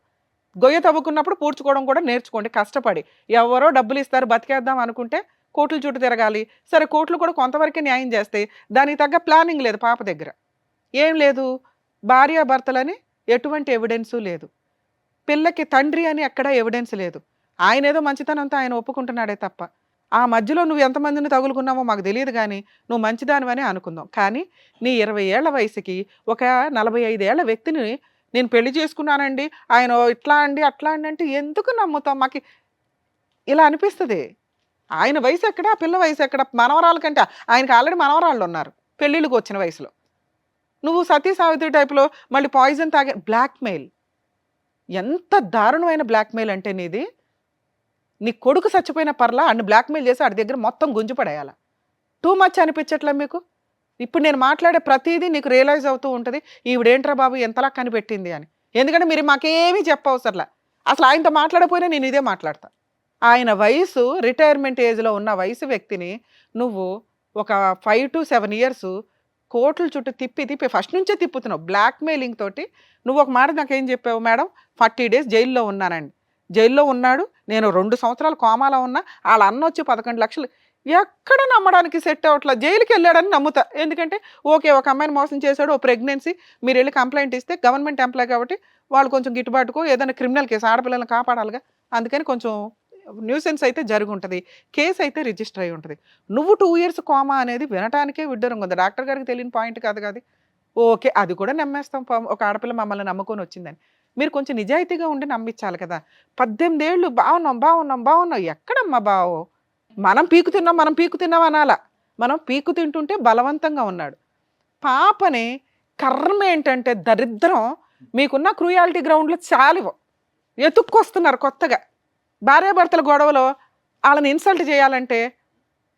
గొయ్య తవ్వుకున్నప్పుడు పూడ్చుకోవడం కూడా నేర్చుకోండి, కష్టపడి. ఎవరో డబ్బులు ఇస్తారు బతికేద్దాం అనుకుంటే కోర్టుల చుట్టూ తిరగాలి. సరే కోర్టులు కూడా కొంతవరకే న్యాయం చేస్తాయి, దానికి తగ్గ ప్లానింగ్ లేదు పాప దగ్గర. ఏం లేదు, భార్యాభర్తలని ఎటువంటి ఎవిడెన్సు లేదు, పిల్లకి తండ్రి అని ఎక్కడా ఎవిడెన్స్ లేదు. ఆయన ఏదో మంచితనంతో ఆయన ఒప్పుకుంటున్నాడే తప్ప ఆ మధ్యలో నువ్వు ఎంతమందిని తగులుకున్నావో మాకు తెలియదు, కానీ నువ్వు మంచిదానివని అనుకుందాం. కానీ నీ 20 ఏళ్ల వయసుకి ఒక 45 ఏళ్ల వ్యక్తిని నేను పెళ్లి చేసుకున్నానండి, ఆయన ఇట్లా అండి అట్లా అండి అంటే ఎందుకు నమ్ముతాం? మాకు ఇలా అనిపిస్తుంది. ఆయన వయసు ఎక్కడ, ఆ పిల్ల వయసు ఎక్కడ? మనవరాల కంటే ఆయనకి ఆల్రెడీ మనవరాళ్ళు ఉన్నారు పెళ్ళిళ్ళకి వచ్చిన వయసులో. నువ్వు సతీ సావిత్రి టైప్లో మళ్ళీ పాయిజన్ తాగే బ్లాక్మెయిల్. ఎంత దారుణమైన బ్లాక్మెయిల్ అంటే నీది. నీ కొడుకు చచ్చిపోయిన పర్లా అన్ని బ్లాక్మెయిల్ చేసి ఆడి దగ్గర మొత్తం గుంజుపడేయాల. టూ మచ్ అనిపించట్లే మీకు? ఇప్పుడు నేను మాట్లాడే ప్రతిదీ నీకు రియలైజ్ అవుతూ ఉంటుంది, ఈవిడేంట్రా బాబు ఎంతలా కనిపెట్టింది అని. ఎందుకంటే మీరు మాకేమీ చెప్పవసరలా. అసలు ఆయనతో మాట్లాడకపోయినా నేను ఇదే మాట్లాడతా. ఆయన వయసు రిటైర్మెంట్ ఏజ్లో ఉన్న వయసు వ్యక్తిని నువ్వు ఒక 5 to 7 years కోట్ల చుట్టూ తిప్పి ఫస్ట్ నుంచే తిప్పుతున్నావు బ్లాక్మెయిలింగ్ తోటి. నువ్వు ఒక మాట నాకేం చెప్పావు మేడం, 40 days జైల్లో ఉన్నానండి. జైల్లో ఉన్నాడు, నేను 2 సంవత్సరాలు కోమాలో ఉన్నా, వాళ్ళ అన్న వచ్చి 11 లక్షలు. ఎక్కడ నమ్మడానికి సెట్ అవ్వట్లా. జైలుకి వెళ్ళాడని నమ్ముతా. ఎందుకంటే ఓకే ఒక అమ్మాయిని మోసం చేశాడు, ఓ ప్రెగ్నెన్సీ, మీరు వెళ్ళి కంప్లైంట్ ఇస్తే గవర్నమెంట్ ఎంప్లాయ్ కాబట్టి వాళ్ళు కొంచెం గిట్టుబాటుకో ఏదైనా క్రిమినల్ కేసు, ఆడపిల్లలను కాపాడాలిగా, అందుకని కొంచెం న్యూసెన్స్ అయితే జరిగి ఉంటుంది, కేసు అయితే రిజిస్టర్ అయి ఉంటుంది. నువ్వు 2 years కోమా అనేది వినటానికే విడ్డూరంగా ఉంది. డాక్టర్ గారికి తెలియని పాయింట్ కాదు కాదు. ఓకే అది కూడా నమ్మేస్తాం, ఒక ఆడపిల్ల మమ్మల్ని నమ్ముకొని వచ్చిందని. మీరు కొంచెం నిజాయితీగా ఉండి నమ్మించాలి కదా. 18 ఏళ్ళు బాగున్నాం ఎక్కడమ్మా బావో? మనం పీకు తిన్నాం అనాలా. మనం పీకు తింటుంటే బలవంతంగా ఉన్నాడు. పాపని కర్మ ఏంటంటే దరిద్రం, మీకున్న క్రూయాలిటీ గ్రౌండ్లో చాలు ఎతుక్కొస్తున్నారు కొత్తగా. భార్యాభర్తల గొడవలో వాళ్ళని ఇన్సల్ట్ చేయాలంటే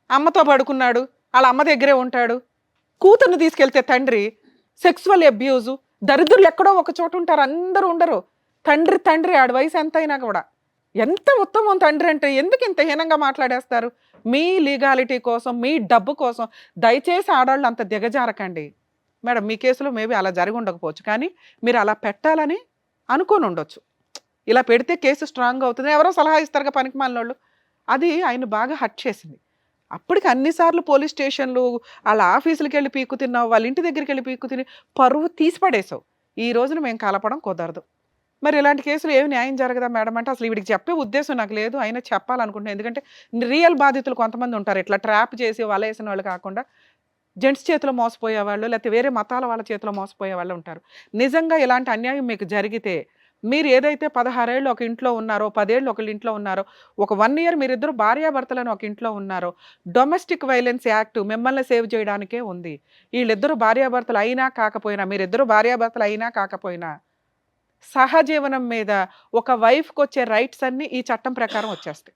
అమ్మతో పడుకున్నాడు, వాళ్ళ అమ్మ దగ్గరే ఉంటాడు. కూతుర్ని తీసుకెళ్తే తండ్రి సెక్సువల్ అబ్యూజు. దరిద్రులు ఎక్కడో ఒక చోట ఉంటారు, అందరూ ఉండరు. తండ్రి ఆడి వయసు ఎంత అయినా కూడా ఎంత ఉత్తమం తండ్రి అంటే ఎందుకు ఇంత హీనంగా మాట్లాడేస్తారు? మీ లీగాలిటీ కోసం, మీ డబ్బు కోసం దయచేసి ఆడవాళ్ళు అంత దిగజారకండి. మేడం మీ కేసులో మేబీ అలా జరిగి ఉండకపోవచ్చు, కానీ మీరు అలా పెట్టాలని అనుకొని ఉండొచ్చు. ఇలా పెడితే కేసు స్ట్రాంగ్ అవుతుంది, ఎవరో సలహా ఇస్తారుగా పనికి మాలినోళ్ళు. అది ఆయన బాగా హర్ట్ చేసింది. అప్పటికి అన్నిసార్లు పోలీస్ స్టేషన్లు, వాళ్ళ ఆఫీసులకి వెళ్ళి పీక్కు తిన్నావు, వాళ్ళ ఇంటి దగ్గరికి వెళ్ళి పీక్కు తిని పరువు తీసి పడేసావు. ఈ రోజున మేము కలపడం కుదరదు. మరి ఇలాంటి కేసులు ఏమి న్యాయం జరగదా మేడం అంటే అసలు వీడికి చెప్పే ఉద్దేశం నాకు లేదు, అయినా చెప్పాలనుకుంటున్నాను. ఎందుకంటే రియల్ బాధితులు కొంతమంది ఉంటారు, ఇట్లా ట్రాప్ చేసి వలేసిన వాళ్ళు కాకుండా జెంట్స్ చేతిలో మోసపోయే వాళ్ళు, లేకపోతే వేరే మతాల వాళ్ళ చేతిలో మోసపోయే వాళ్ళు ఉంటారు. నిజంగా ఇలాంటి అన్యాయం మీకు జరిగితే మీరు ఏదైతే 16 ఏళ్ళు ఒక ఇంట్లో ఉన్నారో, 10 ఏళ్ళు ఒకళ్ళ ఇంట్లో ఉన్నారో, ఒక 1 year మీరిద్దరు భార్యాభర్తలను ఒక ఇంట్లో ఉన్నారో, డొమెస్టిక్ వైలెన్స్ యాక్ట్ మిమ్మల్ని సేవ్ చేయడానికే ఉంది. వీళ్ళిద్దరూ భార్యాభర్తలు అయినా కాకపోయినా, మీరిద్దరు భార్యాభర్తలు అయినా కాకపోయినా సహజీవనం మీద ఒక వైఫ్కి వచ్చే రైట్స్ అన్నీ ఈ చట్టం ప్రకారం వచ్చేస్తాయి.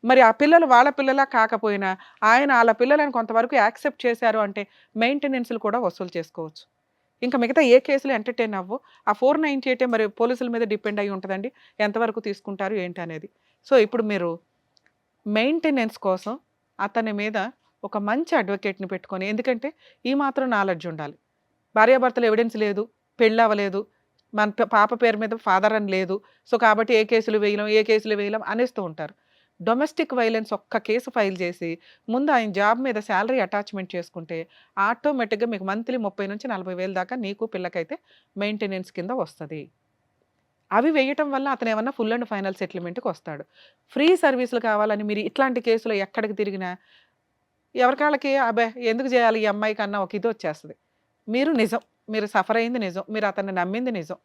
మరి ఆ పిల్లలు వాళ్ళ పిల్లలా కాకపోయినా ఆయన వాళ్ళ పిల్లలను కొంతవరకు యాక్సెప్ట్ చేశారు అంటే మెయింటెనెన్స్లు కూడా వసూలు చేసుకోవచ్చు. ఇంకా మిగతా ఏ కేసులు ఎంటర్టైన్ అవ్వు. ఆ 498 మరి పోలీసుల మీద డిపెండ్ అయ్యి ఉంటుందండి, ఎంతవరకు తీసుకుంటారు ఏంటి అనేది. సో ఇప్పుడు మీరు మెయింటెనెన్స్ కోసం అతని మీద ఒక మంచి అడ్వకేట్ని పెట్టుకొని, ఎందుకంటే ఈ మాత్రం నాలెడ్జ్ ఉండాలి. భార్యాభర్తలు ఎవిడెన్స్ లేదు, పెళ్ళి అవ్వలేదు, మన పాప పేరు మీద ఫాదర్ అని లేదు, సో కాబట్టి ఏ కేసులు వేయలేం అనేస్తూ ఉంటారు. డొమెస్టిక్ వైలెన్స్ ఒక్క కేసు ఫైల్ చేసి ముందు ఆయన జాబ్ మీద శాలరీ అటాచ్మెంట్ చేసుకుంటే ఆటోమేటిక్గా మీకు మంత్లీ 30 నుంచి 40 వేలు దాకా నీకు పిల్లకైతే మెయింటెనెన్స్ కింద వస్తుంది. అవి వేయటం వల్ల అతను ఏమన్నా ఫుల్ అండ్ ఫైనల్ సెటిల్మెంట్కి వస్తాడు. ఫ్రీ సర్వీసులు కావాలని మీరు ఇట్లాంటి కేసులో ఎక్కడికి తిరిగినా ఎవరికాళ్ళకి అబ్బాయి ఎందుకు చేయాలి ఈ అమ్మాయి కన్నా ఒక ఇది వచ్చేస్తుంది. మీరు సఫర్ అయింది నిజం, మీరు అతన్ని నమ్మింది నిజం,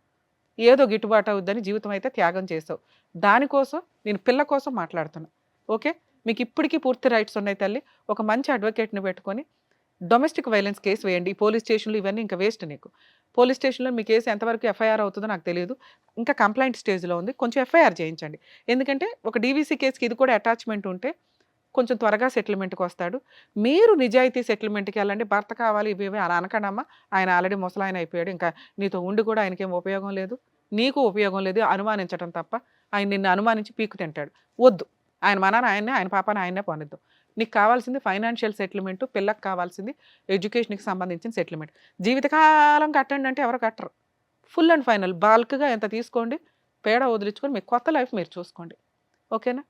ఏదో గిట్టుబాటు అవుద్దని జీవితం అయితే త్యాగం చేసావు. దానికోసం నేను పిల్ల కోసం మాట్లాడుతున్నా. ఓకే, మీకు ఇప్పటికీ పూర్తి రైట్స్ ఉన్నాయి తల్లి. ఒక మంచి అడ్వకేట్ని పెట్టుకొని డొమెస్టిక్ వైలెన్స్ కేసు వేయండి. ఈ పోలీస్ స్టేషన్లు ఇవన్నీ ఇంకా వేస్ట్ నీకు. పోలీస్ స్టేషన్లో మీ కేసు ఎంతవరకు ఎఫ్ఐఆర్ అవుతుందో నాకు తెలియదు, ఇంకా కంప్లైంట్ స్టేజ్లో ఉంది. కొంచెం ఎఫ్ఐఆర్ చేయించండి. ఎందుకంటే ఒక డీవీసీ కేసుకి ఇది కూడా అటాచ్మెంట్ ఉంటే కొంచెం త్వరగా సెటిల్మెంట్కి వస్తాడు. మీరు నిజాయితీ సెటిల్మెంట్కి వెళ్ళండి. భర్త కావాలి ఇవి అలా అనకండమ్మా, ఆయన ఆల్రెడీ ముసలాయన అయిపోయాడు, ఇంకా నీతో ఉండి కూడా ఆయనకేం ఉపయోగం లేదు, నీకు ఉపయోగం లేదు, అనుమానించడం తప్ప. ఆయన నిన్ను అనుమానించి పీకు తింటాడు. వద్దు, ఆయన మనాన్ని ఆయన్నే, ఆయన పాపని ఆయన్నే పొనిద్దాం. నీకు కావాల్సింది ఫైనాన్షియల్ సెటిల్మెంట్, పిల్లకి కావాల్సింది ఎడ్యుకేషన్కి సంబంధించిన సెటిల్మెంట్. జీవితకాలం కట్టండి అంటే ఎవరు కట్టరు. ఫుల్ అండ్ ఫైనల్ బాల్క్గా ఎంత తీసుకోండి, పేడ వదిలించుకొని మీ కొత్త లైఫ్ మీరు చూసుకోండి. ఓకేనా?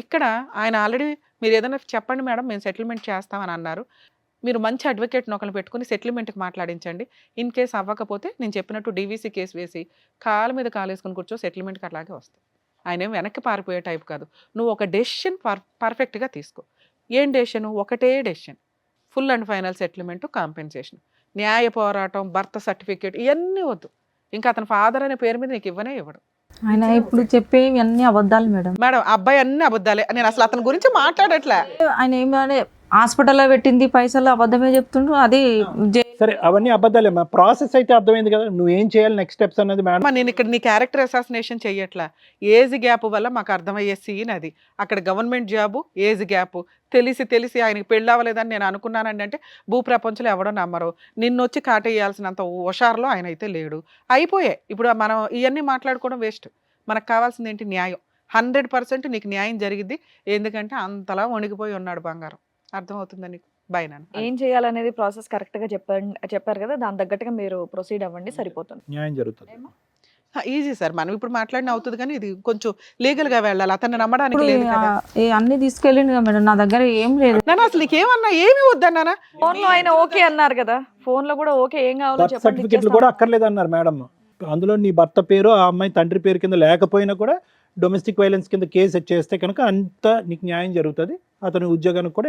ఇక్కడ ఆయన ఆల్రెడీ మీరు ఏదైనా చెప్పండి మేడం మేము సెటిల్మెంట్ చేస్తామని అన్నారు. మీరు మంచి అడ్వకేట్ని ఒకరిని పెట్టుకుని సెటిల్మెంట్కి మాట్లాడించండి. ఇన్ కేస్ అవ్వకపోతే నేను చెప్పినట్టు డీవీసీ కేసు వేసి కాళ్ళ మీద కాలేసుకుని కూర్చో, సెటిల్మెంట్కి అట్లాగే వస్తాయి. ఆయన ఏం వెనక్కి పారిపోయే టైప్ కాదు. నువ్వు ఒక డెసిషన్ పర్ఫెక్ట్గా తీసుకో. ఏం డెసిషన్? ఒకటే decision, full and final settlement, compensation. న్యాయ పోరాటం, భర్త సర్టిఫికేట్ ఇవన్నీ వద్దు. ఇంకా అతని ఫాదర్ అనే పేరు మీద నీకు ఇవ్వడు. ఆయన ఇప్పుడు చెప్పేవి అన్ని అబద్ధాలు మేడం. మేడం అబ్బాయి అన్ని అబద్ధాలే. నేను అసలు అతని గురించి మాట్లాడట్లే. ఆయన ఏమనే హాస్పిటల్లో పెట్టింది పైసలు అబద్ధమే చెప్తుండ్రు. అది సరే అవన్నీ అబద్ధాలేమ్మా, ప్రాసెస్ అయితే అర్థమైంది కదా, నువ్వేం చేయాలి నెక్స్ట్ స్టెప్స్ అన్నది మేడం. నేను ఇక్కడ నీ క్యారెక్టర్ అసాసినేషన్ చెయ్యట్లా. ఏజ్ గ్యాప్ వల్ల మాకు అర్థమయ్యే సీన్ అది. అక్కడ గవర్నమెంట్ జాబు, ఏజ్ గ్యాప్, తెలిసి ఆయనకి పెళ్ళి అవ్వలేదని నేను అనుకున్నానండి అంటే భూప్రపంచంలో ఎవడో నమ్మరు. నిన్నొచ్చి కాటేయాల్సినంత హుషారులో ఆయన అయితే లేడు. అయిపోయాయి. ఇప్పుడు మనం ఇవన్నీ మాట్లాడుకోవడం వేస్ట్. మనకు కావాల్సింది ఏంటి? న్యాయం. 100% నీకు న్యాయం జరిగిద్ది. ఎందుకంటే అంతలా వణిగిపోయి ఉన్నాడు బంగారం. అర్థమవుతుందా నీకు? బై నాన్న. ఏం చేయాలనేది ప్రాసెస్ కరెక్ట్ గా చెప్పారు కదా, దాని తగ్గట్టుగా మీరు ప్రొసీడ్ అవ్వండి, సరిపోతుంది. న్యాయం జరుగుతుంది. ఈజీ సార్, మనం ఇప్పుడు మాట్లాడిన అవుతుంది కానీ ఇది కొంచెం లీగల్ గా వెళ్ళాలి. అతన్ని నమ్మడానికి లేదు కదా. అన్ని తీసుకెళ్ళింది కదా మేడం, నా దగ్గర ఏం లేదు. నేను అసలు నీకేమన్నా ఏమి వద్దన్నానా? ఫోన్ లో ఆయన ఓకే అన్నారు కదా, ఫోన్ లో కూడా ఓకే, ఏం కావాలో బర్త్ చెప్పండి, సర్టిఫికెట్లు కూడా అక్కర్లేదు అన్నారు మేడం. అందులో నీ భర్త పేరు ఆ అమ్మాయి తండ్రి పేరు కింద లేకపోయినా కూడా డొమెస్టిక్ వైలెన్స్ కింద కేసు చేస్తే కనుక అంత నీకు న్యాయం జరుగుతుంది. అతని ఉద్యోగానికి కూడా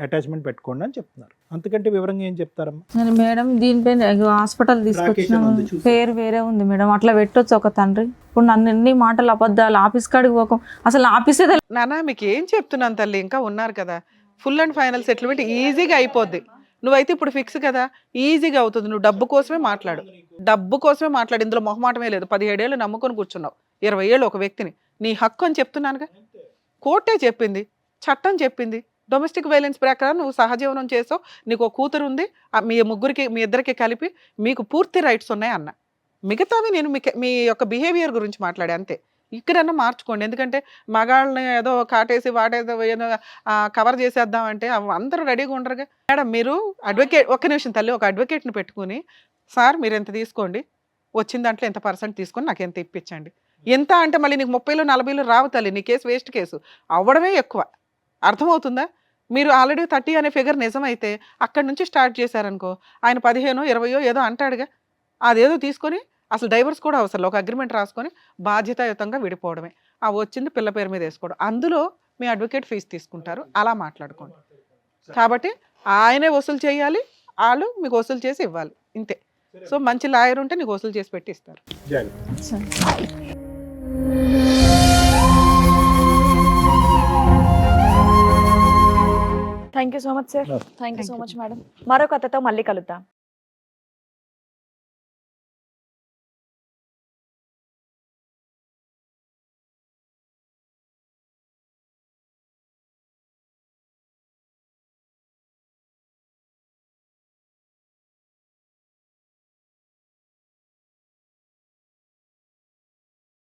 అటాచ్మెంట్ పెట్టుకోండి అని చెప్తున్నారు. అంతకంటే వివరంగా ఏం చెప్తారమ్మా? మేడం దీనిపైన హాస్పిటల్ తీసుకొచ్చిన పేరు వేరే ఉంది మేడం, అట్లా పెట్టొచ్చు ఒక తండ్రి. ఇప్పుడు నన్ను ఎన్ని మాటలు అబద్ధాలు, ఆఫీస్ కాడికి పోకం, అసలు ఆఫీసే నాన్న మీకు ఏం చెప్తున్నాను తల్లి, ఇంకా ఉన్నారు కదా. ఫుల్ అండ్ ఫైనల్ సెటిల్మెంట్ ఈజీగా అయిపోద్ది. నువ్వైతే ఇప్పుడు ఫిక్స్ కదా, ఈజీగా అవుతుంది. నువ్వు డబ్బు కోసమే మాట్లాడు. ఇందులో మొహమాటమే లేదు. 17 ఏళ్ళు నమ్ముకొని కూర్చున్నావు, 20 ఏళ్ళు ఒక వ్యక్తిని. నీ హక్కు అని చెప్తున్నానుగా. కోర్టే చెప్పింది, చట్టం చెప్పింది. డొమెస్టిక్ వైలెన్స్ ప్రకారం నువ్వు సహజీవనం చేసావు, నీకు ఒక కూతురు ఉంది, మీ ఇద్దరికి కలిపి మీకు పూర్తి రైట్స్ ఉన్నాయి అన్న. మిగతావి నేను మీ యొక్క బిహేవియర్ గురించి మాట్లాడే అంతే. ఇక్కడన్నా మార్చుకోండి. ఎందుకంటే మగాళ్ళని ఏదో కాటేసి వాటేదో ఏదో కవర్ చేసేద్దామంటే అందరూ రెడీగా ఉండరుగా. మేడం మీరు అడ్వకేట్, ఒక్క నిమిషం తల్లి, ఒక అడ్వకేట్ని పెట్టుకుని సార్ మీరు ఎంత తీసుకోండి, వచ్చిన దాంట్లో ఎంత % తీసుకొని నాకు ఎంత ఇప్పించండి. ఎంత అంటే మళ్ళీ నీకు 30లో 40లో రావు తల్లి, నీ కేసు వేస్ట్ కేసు అవ్వడమే ఎక్కువ. అర్థమవుతుందా? మీరు ఆల్రెడీ 30 అనే ఫిగర్ నిజమైతే అక్కడి నుంచి స్టార్ట్ చేశారనుకో, ఆయన 15, 20 ఏదో అంటాడుగా, అదేదో తీసుకొని అసలు డైవర్స్ కూడా అవసరం, ఒక అగ్రిమెంట్ రాసుకొని బాధ్యతాయుతంగా విడిపోవడమే. ఆ వచ్చింది పిల్ల పేరు మీద వేసుకోవడం. అందులో మీ అడ్వకేట్ ఫీజు తీసుకుంటారు, అలా మాట్లాడుకోండి. కాబట్టి ఆయనే వసూలు చేయాలి, వాళ్ళు మీకు వసూలు చేసి ఇవ్వాలి, ఇంతే. సో మంచి లాయర్ ఉంటే నీకు వసూలు చేసి పెట్టి ఇస్తారు. Thank you so much sir. Thank you so much madam. మరో కథతో మళ్ళీ కలుద్దాం.